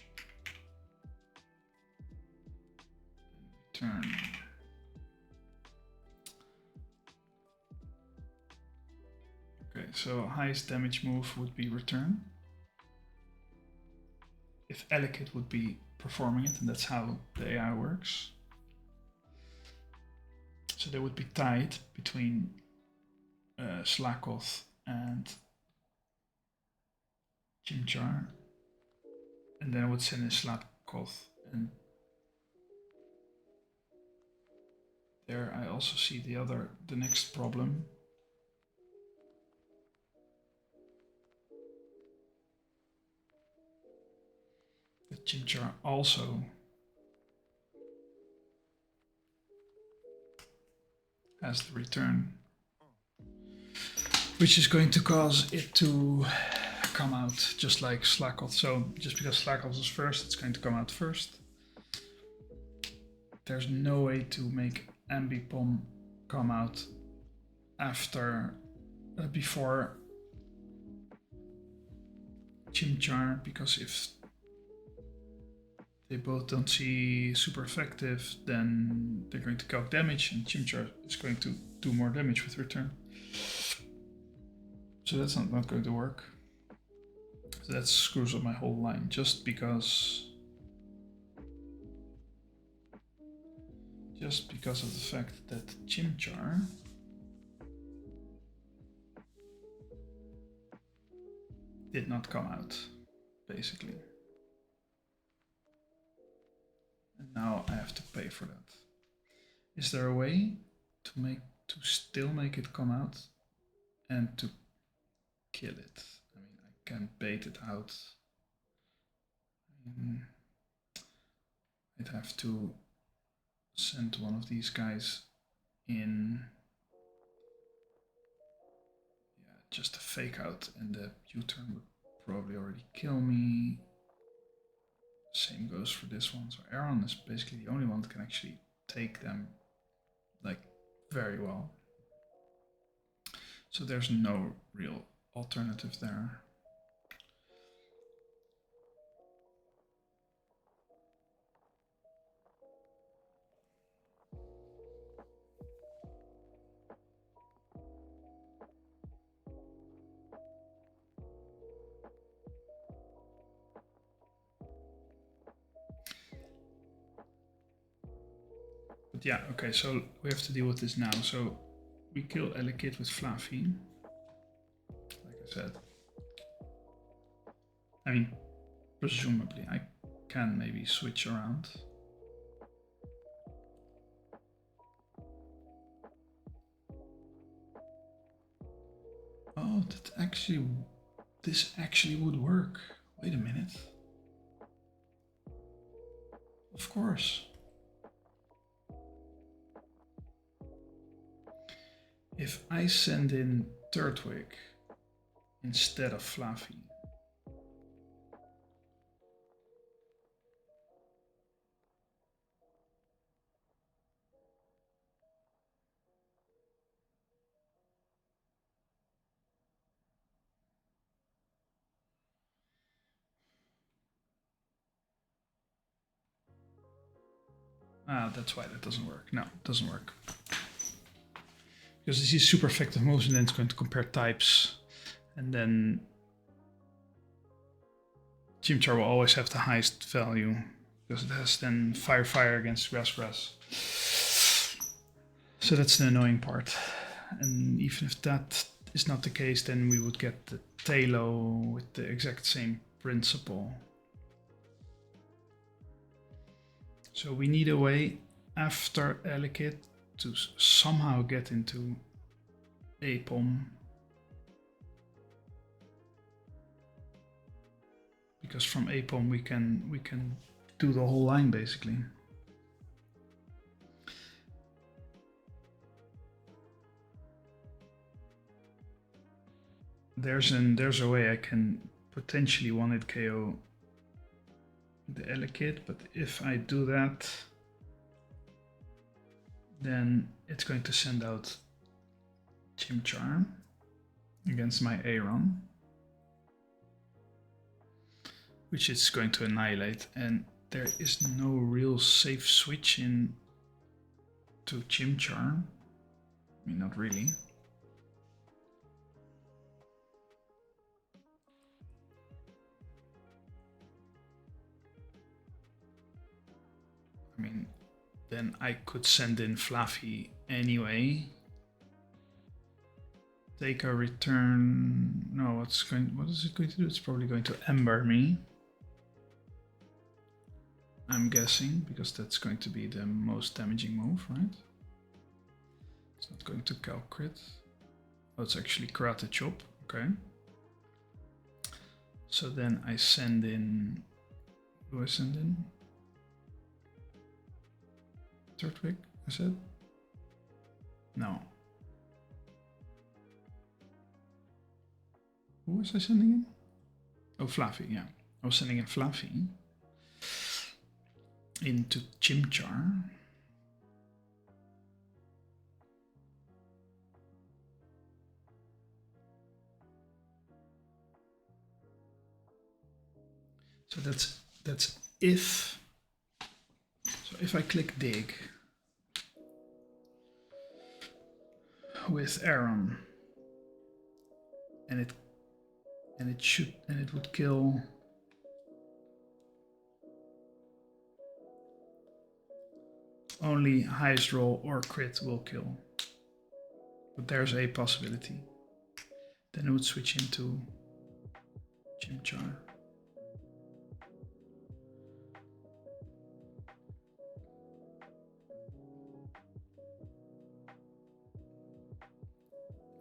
Return. Okay, so highest damage move would be Return. If Elekid would be performing it, and that's how the AI works. So they would be tied between Slakoth and Chimchar, and then I would send in Slakoth, and there I also see the next problem. The Chimchar also has the return, which is going to cause it to come out just like Slakoth. So just because Slakoth is first, it's going to come out first. There's no way to make Ambipom come out before Chimchar, because if they both don't see super effective, then they're going to calc damage and Chimchar is going to do more damage with return. So that's not going to work. So that screws up my whole line, just because of the fact that Chimchar did not come out, basically. And now I have to pay for that. Is there a way to still make it come out and to kill it? I mean, I can bait it out. I'd have to send one of these guys in. Yeah, just a fake out, and the U-turn would probably already kill me. Same goes for this one. So Aaron is basically the only one that can actually take them like very well. So there's no real alternative there. But yeah, okay, so we have to deal with this now. So we kill Elekid with Fluffy, like I said. I mean, presumably I can maybe switch around. Oh, this actually would work. Wait a minute. Of course. If I send in Turtwig instead of Fluffy, Ah, that's why that doesn't work. No, it doesn't work. Because this is super effective moves and then it's going to compare types. And then Chimchar will always have the highest value. Because it has then fire against grass. So that's the annoying part. And even if that is not the case, then we would get the Talo with the exact same principle. So we need a way after Elekid to somehow get into Apom. Because from Apom we can do the whole line basically. There's a way I can potentially one-hit KO the Elekid, but if I do that, then it's going to send out Chimchar against my Aeron, which it's going to annihilate, and there is no real safe switch in to Chimchar. I mean, not really. I mean, then I could send in Fluffy anyway. Take a return. No, what is it going to do? It's probably going to Ember me. I'm guessing, because that's going to be the most damaging move, right? It's not going to Calc Crit. Oh, it's actually Karate Chop. Okay. So then I send in. Who do I send in? Turtwig, I said? No. Who was I sending in? Oh, Fluffy, yeah. I was sending in Fluffy into Chimchar. So that's if. So if I click dig with Aeron, and it would kill only highest roll or crit will kill. But there's a possibility. Then it would switch into Chimchar.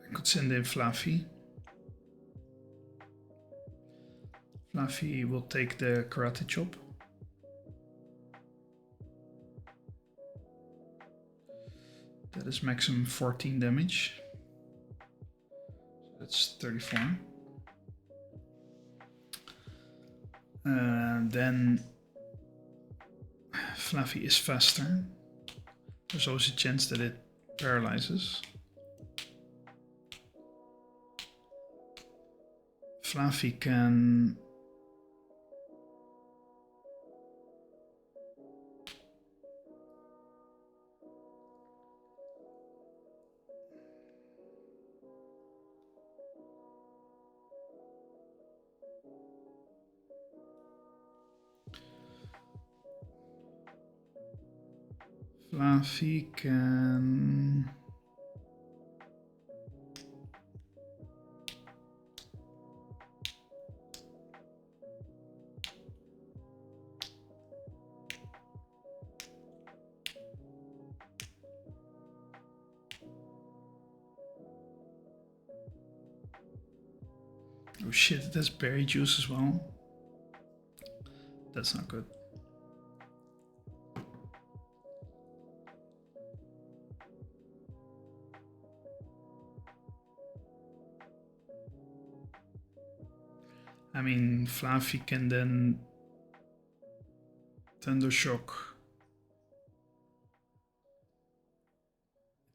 I could send in Fluffy. Fluffy will take the Karate Chop. That is maximum 14 damage. So that's 34. Then Fluffy is faster. There's always a chance that it paralyzes. Fluffy can Fluffy can oh shit, it has berry juice as well. That's not good. I mean, Fluffy can then Thunder Shock.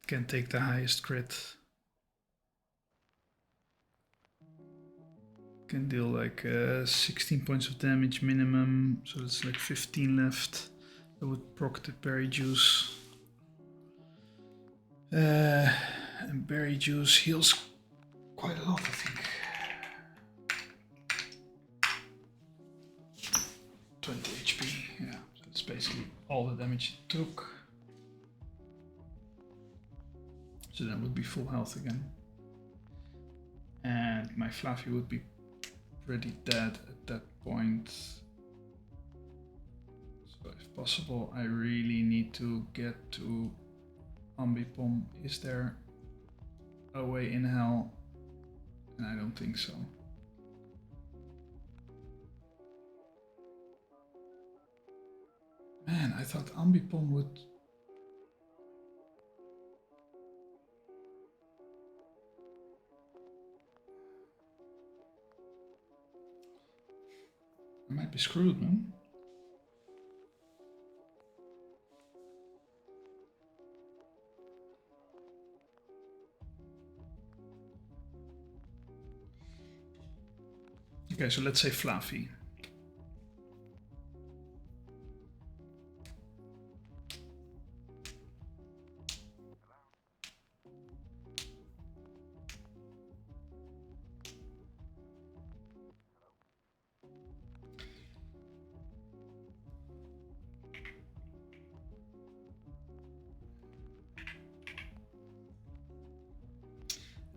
It can take the highest crit. Can deal like 16 points of damage minimum, so it's like 15 left. That would proc the berry juice. And berry juice heals quite a lot, I think. 20 HP, yeah. That's basically all the damage it took. So that would be full health again. And my Fluffy would be pretty dead at that point. So if possible, I really need to get to Ambipom. Is there a way in hell? And I don't think so. Man, I thought Ambipom would... I might be screwed, man. Okay, so let's say Fluffy.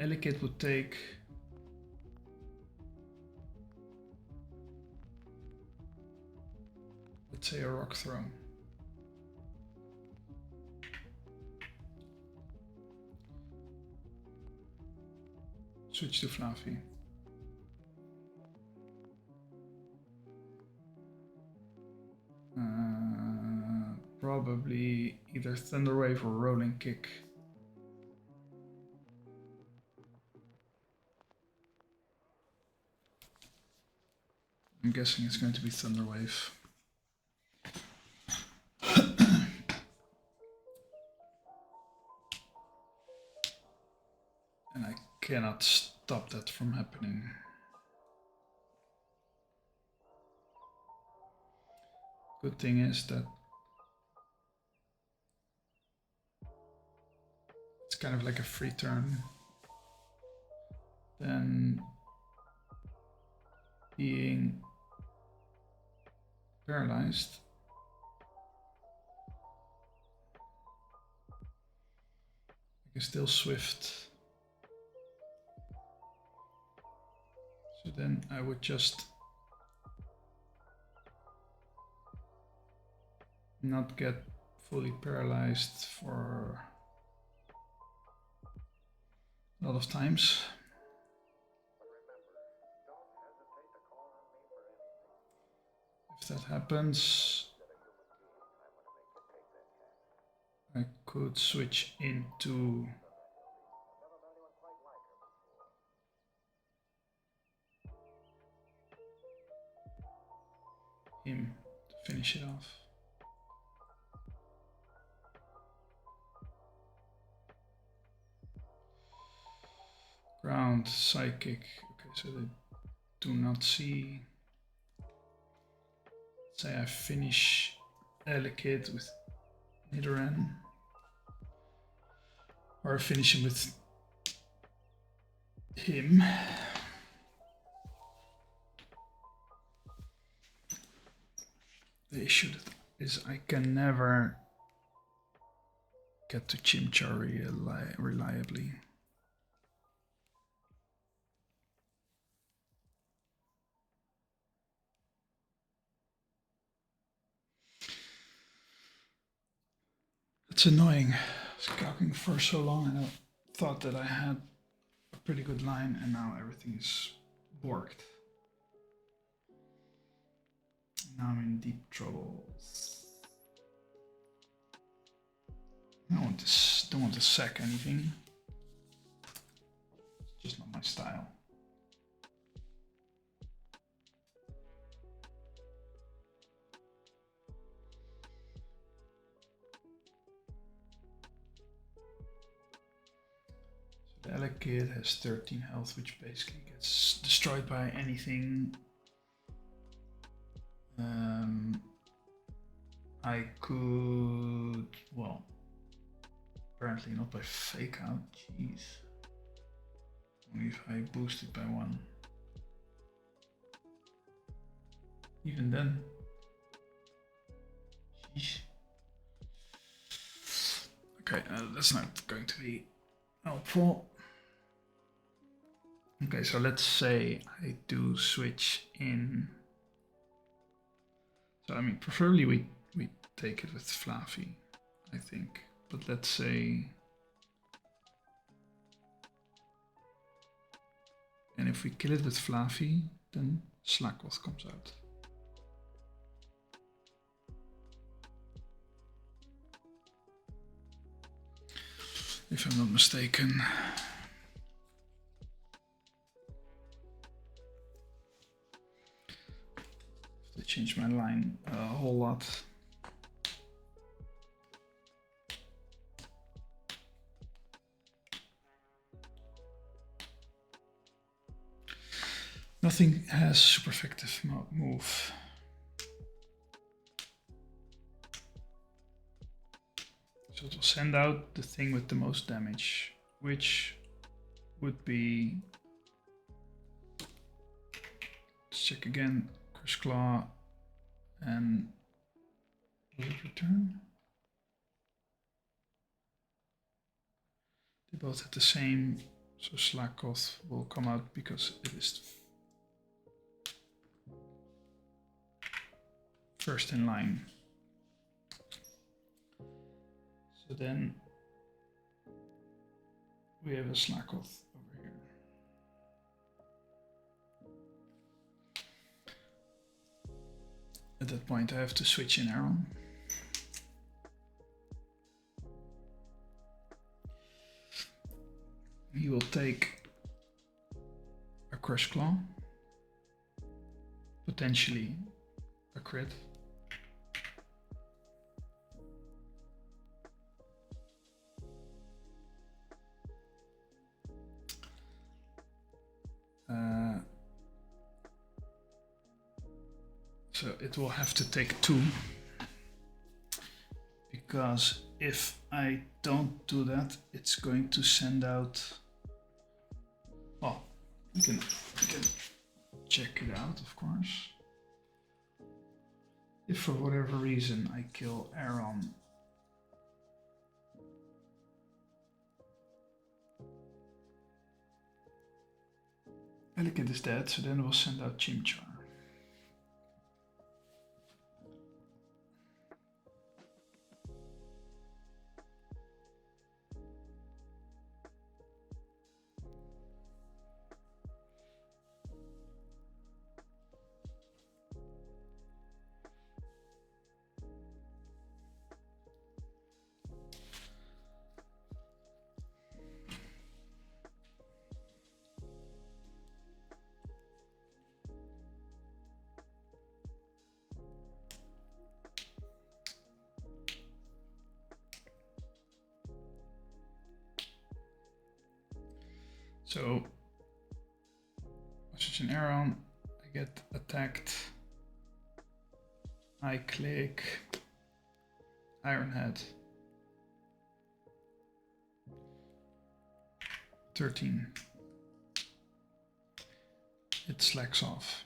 Elikit would take... let's say a rock throw. Switch to Fluffy. Probably either Thunder Wave or Rolling Kick. I'm guessing it's going to be Thunder Wave. And I cannot stop that from happening. Good thing is that it's kind of like a free turn. Then being paralyzed. I can still swift. So then I would just not get fully paralyzed for a lot of times. If that happens, I could switch into him to finish it off. Ground, psychic. Okay, so they do not see. Say I finish Elikid with Nidoran. Or I finish him with him. The issue is I can never get to Chimchar reliably. It's annoying. Scouting for so long and I thought that I had a pretty good line and now everything is borked. Now I'm in deep trouble. I don't want to sack anything. It's just not my style. So the Elekid has 13 health, which basically gets destroyed by anything. I could, well, apparently not by fake out, jeez. Only if I boost it by 1. Even then. Jeez. Okay, that's not going to be helpful. Okay, so let's say I do switch in. So I mean, preferably we take it with Fluffy, I think. But let's say, and if we kill it with Fluffy, then Slakoth comes out. If I'm not mistaken. They changed my line a whole lot. Nothing has super effective move. So it will send out the thing with the most damage, which would be, let's check again, Curse Claw, and will it return? They both have the same, so Slakoth will come out because it is first in line. So then we have a Slakoth over here. At that point I have to switch in Aaron. He will take a Crush Claw, potentially a crit. So it will have to take 2, because if I don't do that, it's going to send out. Well, you can check it out, of course. If for whatever reason I kill Aaron, Elegant is dead, so then we'll send out Chimchar. So, such an Aaron, I get attacked. I click Ironhead. 13. It slacks off.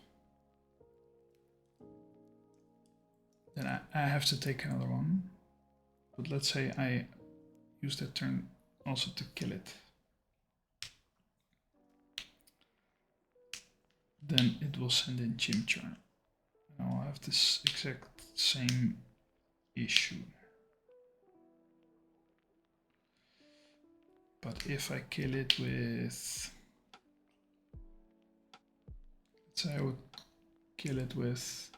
Then I have to take another one. But let's say I use that turn also to kill it. Then it will send in Chimchar. And I'll have this exact same issue. But if I kill it with, let's say I would kill it with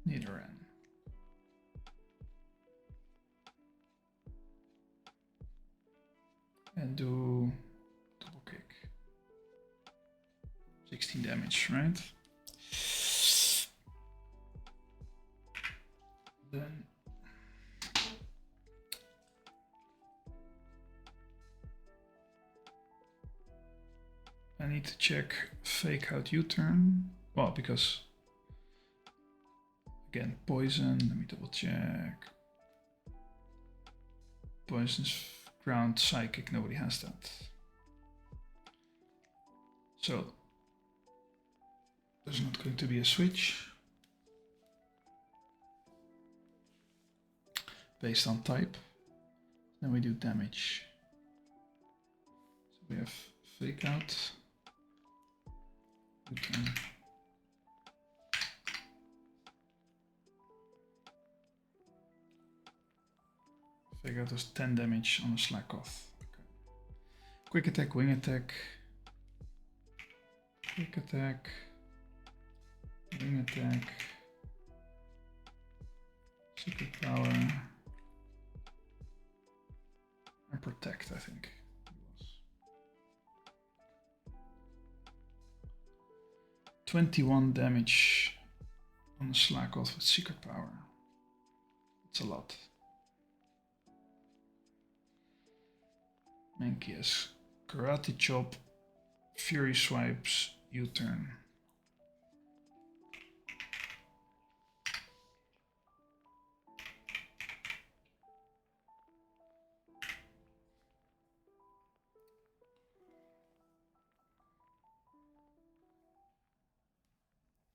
Nidoran. And do double kick. 16 damage, right? Then I need to check fake out U-turn. Well, because Again, poison. Let me double check. Poison's ground, psychic. Nobody has that. So there's not going to be a switch based on type. Then we do damage. So we have fake out. Fake out does 10 damage on a slack off. Okay. Quick attack, wing attack. Quick attack. Wing attack. Secret power. And protect, I think. 21 damage on the slack off with secret power. That's a lot. Mankey has karate chop, fury swipes, U-turn.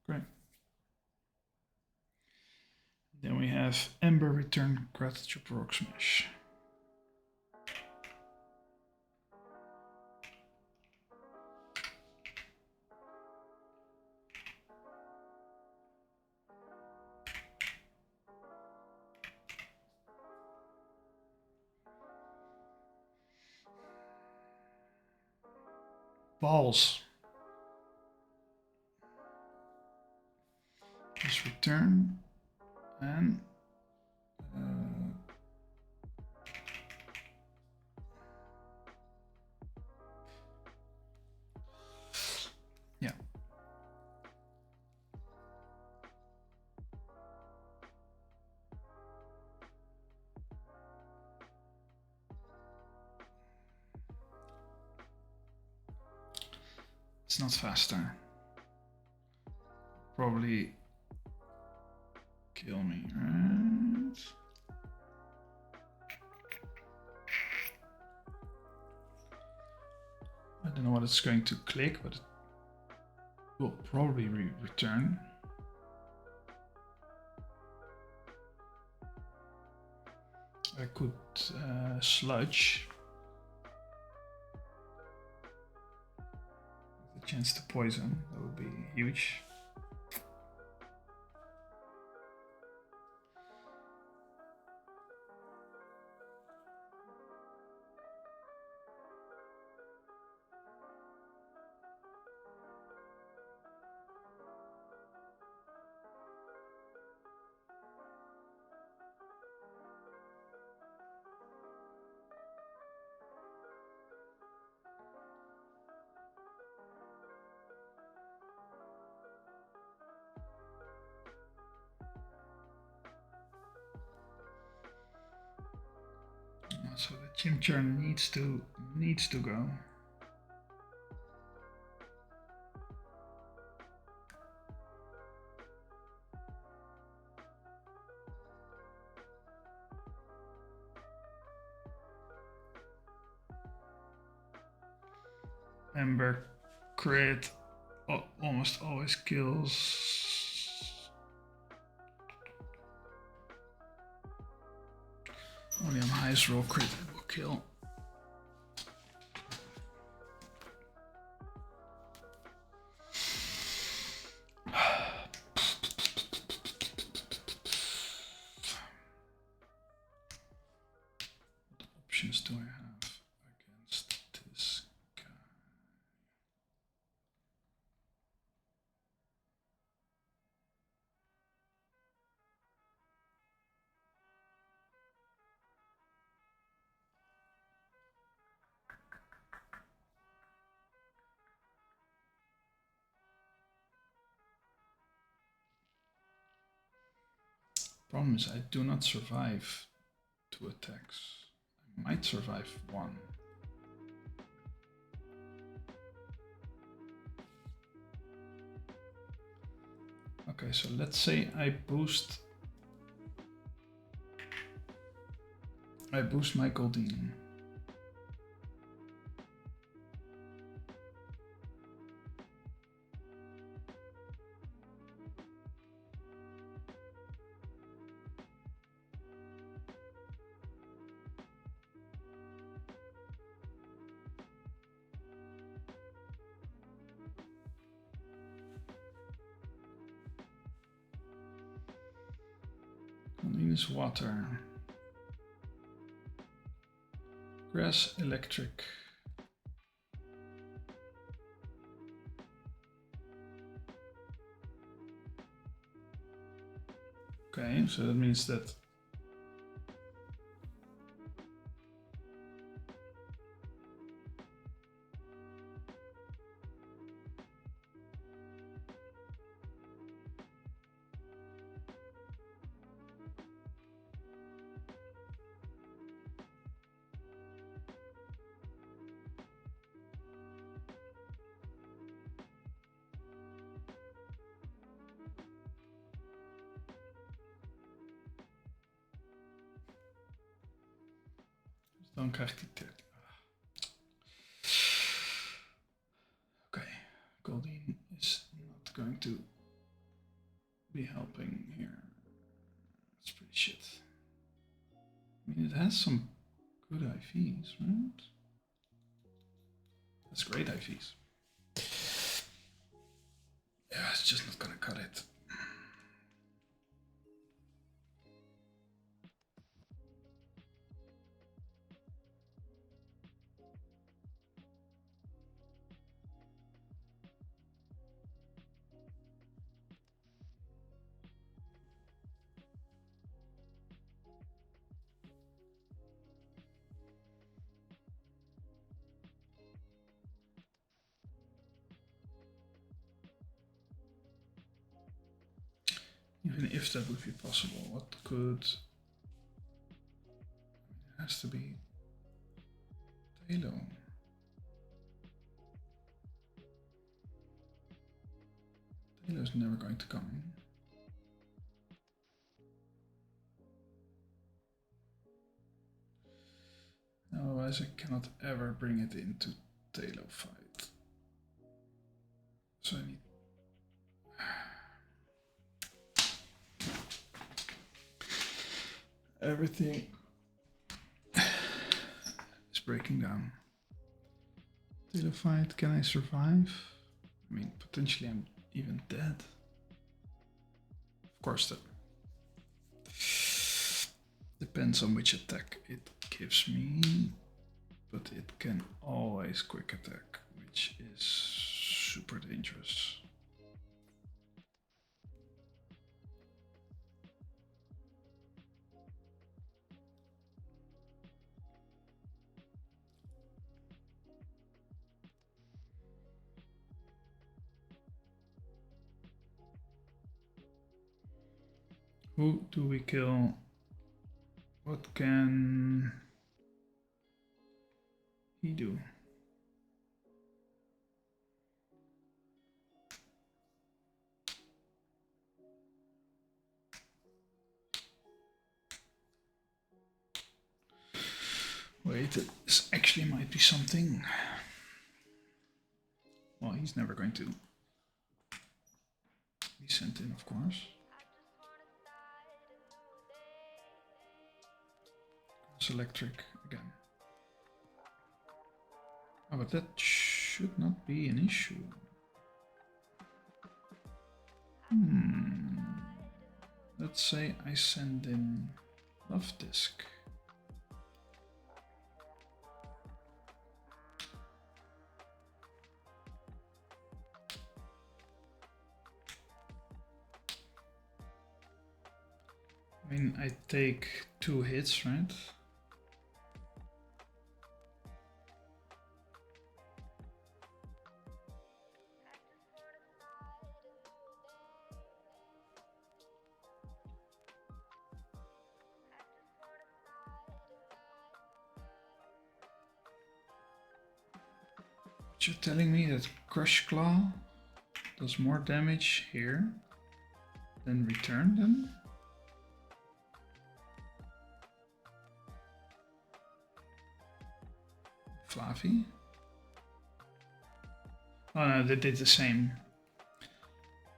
Great. Then we have Ember Return, Karate Chop, Rock Smash. Balls. Just return and yeah. It's not faster. Probably kill me, right? I don't know what it's going to click, but it will probably return. I could sludge. The chance to poison, that would be huge. So the Chimchar needs to go. Ember crit almost always kills. Only on highest roll crit it will kill. What options do I have against this guy? Problem is I do not survive 2 attacks. I might survive 1. Okay, so let's say I boost my Goldeen. Goldeen is water. Grass, electric. Okay, so that means that dan krijgt hij 30. Okay, Goldeen is not going to be helping here. It's pretty shit. I mean, it has some good IVs, right? That's great IVs. Yeah, it's just not gonna cut it. Even if that would be possible, what could... It has to be Halo. Halo's never going to come in. Otherwise I cannot ever bring it into Talo fight. So I need... Everything is breaking down. Talo fight, can I survive? I mean, potentially I'm even dead. Of course, that depends on which attack it gives me, but it can always quick attack, which is super dangerous. Who do we kill? What can he do? Wait, this actually might be something. Well, he's never going to be sent in, of course. It's electric again. Oh, but that should not be an issue. Let's say I send in Love Disc. I mean, I take 2 hits, right? You're telling me that Crush Claw does more damage here then return them. Flavi. Oh no, they did the same.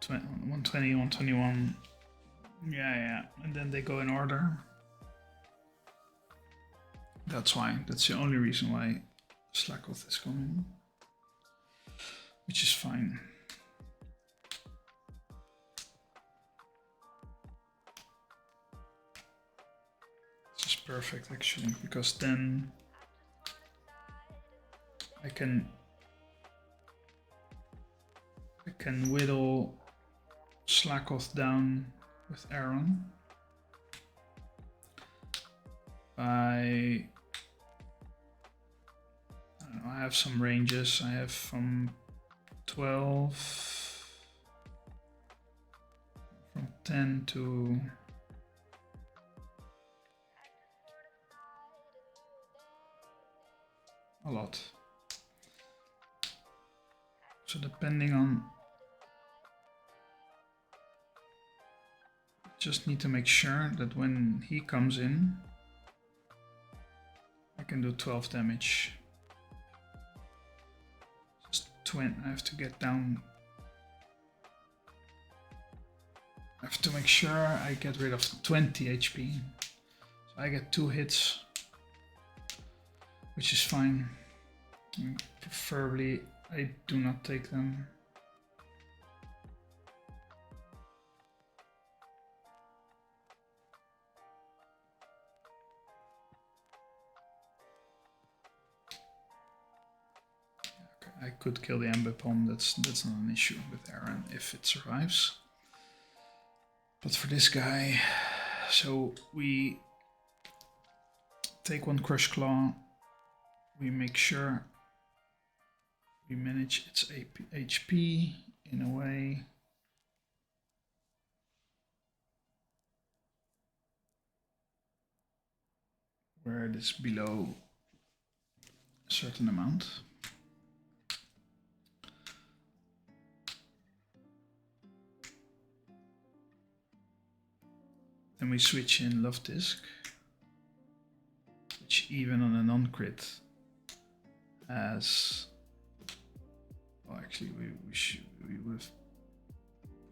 120, 121. Yeah, and then they go in order. That's why. That's the only reason why Slackoth is coming, which is fine. This is perfect actually, because then I can whittle Slackoth down with Aaron by, I don't know, I have some ranges. I have from 12, from 10 to a lot. So depending on, just need to make sure that when he comes in, I can do 12 damage. Just I have to get down. I have to make sure I get rid of 20 HP. So I get 2 hits, which is fine. And preferably I do not take them. I could kill the Ember Bomb, that's not an issue with Aaron if it survives. But for this guy, so we take 1 Crush Claw, we make sure we manage its HP in a way where it is below a certain amount. Then we switch in Love Disc, which even on a non-crit has, well actually we would have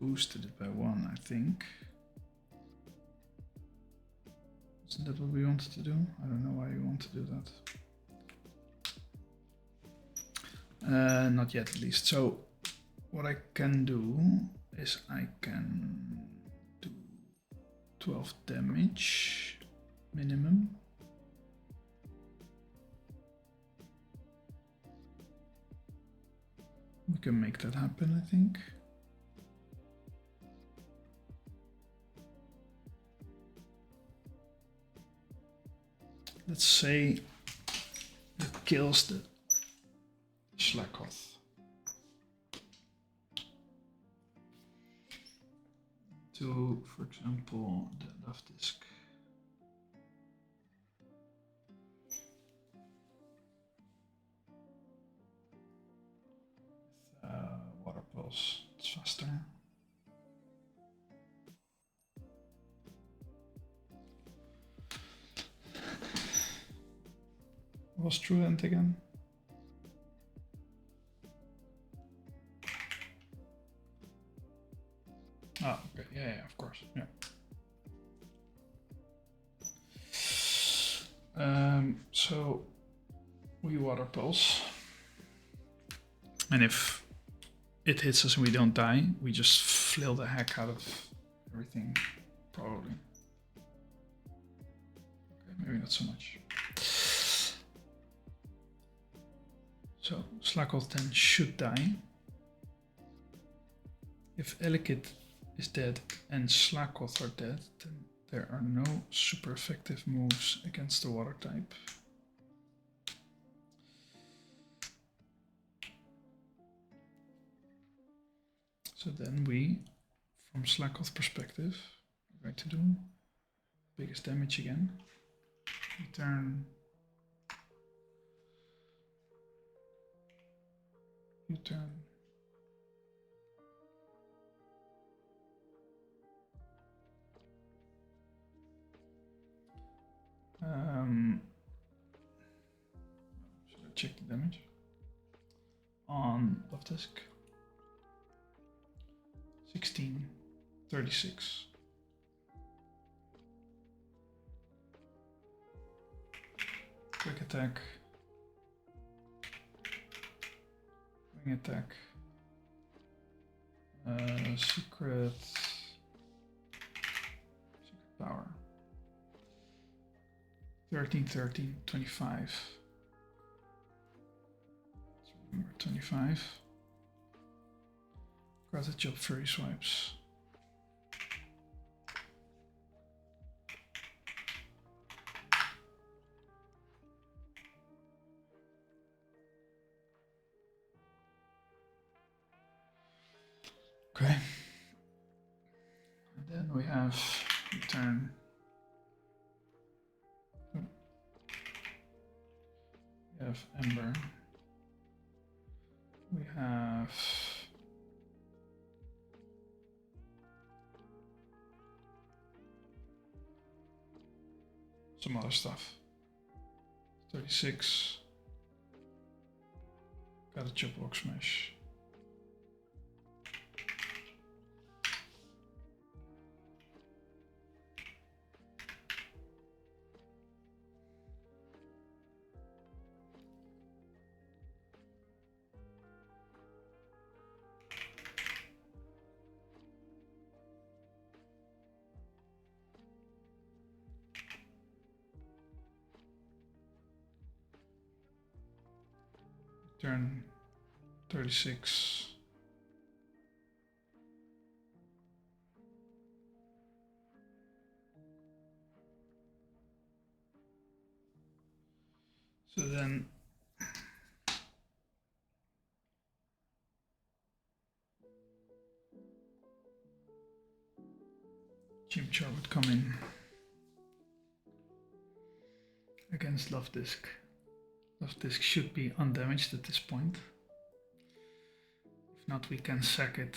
boosted it by 1, I think. Isn't that what we wanted to do? I don't know why you want to do that. Not yet at least. So what I can do is I can do 12 damage minimum. We can make that happen, I think. Let's say that kills the Slackoth. To, for example, the Love Disc. Water Pulse, it's faster. What was Truant again? Oh, okay, yeah, of course, yeah. So we Water Pulse, and if it hits us and we don't die, we just flail the heck out of everything, probably. Okay, maybe not so much. So Slackoth then should die. If Elekid is dead and Slackoth are dead, then there are no super effective moves against the water type. So then we, from Slackoth perspective, are going to do biggest damage again. Return. U-turn. check the damage. On left disc. 16, 36. Quick attack. Wing attack. Secret power. 13, 13, 25. Let's remember 25. Got a job, furry swipes. Okay. And then we have return. We have Ember. We have some other stuff. 36. Got a chop block smash. Turn 36. So then Chimchar would come in against Love Disc. Love Disc should be undamaged at this point. If not, we can sack it.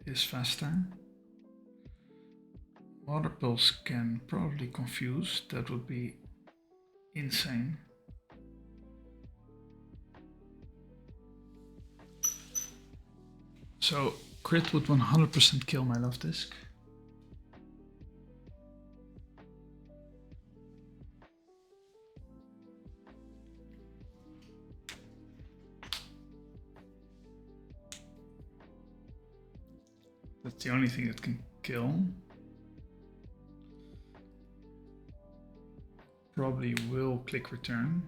It is faster. Water Pulse can probably confuse. That would be insane. So crit would 100% kill my Love Disc. That's the only thing that can kill. Probably will click return.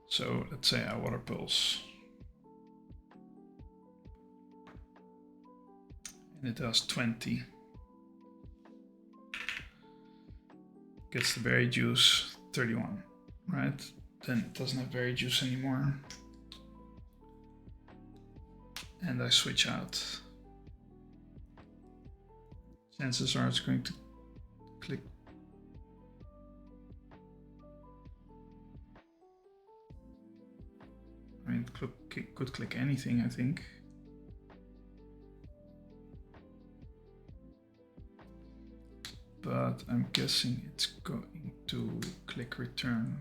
So let's say I Water Pulse. And it does 20. Gets the berry juice, 31, right? Then it doesn't have berry juice anymore. And I switch out. Chances are it's going to click. I mean, it could click anything, I think. But I'm guessing it's going to click return.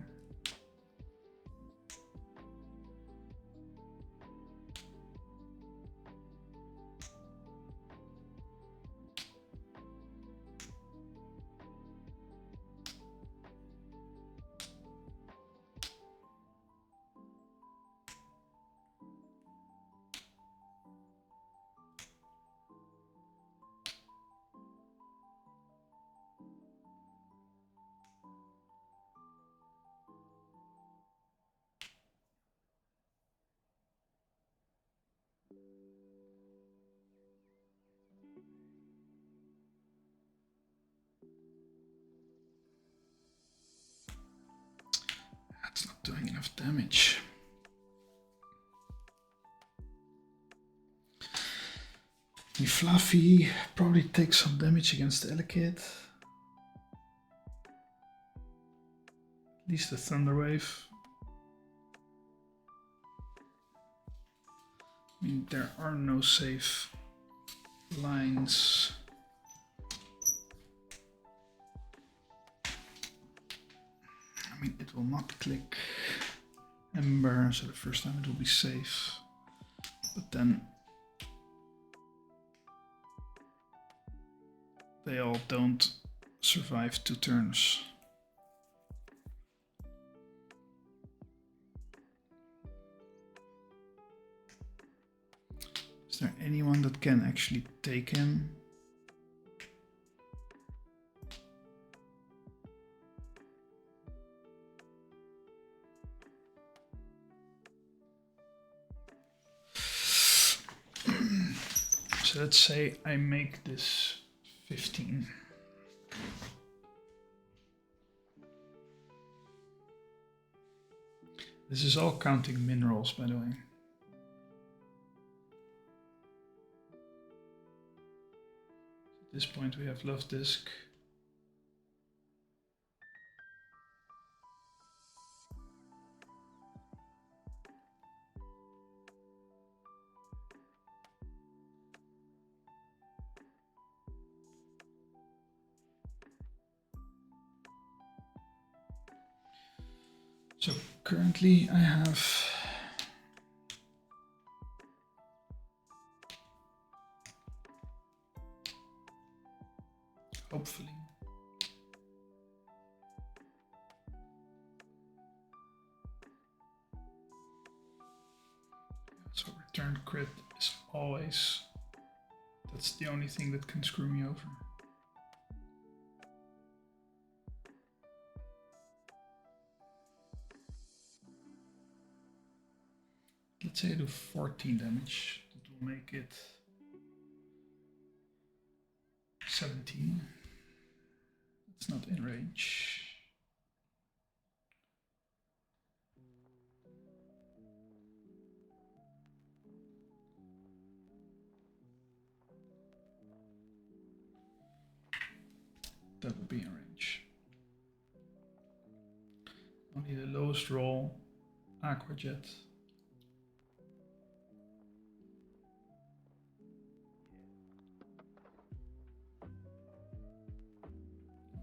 That's not doing enough damage. The Fluffy probably takes some damage against the Elekid. least a thunder wave. I mean, there are no safe lines. I mean, it will not click Ember, so the first time it will be safe. But then they all don't survive 2 turns. Is there anyone that can actually take him? So let's say I make this 15. This is all counting minerals, by the way. At this point we have Love Disc. So currently I have hopefully so return crit is always, that's the only thing that can screw me over. Let's say I do 14 damage. That will make it 17. It's not in range. That would be in range. Only the lowest roll, Aqua Jet.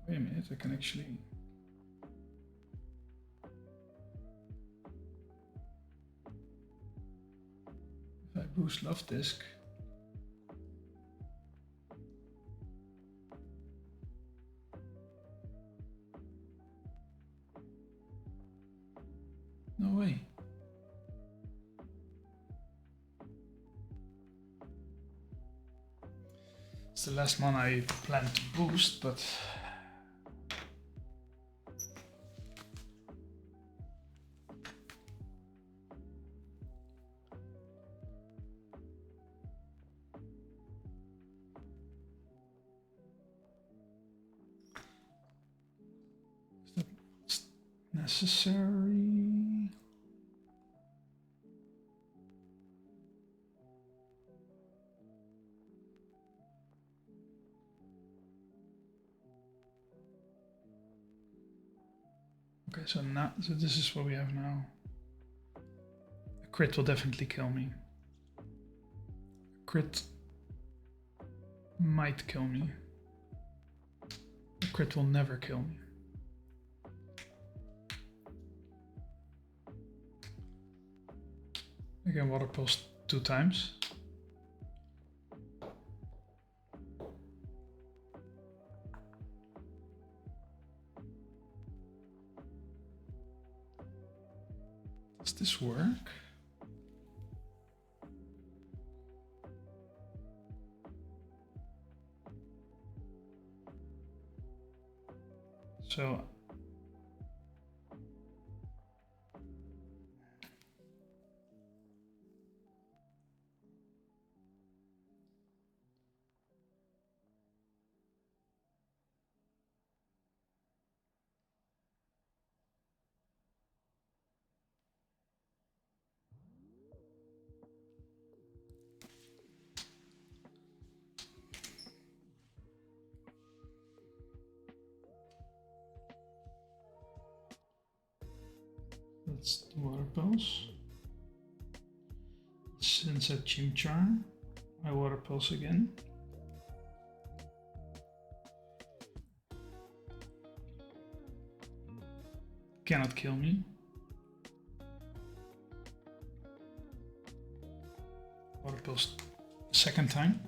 Wait a minute, I can actually... If I boost Love Disc... No way. It's the last one I plan to boost, but... necessary. Okay, so now, so this is what we have now. A crit will definitely kill me. A crit might kill me. A crit will never kill me. Again, water pulse 2 times. Does this work? So That's the water pulse. Since a Chimchar, I water pulse again. Cannot kill me. Water pulse second time.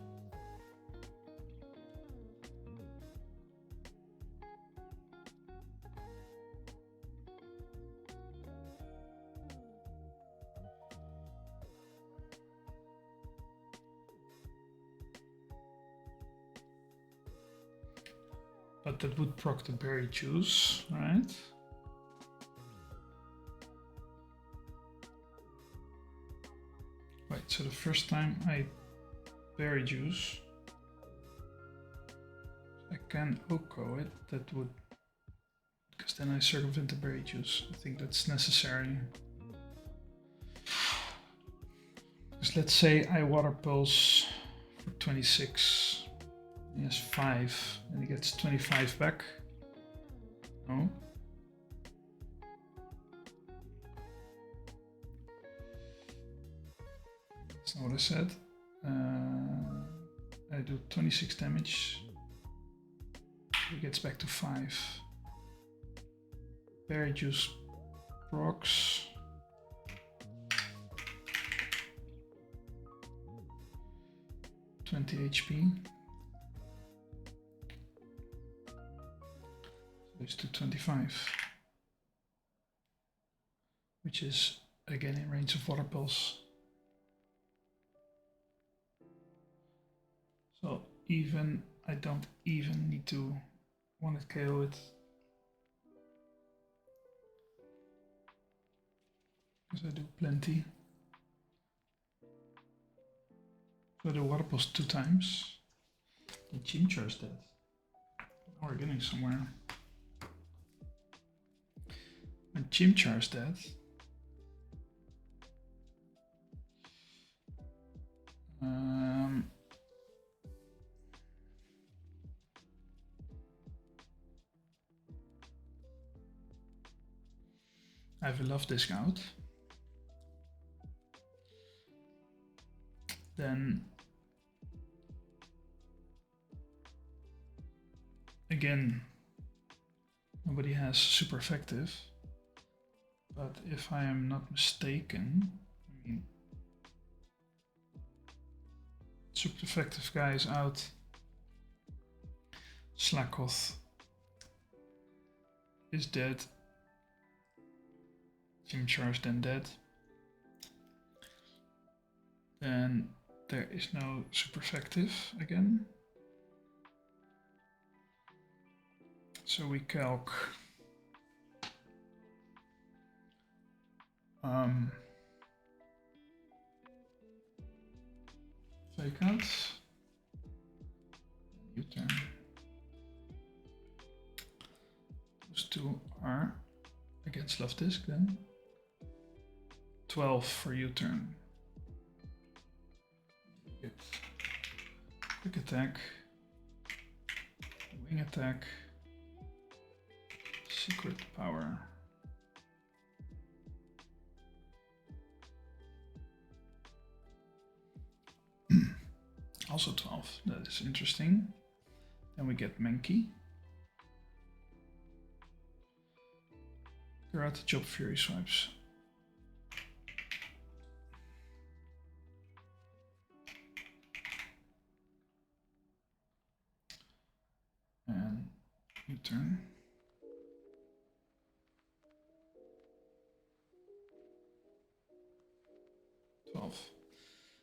But that would proc the berry juice, right? Right, so the first time I berry juice, I can Oko it, that would, because then I circumvent the berry juice. I think that's necessary. Because let's say I water pulse for 26. He has 5 and he gets 25 back. No. That's not what I said. I do 26 damage. He gets back to 5. Berry juice procs. HP. It's to 25, which is again in range of water pulse. So even I don't even need to one hit KO it, because I do plenty. So I do water pulse 2 times. The Chimchar's dead. Now we're getting somewhere. And Chimchar's dead. I have a love disc out. Then again, nobody has super effective. But if I am not mistaken, I mean, super effective guy is out. Slakoth is dead. Chimchar is then dead. Then there is no super effective again. So we calc fake out. U-turn. Those two are against left disc then. 12 for U-turn. Get quick attack, wing attack, secret power. Also 12, that is interesting. Then we get Mankey. Karate Chop Fury Swipes. And U-turn.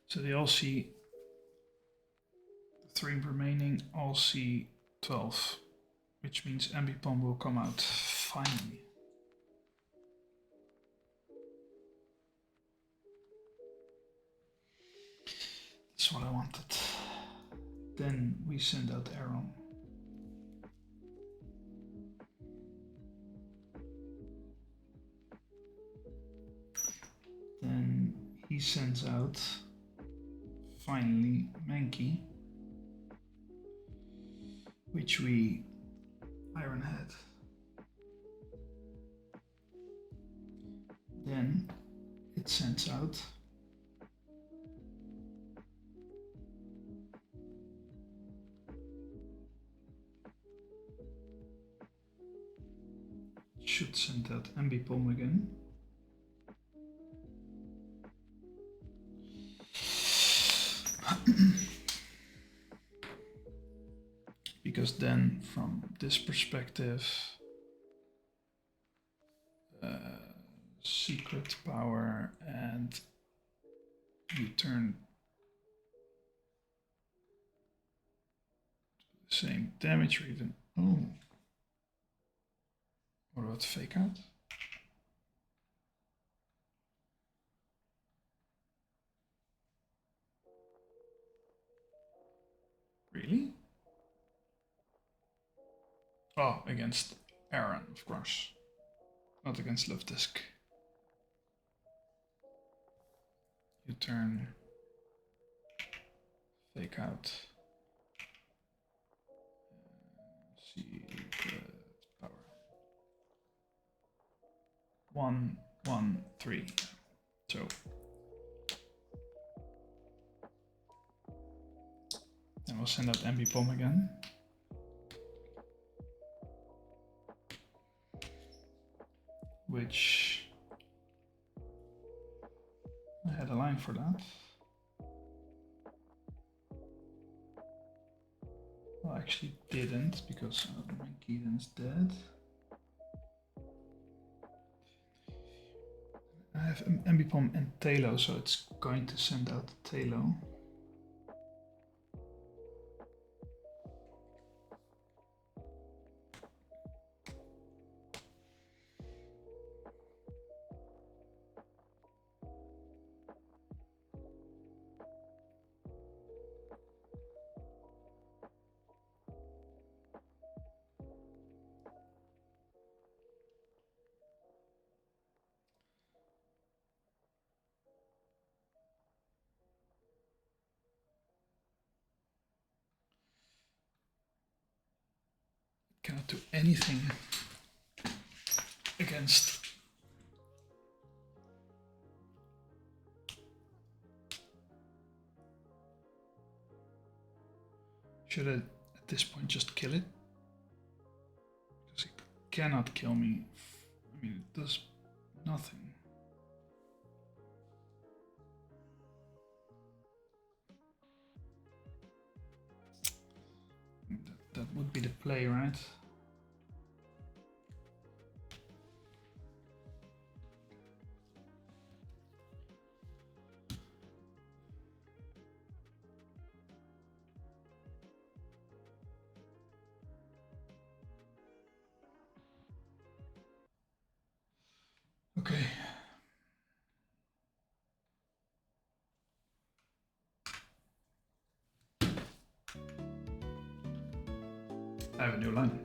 So they all see, the 3 remaining all see 12, which means Ambipom will come out finally. That's what I wanted. Then we send out Aaron. Then he sends out, finally, Mankey, which we Iron Head. then it sends out should send out ambipom again. Because then from this perspective, secret power and you turn the same damage reading. Oh. What about fake out? Really? Oh, against Aaron, of course. Not against Love Disc. You turn fake out. Secret power. 1, 1, 3. So then we'll send out ambipom again. Which I had a line for that. Well, I actually didn't because Mankeden's dead. I have ambipom and Talo, so it's going to send out Talo. Cannot do anything against should I at this point just kill it? Because it cannot kill me. I mean, it does nothing. That would be the play, right? Okay. I have a new line.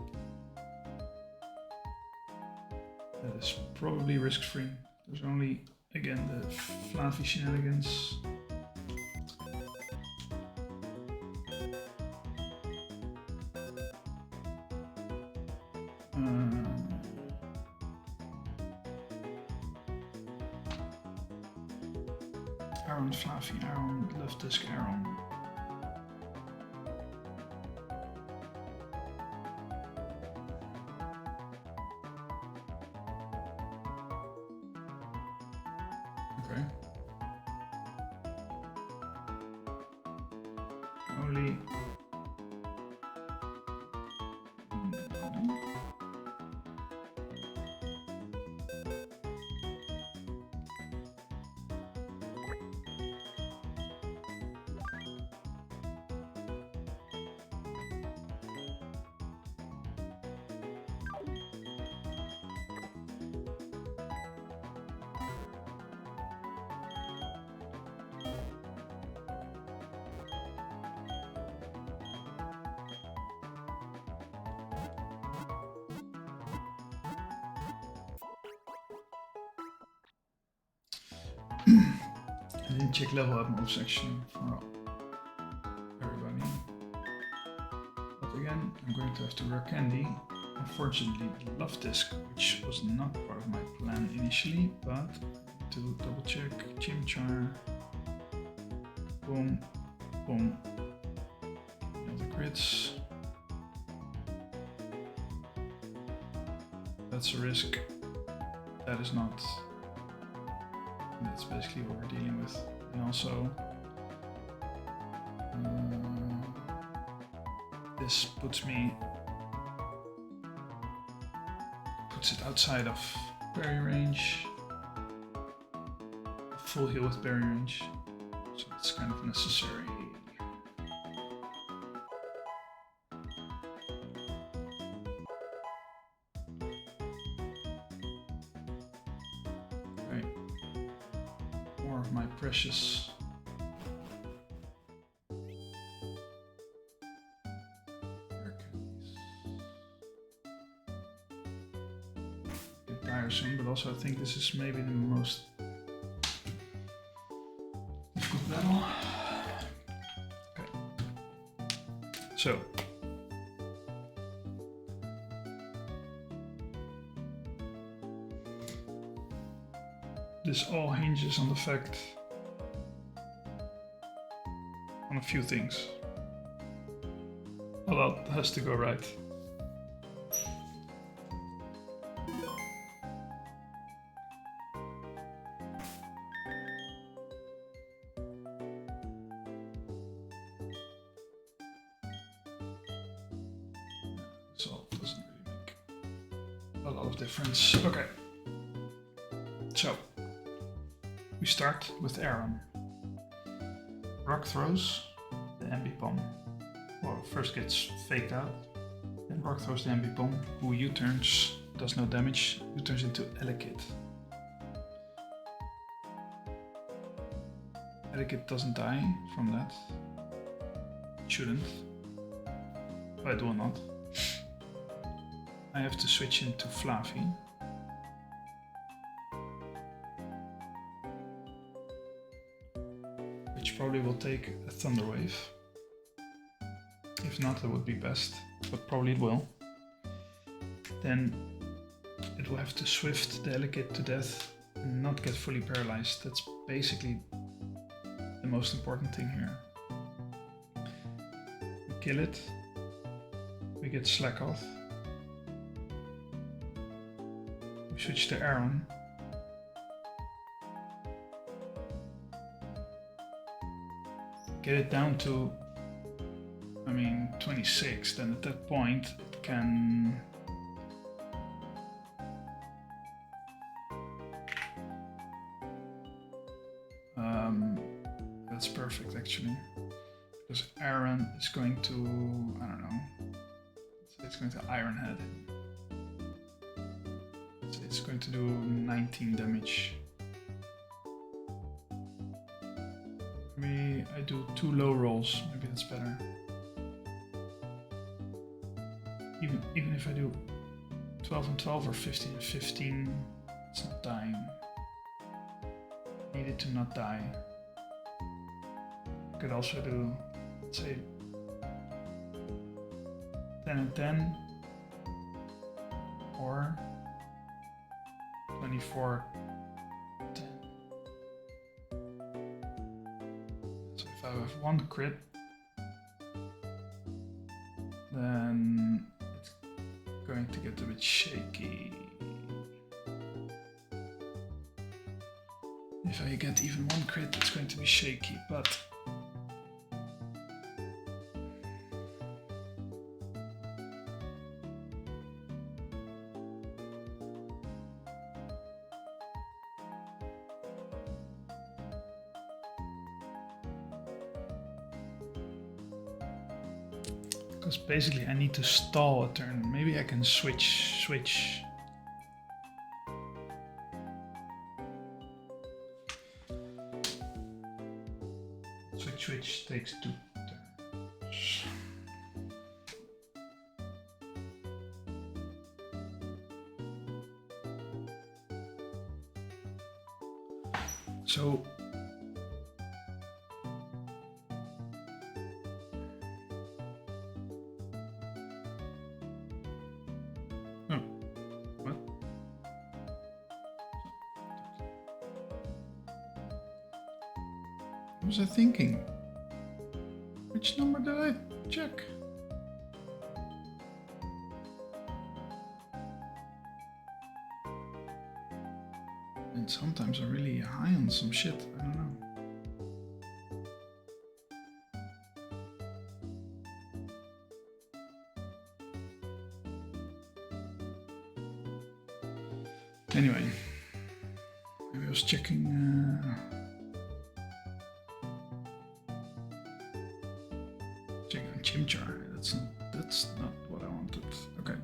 That is probably risk-free. There's only, again, the Flavi shenanigans. Aaron, Flavi, Aaron, Love Disc, Aaron. Okay. Only. I didn't check level up move section for everybody. But again, I'm going to have to wear candy unfortunately love disc, which was not part of my plan initially, but to double check, Chimchar, boom, boom, all the crits. That's a risk. That is not. That's basically what we're dealing with. And also, this puts it outside of berry range. Full heal with berry range, so it's kind of necessary. Okay, more of my precious. Get tiresome, but also I think this is maybe the most difficult battle. Okay, so this all hinges on the fact on a few things. A lot has to go right. So it doesn't really make a lot of difference. Okay. So we start with Aaron. Rock throws the Ambipom. Well, first gets faked out, then Rock throws the Ambipom, who U-turns, does no damage, U-turns into Elekid. Elekid doesn't die from that. It shouldn't, but it will not. I have to switch into Flavi. Which probably will take a Thunder Wave. If not, that would be best, but probably it will. Then it will have to Swift the Elekid to death and not get fully paralyzed. That's basically the most important thing here. We kill it, we get Slack off. We switch to Aaron. Get it down to, 26, then at that point it can that's perfect actually, because Aaron is going to, I don't know, it's going to Iron Head. So it's going to do 19 damage. Maybe I do 2 low rolls, maybe that's better. Even if I do 12 and 12 or 15 and 15, it's not dying. I need it to not die. I could also do, let's say, 10 and 10, or 24, 10. So if I have 1 crit, then it's going to get a bit shaky. If I get even 1 crit, it's going to be shaky, but because basically I need to stall a turn. Maybe I can switch. Switch takes 2 turns. So What was I thinking? Which number did I check? And sometimes I'm really high on some shit, I don't know. Anyway, maybe I was checking checking on Chimchar. That's not what I wanted. Okay.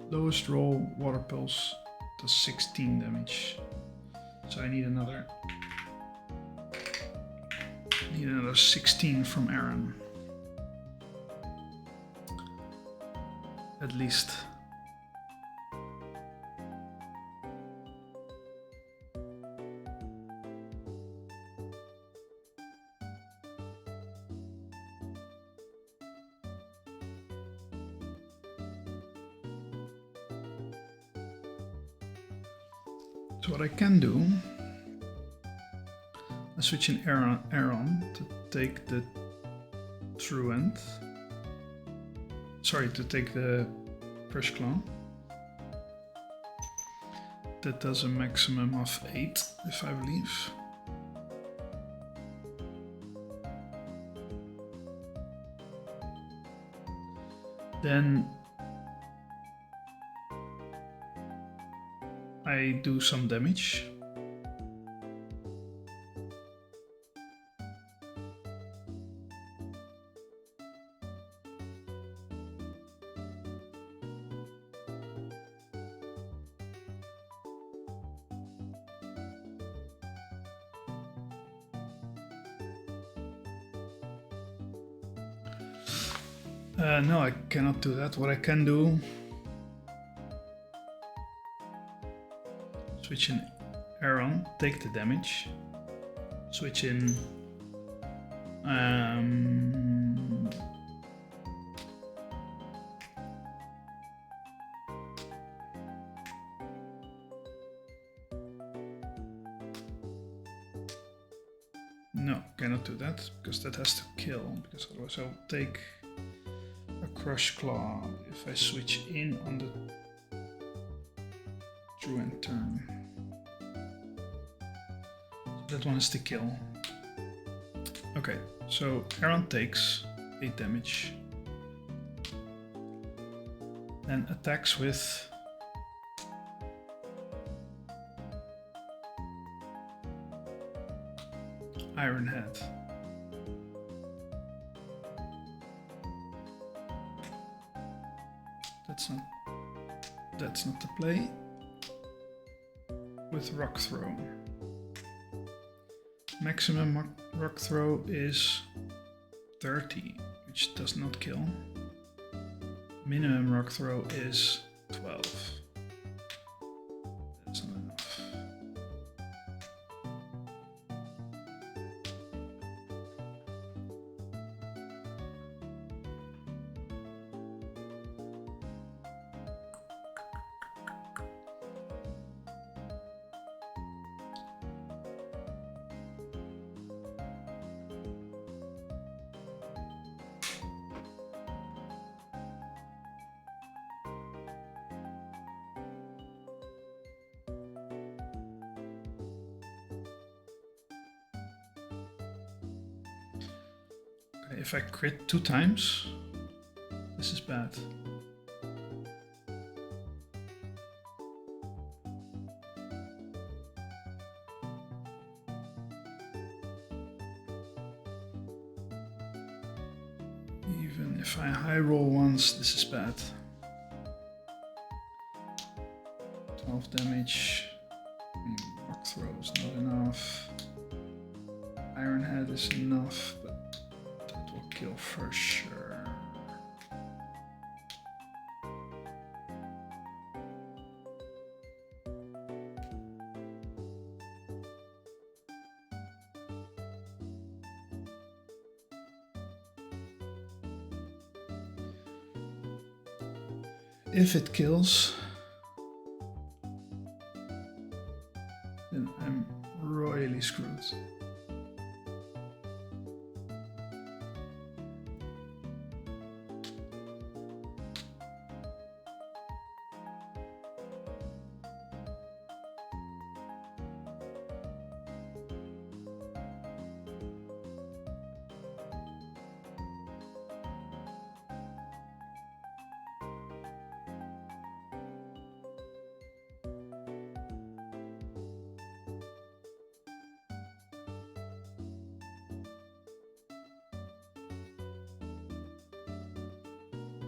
Lowest roll water pulse does 16 damage. So I need another 16 from Aaron. At least. So what I can do, I switch in Aaron to take the Truant. Sorry, to take the Crush Claw. That does a maximum of 8, if I believe. Then I do some damage. No, I cannot do that. What I can do, switch in Aaron, take the damage, switch in no, cannot do that because that has to kill, because otherwise I'll take a Crush Claw if I switch in on the Truant turn. So that one is to kill. Okay, so Aaron takes 8 damage. Then attacks with Iron Head. That's not the play. With Rock Throw. Maximum Rock Throw is 30, which does not kill. Minimum Rock Throw is 12. That's not enough. If I crit 2 times, this is bad. Even if I high roll once, this is bad. 12 damage. Rock throw is not enough. Iron Head is enough, but kill for sure. If it kills, then I'm royally screwed.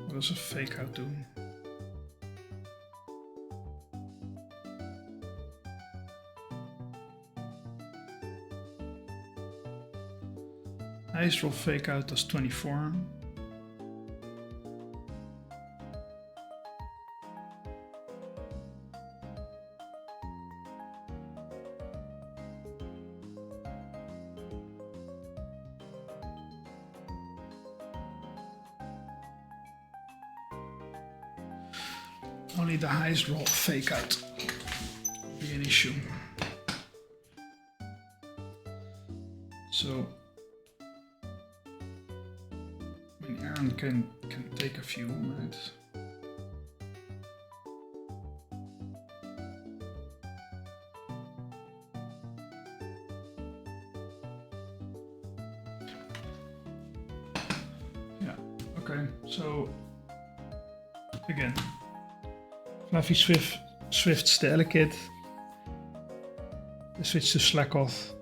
What does a fake out do? Highest roll fake out does 24. Only the highest roll fake out will be an issue. So I mean, Aaron can take a few, right? Yeah. Okay. So again. Fluffy Swift's the Elekid. The switch to Slackoth.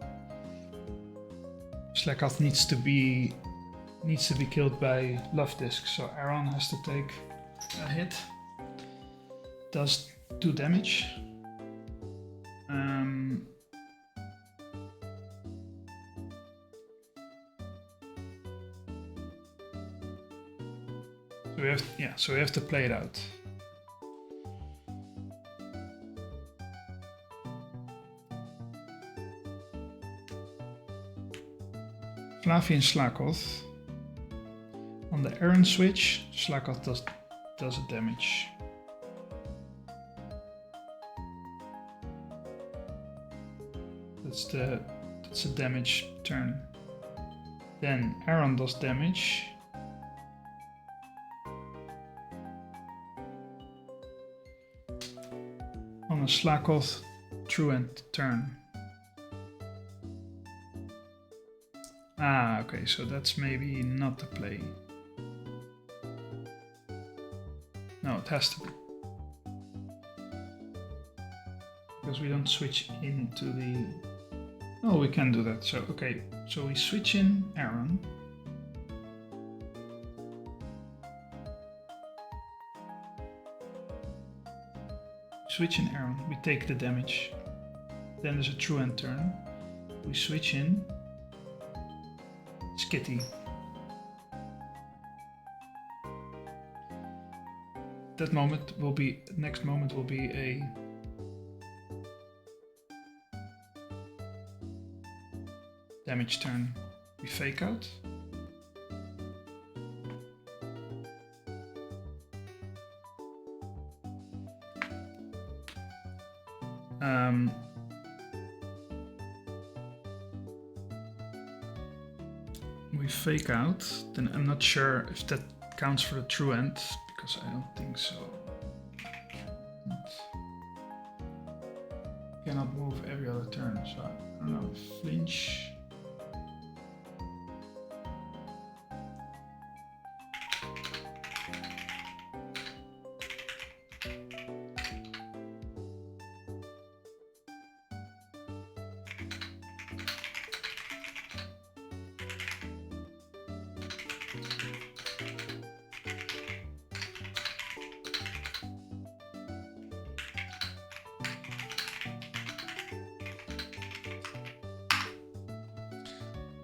Slackoth needs to be killed by Love Disc, so Aaron has to take a hit. Does 2 damage. So we have to play it out. Fluffy and Slackoth. On the Aaron switch, Slackoth does a damage. That's a damage turn. Then Aaron does damage. On a Slackoth truant turn. Ah, okay, so that's maybe not the play. No, it has to be. Because we don't switch into the... Oh, we can do that. So, okay, so we switch in Aaron. Switch in Aaron, we take the damage. Then there's a truant turn. We switch in Skitty. That moment will be, next moment will be a damage turn. We fake out. We fake out, then I'm not sure if that counts for the truant, because I don't think so. Cannot move every other turn, so I don't know, flinch.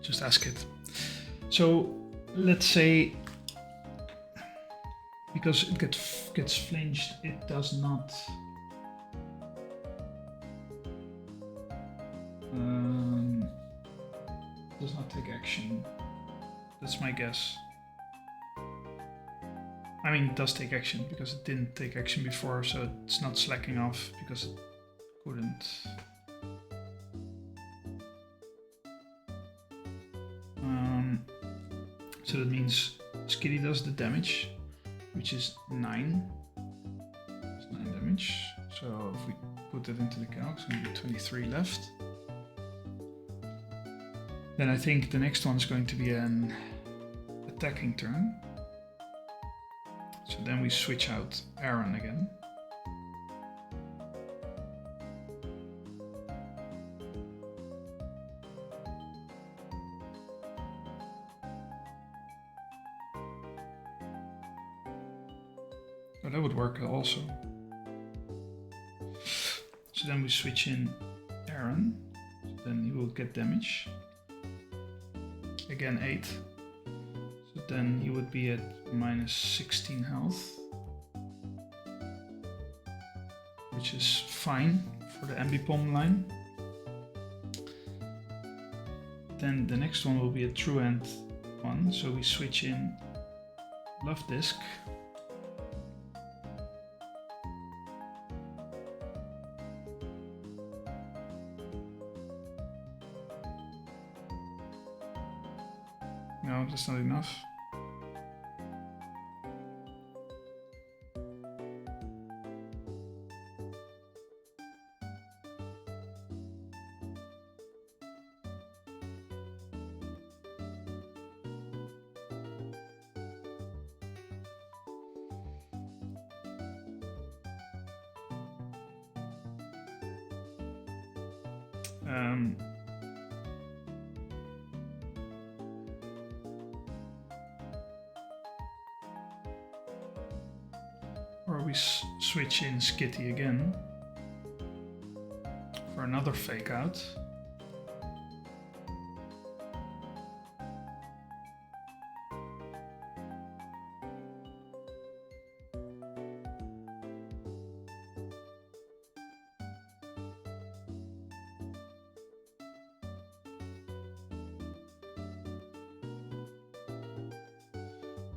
Just ask it. So let's say, because it gets flinched, it does not take action. That's my guess. I mean, it does take action because it didn't take action before, so it's not slacking off because it couldn't. So that means Skitty does the damage, which is 9. It's 9 damage. So if we put that into the calc, it's going to be 23 left. Then I think the next one is going to be an attacking turn. So then we switch out Aaron again. But that would work also. So then we switch in Aaron. So then he will get damage. Again 8. So then he would be at minus 16 health. Which is fine for the ambipom line. Then the next one will be a Truant one. So we switch in Love Disc. No, that's not enough. Or we switch in Skitty again for another fake out.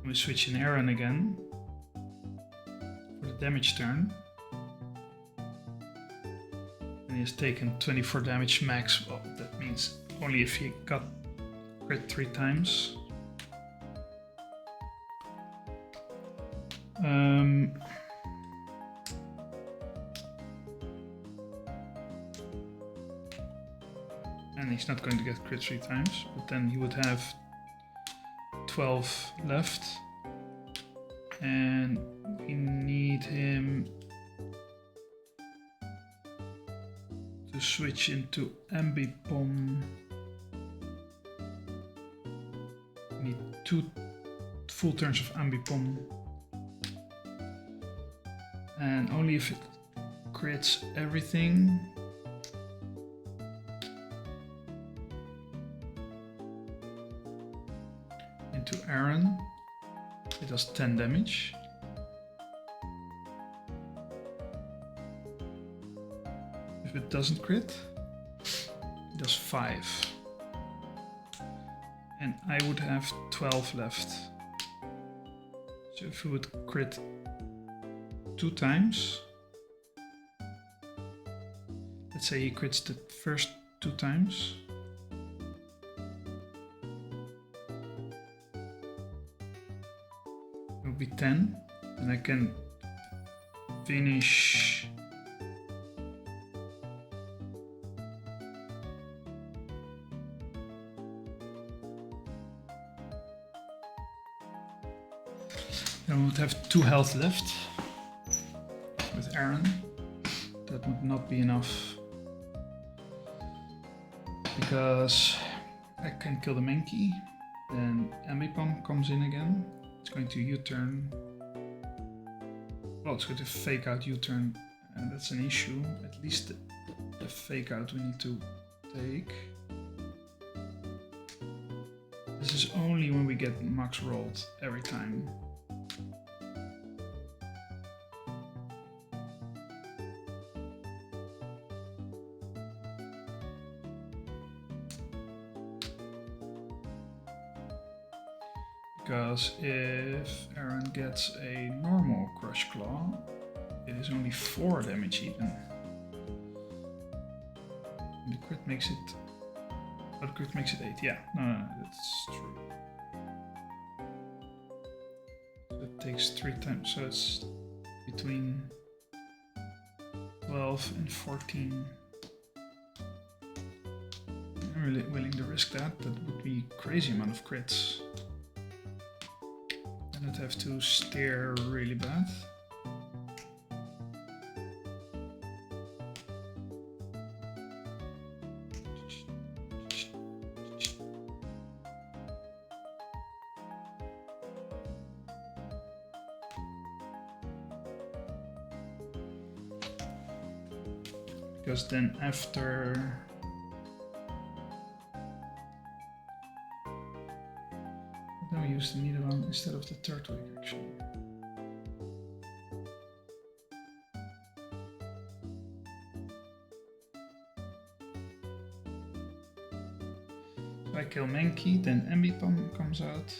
We switch in Aaron again for the damage turn. And he has taken 24 damage max. Well, that means only if he got crit 3 times. And he's not going to get crit 3 times, but then he would have 12 left, and we need him to switch into ambipom. We need 2 full turns of ambipom, and only if it crits everything. To Aaron, it does 10 damage. If it doesn't crit, it does 5. And I would have 12 left. So if we would crit 2 times, let's say he crits the first 2 times. Be 10, and I can finish then we would have 2 health left with Aaron. That would not be enough because I can kill the Mankey, then ambipom comes in again. It's going to U-turn. Well, it's going to fake out U-turn, and that's an issue. At least the fake out we need to take. This is only when we get max rolled every time. Because if Aaron gets a normal Crush Claw, it is only 4 damage even. And the crit makes it... Oh, the crit makes it 8. Yeah, no, that's true. So it takes 3 times, so it's between 12 and 14. I'm really willing to risk that. That would be a crazy amount of crits. I'd have to stare really bad. because then after then we use the needle one instead of the third week actually. So I kill Mankey, then Ambipom comes out.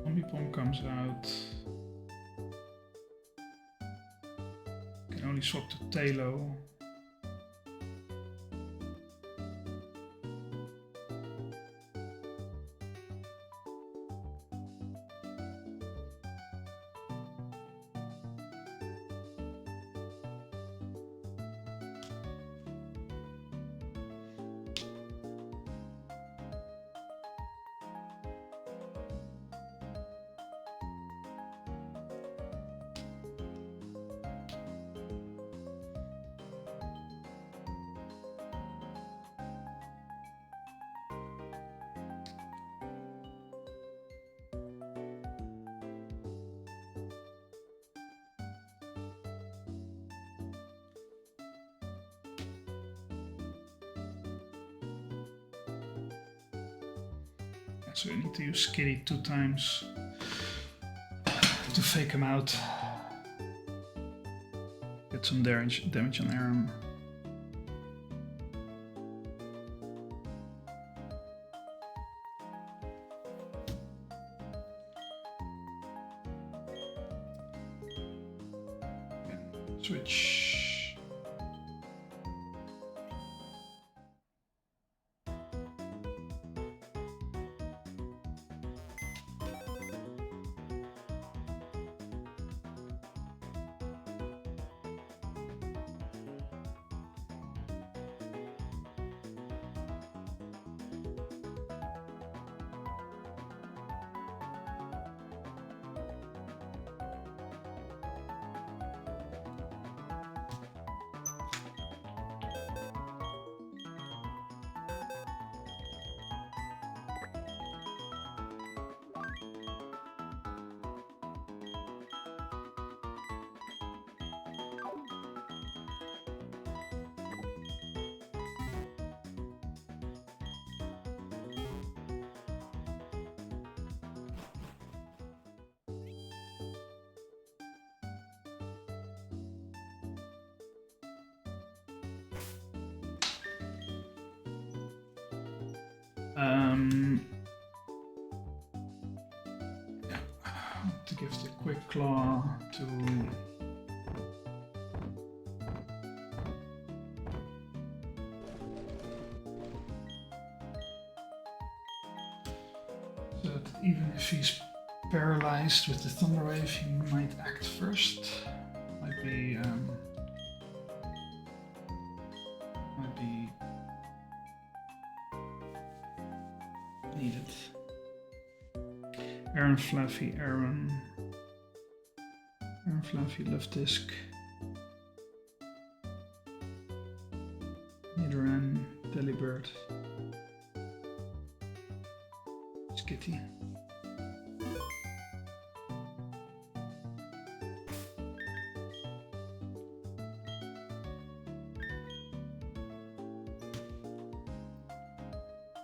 Ambipom comes out. Can only swap to Talo. So I need to use Skitty 2 times to fake him out. Get some damage on Aram. Switch. Yeah, to give the quick claw to so that even if he's paralyzed with the Thunder Wave, he might act first. Might be needed. Aaron Fluffy, Aaron Fluffy, Left Disc. Nidoran, Delibird. Skitty.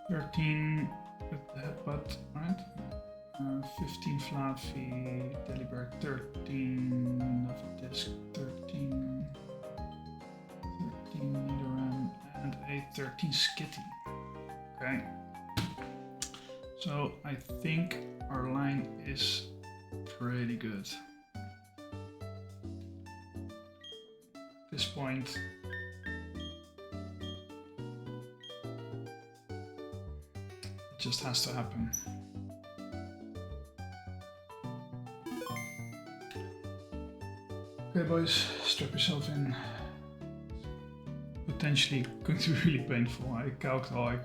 $13 with the headbutt, right? 15 Fluffy, Delibird 13, Left Disc 13, 13 Nidoran, and a 13 Skitty. Okay. So I think our line is pretty good. At this point, it just has to happen. Okay, boys, strap yourself in. potentially going to be really painful. I calced all I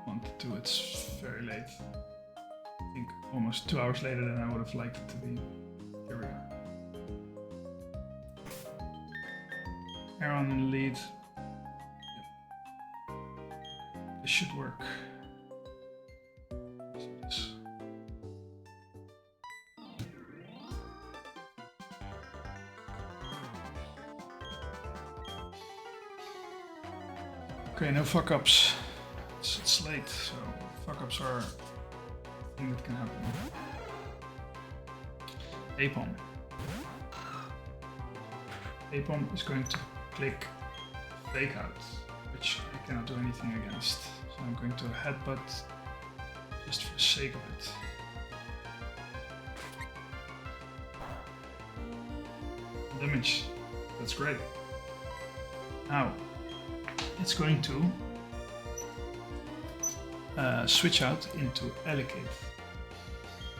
wanted to. It's very late. I think almost 2 hours later than I would have liked it to be. Here we are. Aaron in the lead. Yep. This should work. Okay, no fuck ups. It's late, so fuck ups are a thing that can happen. Apom. Apom is going to click fake out, which I cannot do anything against. So I'm going to headbutt just for the sake of it. Damage. That's great. Now, it's going to switch out into Allocate,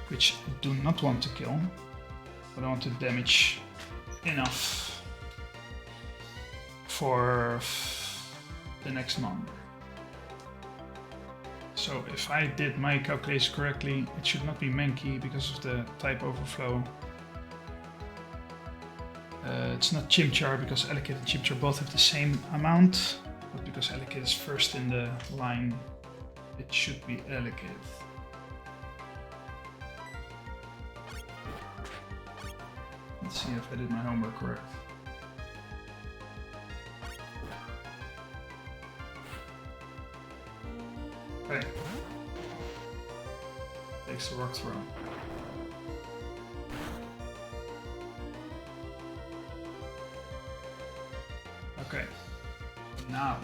which I do not want to kill, but I want to damage enough for the next mon. So if I did my calculation correctly, it should not be Menki because of the type overflow. It's not Chimchar because Allocate and Chimchar both have the same amount, but because Allocate is first in the line, it should be Allocate. Let's see if I did my homework correct. Okay. Takes the rock throw. Okay. Now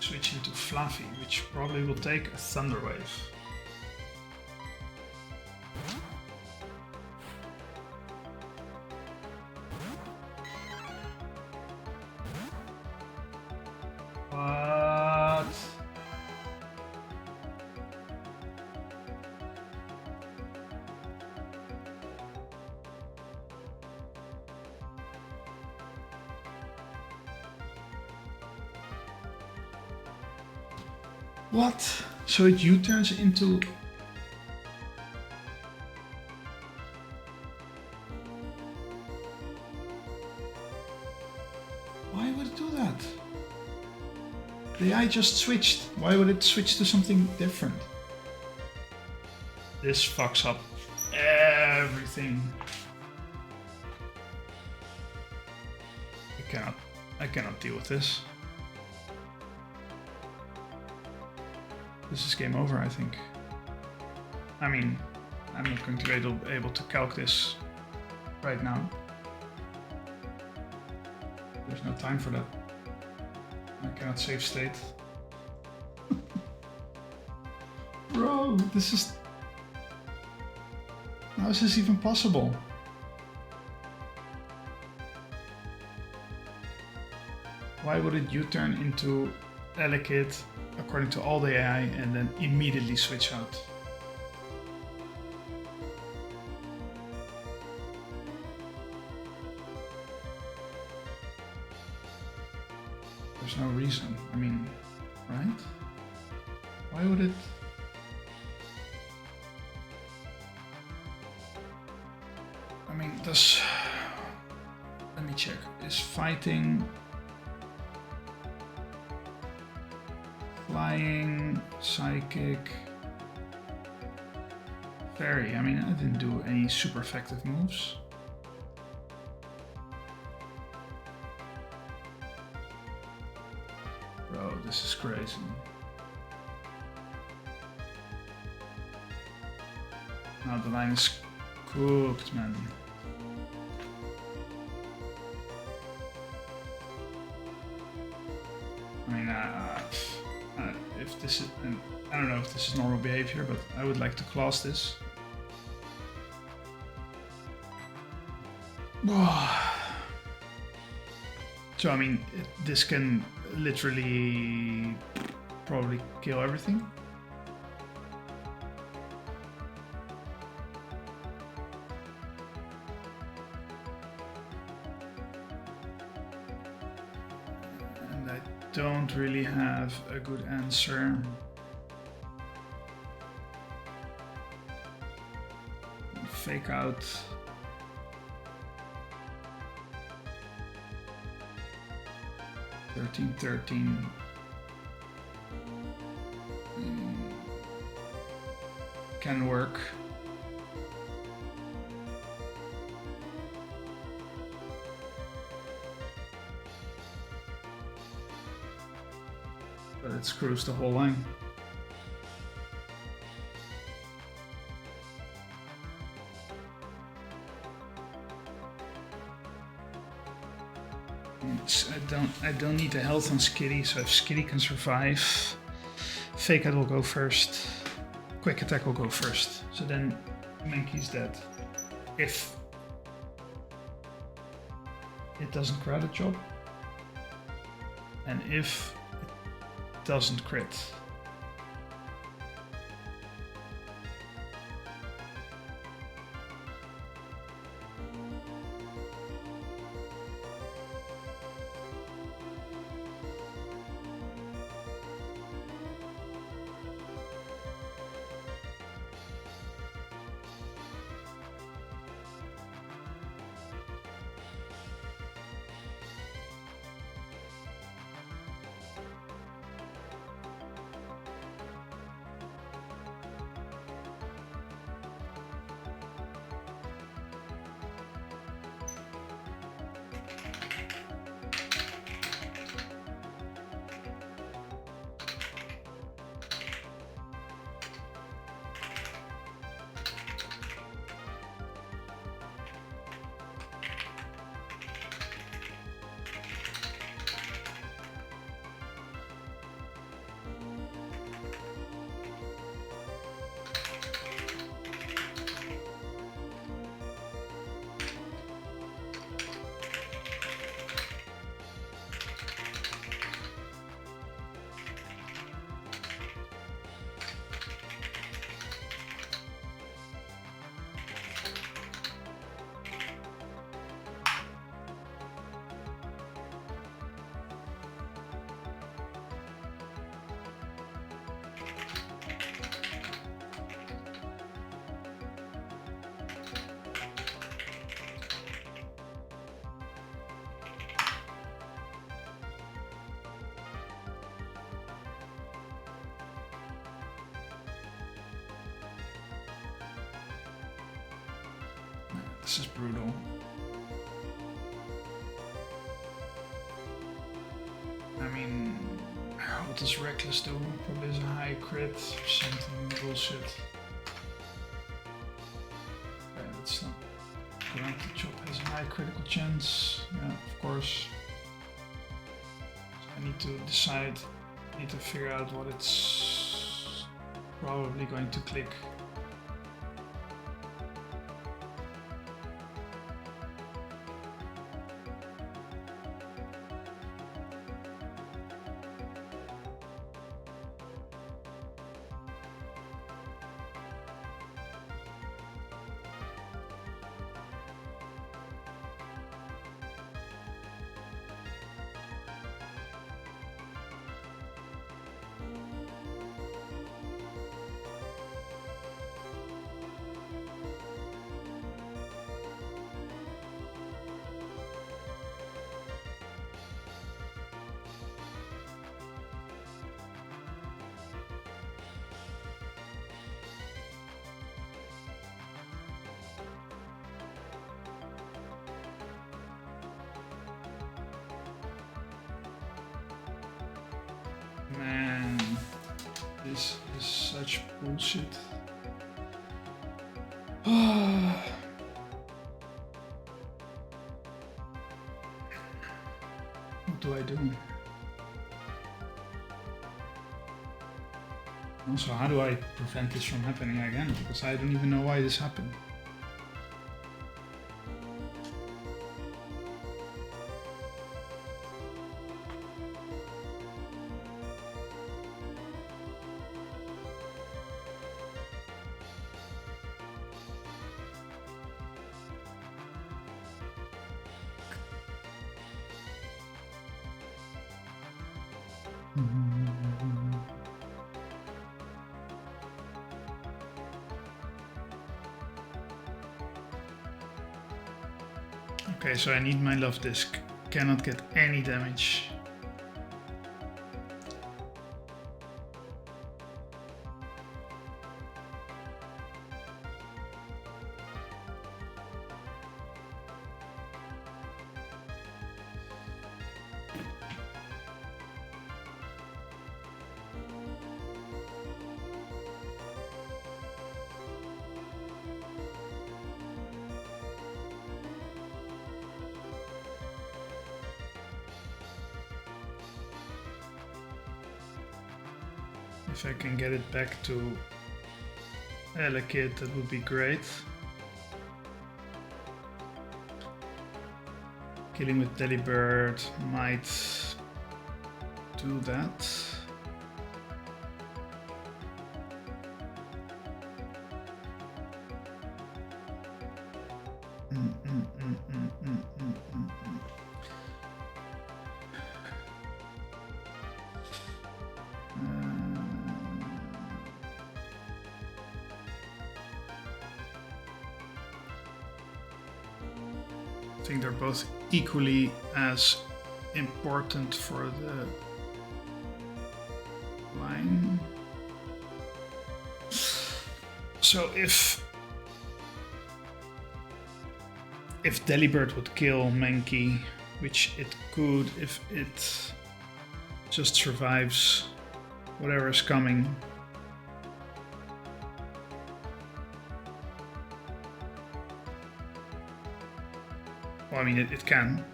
switch into Fluffy, which probably will take a Thunder Wave. What? What? So it U-turns into... Why would it do that? The AI just switched. Why would it switch to something different? This fucks up everything. I cannot deal with this. This is game over, I think. I mean, I'm not going to be able to calc this right now. There's no time for that. I cannot save state. Bro, this is... How is this even possible? Why would it U-turn into Allocate according to all the AI and then immediately switch out? There's no reason. I mean, right? Why would it? I mean, does... Let me check. Is fighting... Flying, Psychic, Fairy. I mean, I didn't do any super effective moves. Bro, this is crazy. Now the line is cooked, man. I mean, if this is, and I don't know if this is normal behavior, but I would like to class this. So I mean, this can literally probably kill everything. don't really have a good answer. Fake out. $13.13. Can work. But it screws the whole line. I don't need the health on Skitty, so if Skitty can survive, Fake Out will go first. Quick Attack will go first. So then Mankey's dead. If it doesn't crit a job. And if it doesn't crit. This is brutal. I mean, what does Reckless do? Probably is a high crit or something bullshit. Okay, that's not correct. The chop has a high critical chance. Yeah, of course. So I need to decide, I need to figure out what it's probably going to click. Man, this is such bullshit. What do I do? Also, how do I prevent this from happening again? Because I don't even know why this happened. Okay, so I need my love disc. Cannot get any damage. If I can get it back to Elekid, that would be great. Killing with Delibird might do that. I think they're both equally as important for the line. So if Delibird would kill Mankey, which it could if it just survives whatever is coming. Well, I mean, it can.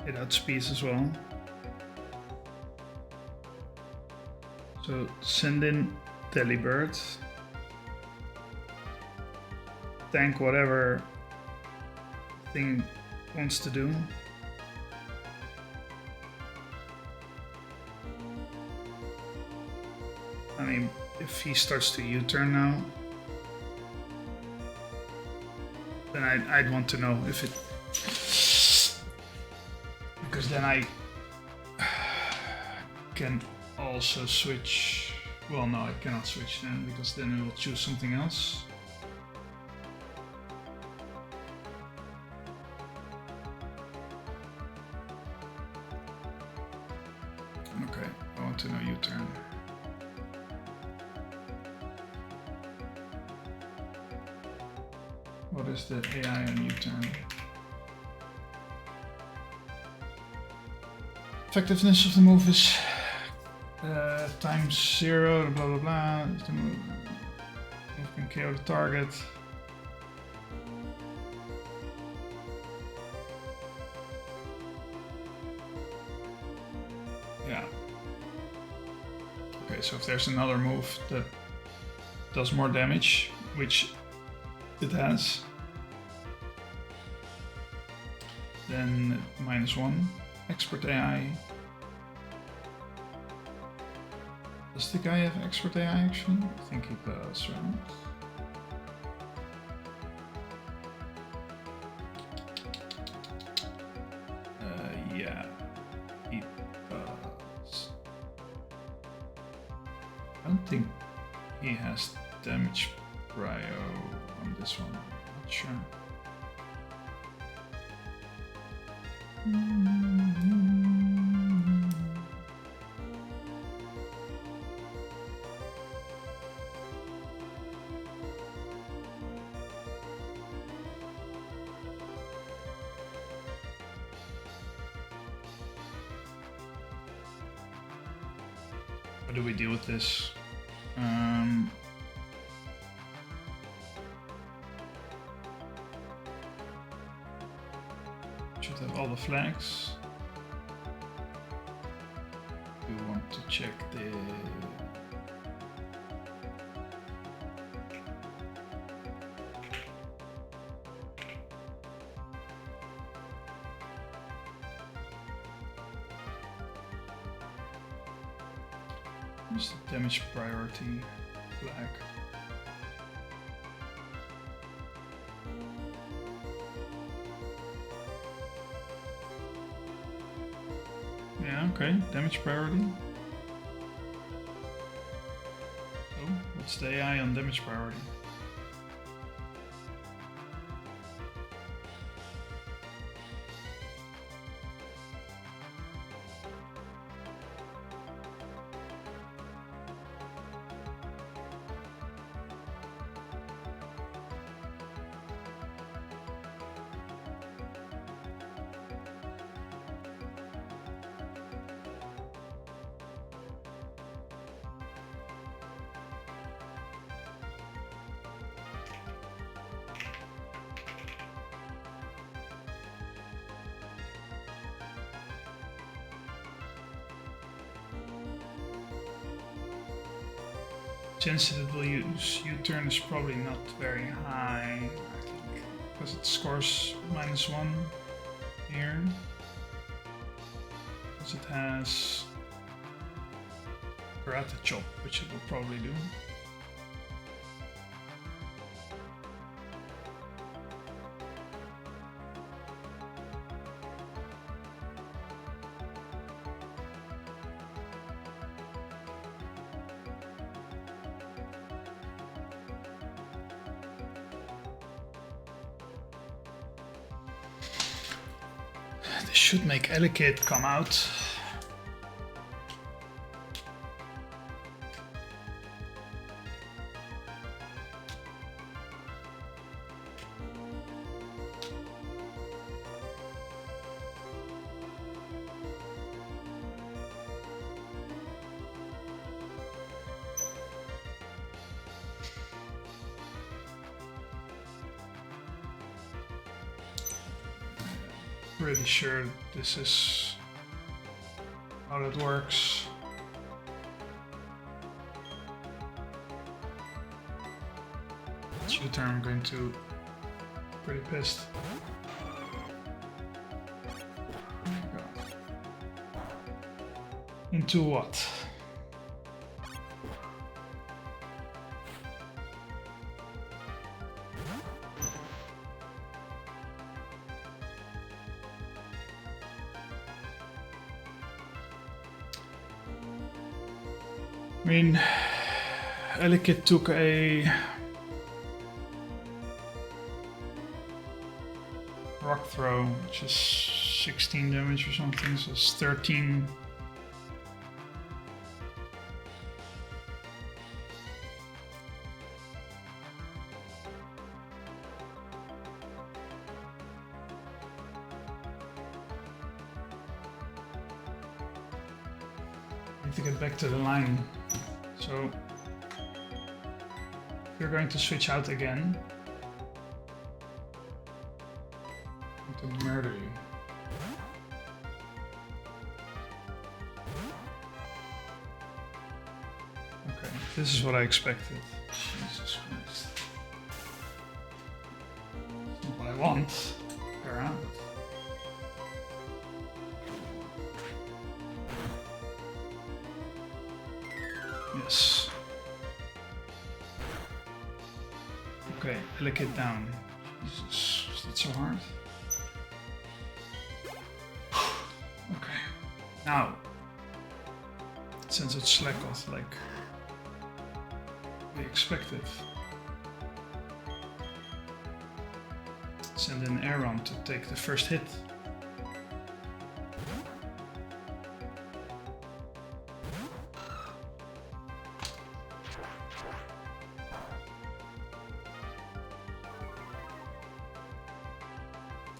It outspeeds as well. So send in Delibird. Tank whatever thing wants to do. I mean, if he starts to U-turn now, then I'd want to know if it... Because then I can also switch... Well, no, I cannot switch then, because then I will choose something else. Okay, I want to know U-turn. What is the AI on U-turn? Effectiveness of the move is times 0, blah blah blah. The move can KO the target. Yeah. Okay, so if there's another move that does more damage, which it has, then -1. Expert AI. Does the guy have expert AI actually? I think he does, right? Yeah, he does. I don't think he has damage prio on this one. I'm not sure. How do we deal with this? Should have all the flags. We want to check the... What's the damage priority flag? Yeah, Yeah, okay. Damage priority. So, what's the AI on damage priority? Chance that it will use U-turn is probably not very high, I think, because it scores -1 here. Because it has Karate Chop, which it will probably do. This should make Elekid come out. Pretty sure this is how that works. Shooter, I'm going to pretty pissed. Into what? I mean, Elekid took a rock throw, which is 16 damage or something, so it's 13. Need to get back to the line. So we're going to switch out again. To murder you. Okay, this is what I expected. Jesus Christ. That's not what I want. Around. Yes. Okay, Elekid down. Jesus, is that so hard? Okay. Now, since it's slack off like we expected, send in Aaron to take the first hit.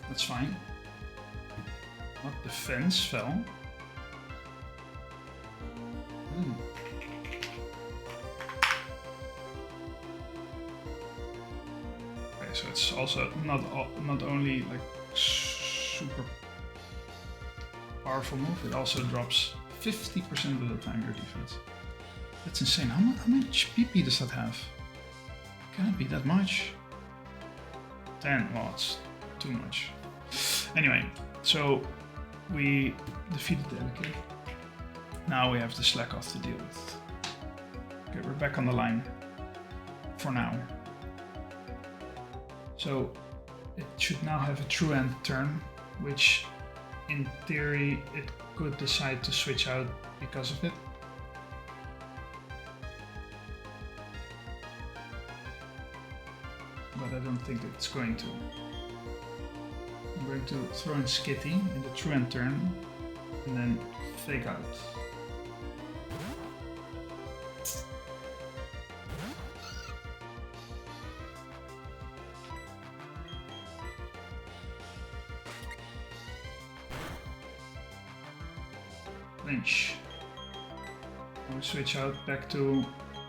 That's fine. Not the fence fell. Okay, so it's also not only like super powerful move, it also drops 50% of the time your defense. That's insane. How much PP does that have? Can it be that much? 10. Well, it's too much. Anyway, so we defeated the Elekid. Now we have the slack off to deal with. Okay, we're back on the line for now. So it should now have a true end turn, which in theory it could decide to switch out because of it. But I don't think it's going to. I'm going to throw in Skitty in the true end turn and then fake out. Lynch. I will switch out back to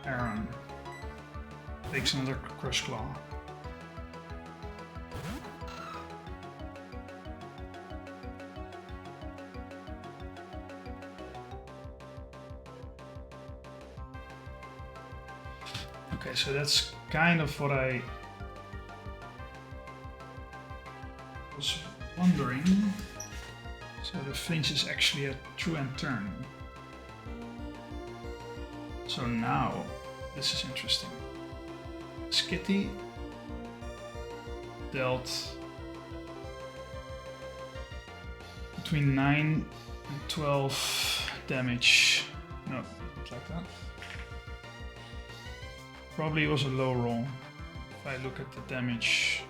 Aaron. Takes another Crush Claw. Okay, so that's kind of what I was wondering. So the flinch is actually a true end turn. So now, this is interesting. Skitty dealt between 9 and 12 damage. No, not like that. Probably was a low roll if I look at the damage.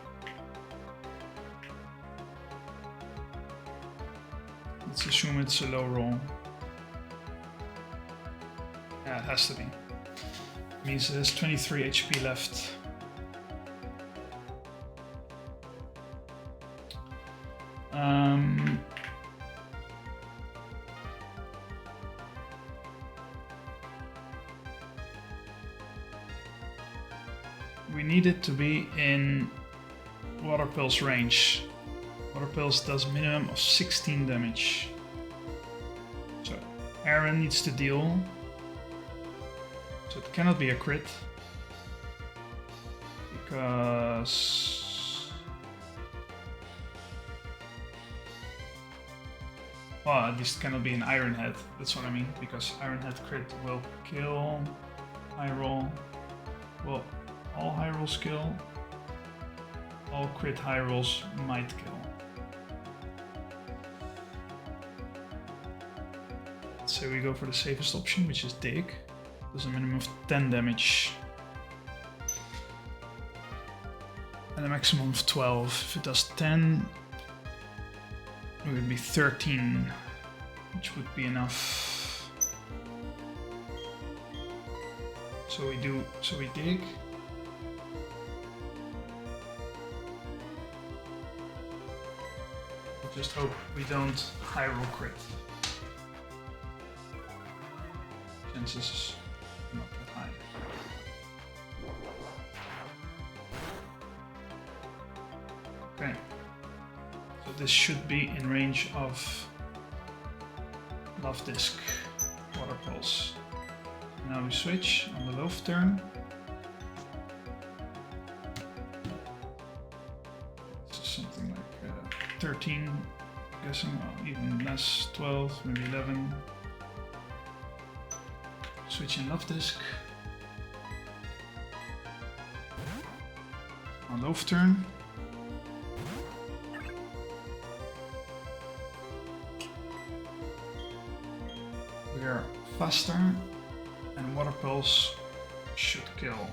Let's assume it's a low roll. Yeah, it has to be. It means there's 23 HP left. We need it to be in Water Pill's range. Water Pills does a minimum of 16 damage. So Aaron needs to deal. So it cannot be a crit. Because... well, at least it cannot be an Iron Head. That's what I mean. Because Iron Head crit will kill high roll. Well, all high rolls kill. All crit high rolls might kill. So we go for the safest option, which is Dig. Does a minimum of 10 damage. And a maximum of 12. If it does 10, it would be 13, which would be enough. So we Dig. Just hope we don't high roll crit. Chances not that high. Okay. So this should be in range of Love Disc Water Pulse. Now we switch on the loaf turn. This is something like 13, I'm guessing, or even less, 12, maybe 11. Switch in Love Disc. On loaf turn. We are faster and Water Pulse should kill.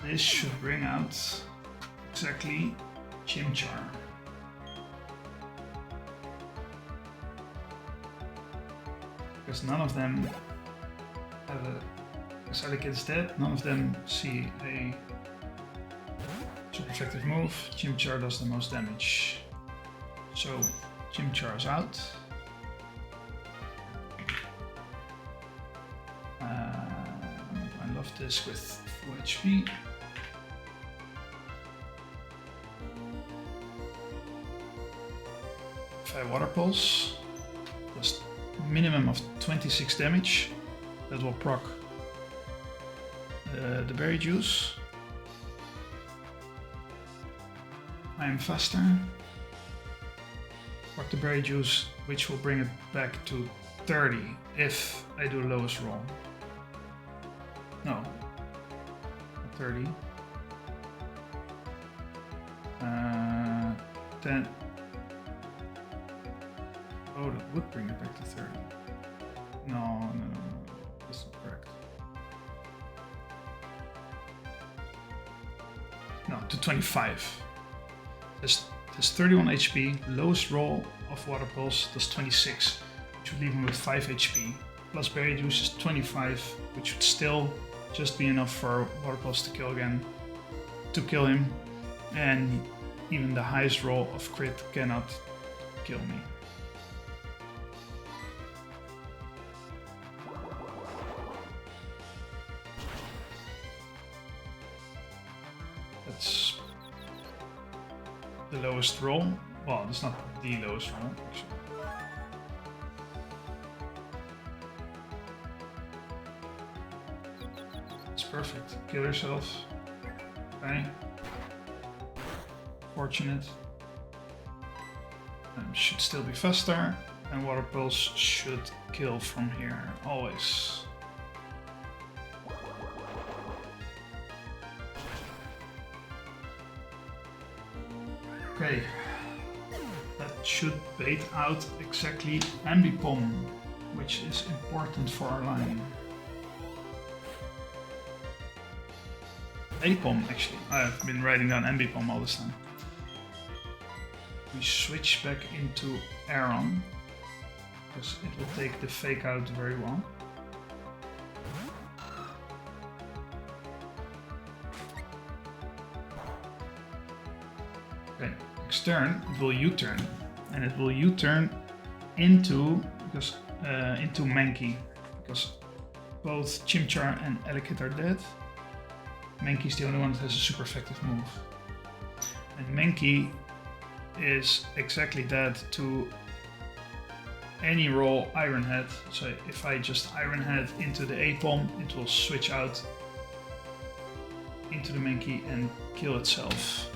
This should bring out exactly Chimchar. Because none of them have a Salicate is dead, none of them see a super effective move. Chimchar does the most damage. So Chimchar is out. I love this with full HP. If I Water Pulse, does minimum of 26 damage. That will proc the berry juice. I am faster. Proc the berry juice, which will bring it back to 30 if I do lowest roll. No, not 30. 10. Oh, that would bring it back to 30. No, that's not correct. No, to 25. There's 31 HP, lowest roll of Water Pulse does 26, which would leave him with 5 HP. Plus Berry Juice is 25, which would still just be enough for Water Pulse to kill him. And even the highest roll of crit cannot kill me. That's the lowest roll. Well, it's not the lowest roll, actually. It's perfect. Kill yourself. Okay. Fortunate. Should still be faster. And Water Pulse should kill from here, always. Okay, that should bait out exactly Ambipom, which is important for our line. Apom, actually. I've been writing down Ambipom all this time. We switch back into Aeron, because it will take the fake out very well. Okay, next turn it will U-turn, and it will U-turn into Mankey, because both Chimchar and Elekid are dead. Mankey's the only one that has a super effective move, and Mankey is exactly that to any roll Iron Head. So if I just Iron Head into the Apom, it will switch out into the Mankey and kill itself.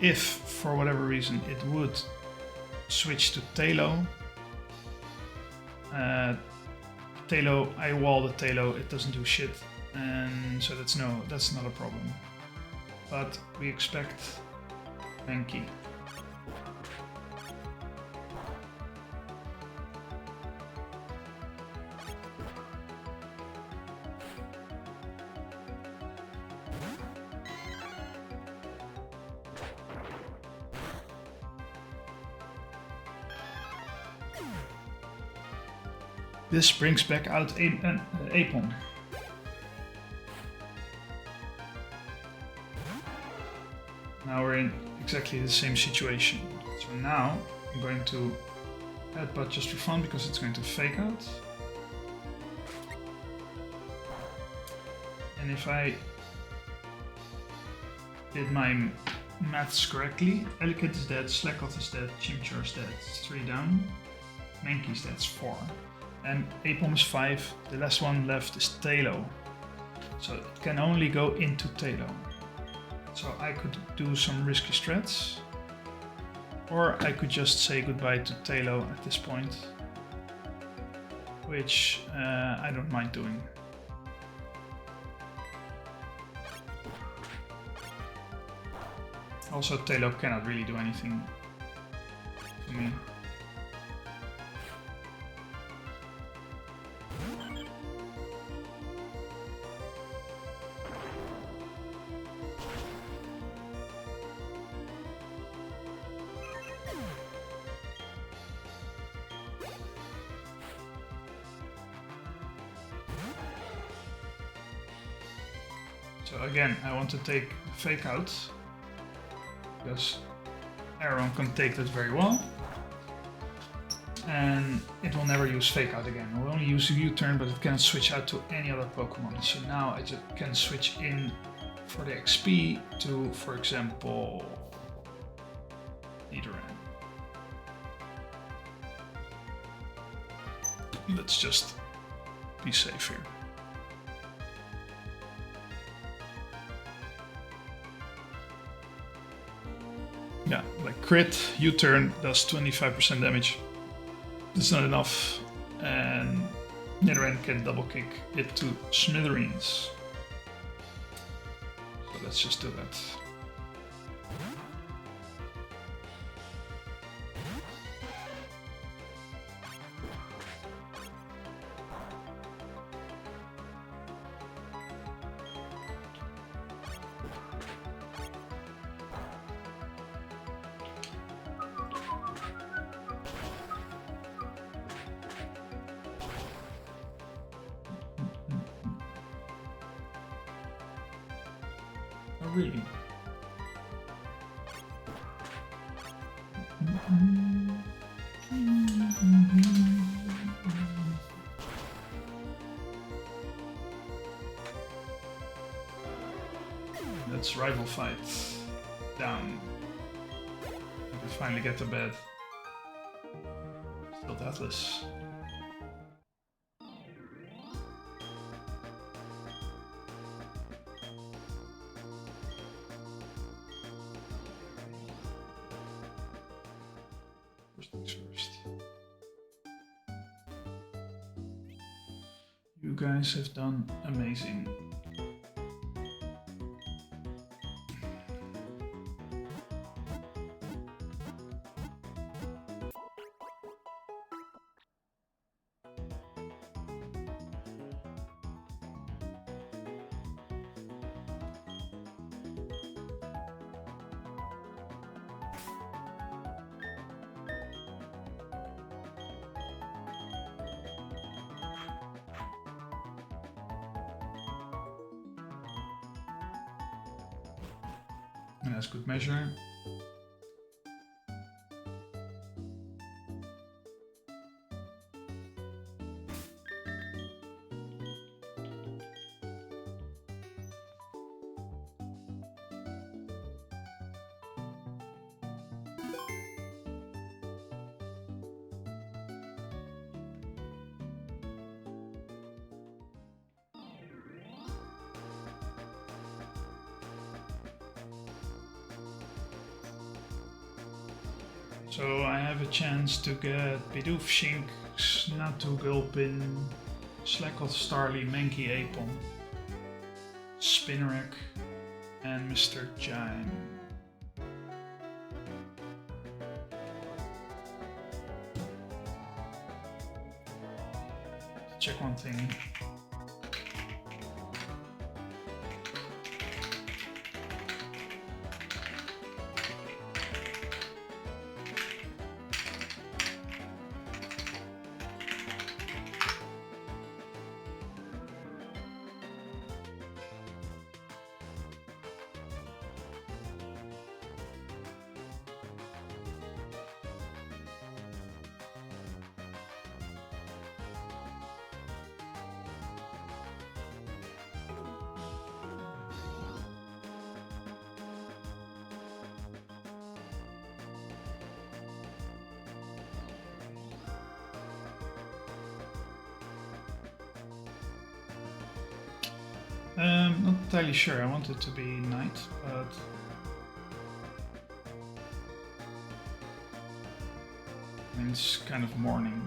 If, for whatever reason, it would switch to Talo, I wall the Talo, it doesn't do shit, and so that's not a problem. But we expect Mankey. This brings back out Apom. Now we're in exactly the same situation. So now I'm going to headbutt just for fun because it's going to fake out. And if I did my maths correctly, Elekid is dead, Slackoth is dead, Chimchar is dead, it's 3 down, Mankey's dead, it's 4. And Apom is 5, the last one left is Talo. So it can only go into Talo. So I could do some risky strats, or I could just say goodbye to Talo at this point, which I don't mind doing. Also, Talo cannot really do anything to me. So again, I want to take fake out, because Aeron can take that very well, and it will never use fake out again. It will only use a U-turn, but it cannot switch out to any other Pokemon. So now I just can switch in for the XP to, for example, Nidoran. Let's just be safe here. Yeah, like crit, U-turn does 25% damage. That's not enough, and Nidoran can double kick it to smithereens. So let's just do that. really. Let's rival fight down. I can finally get to bed. Still deathless. First things first. You guys have done amazing. And that's good measure. So I have a chance to get Bidoof, Shink, Snatu, Gulpin, Slackot, Starly, Mankey, Apon, Spinarak, and Mr. Jime. Check one thing. Not entirely sure. I want it to be night, but I mean, it's kind of morning.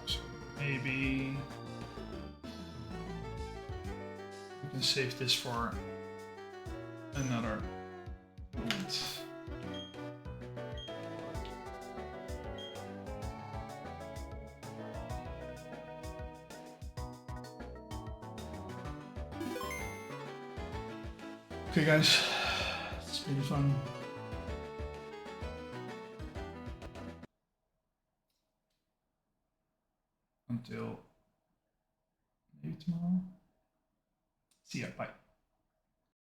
So maybe we can save this for another moment. Okay guys, it's been fun. Until maybe tomorrow. See ya, bye.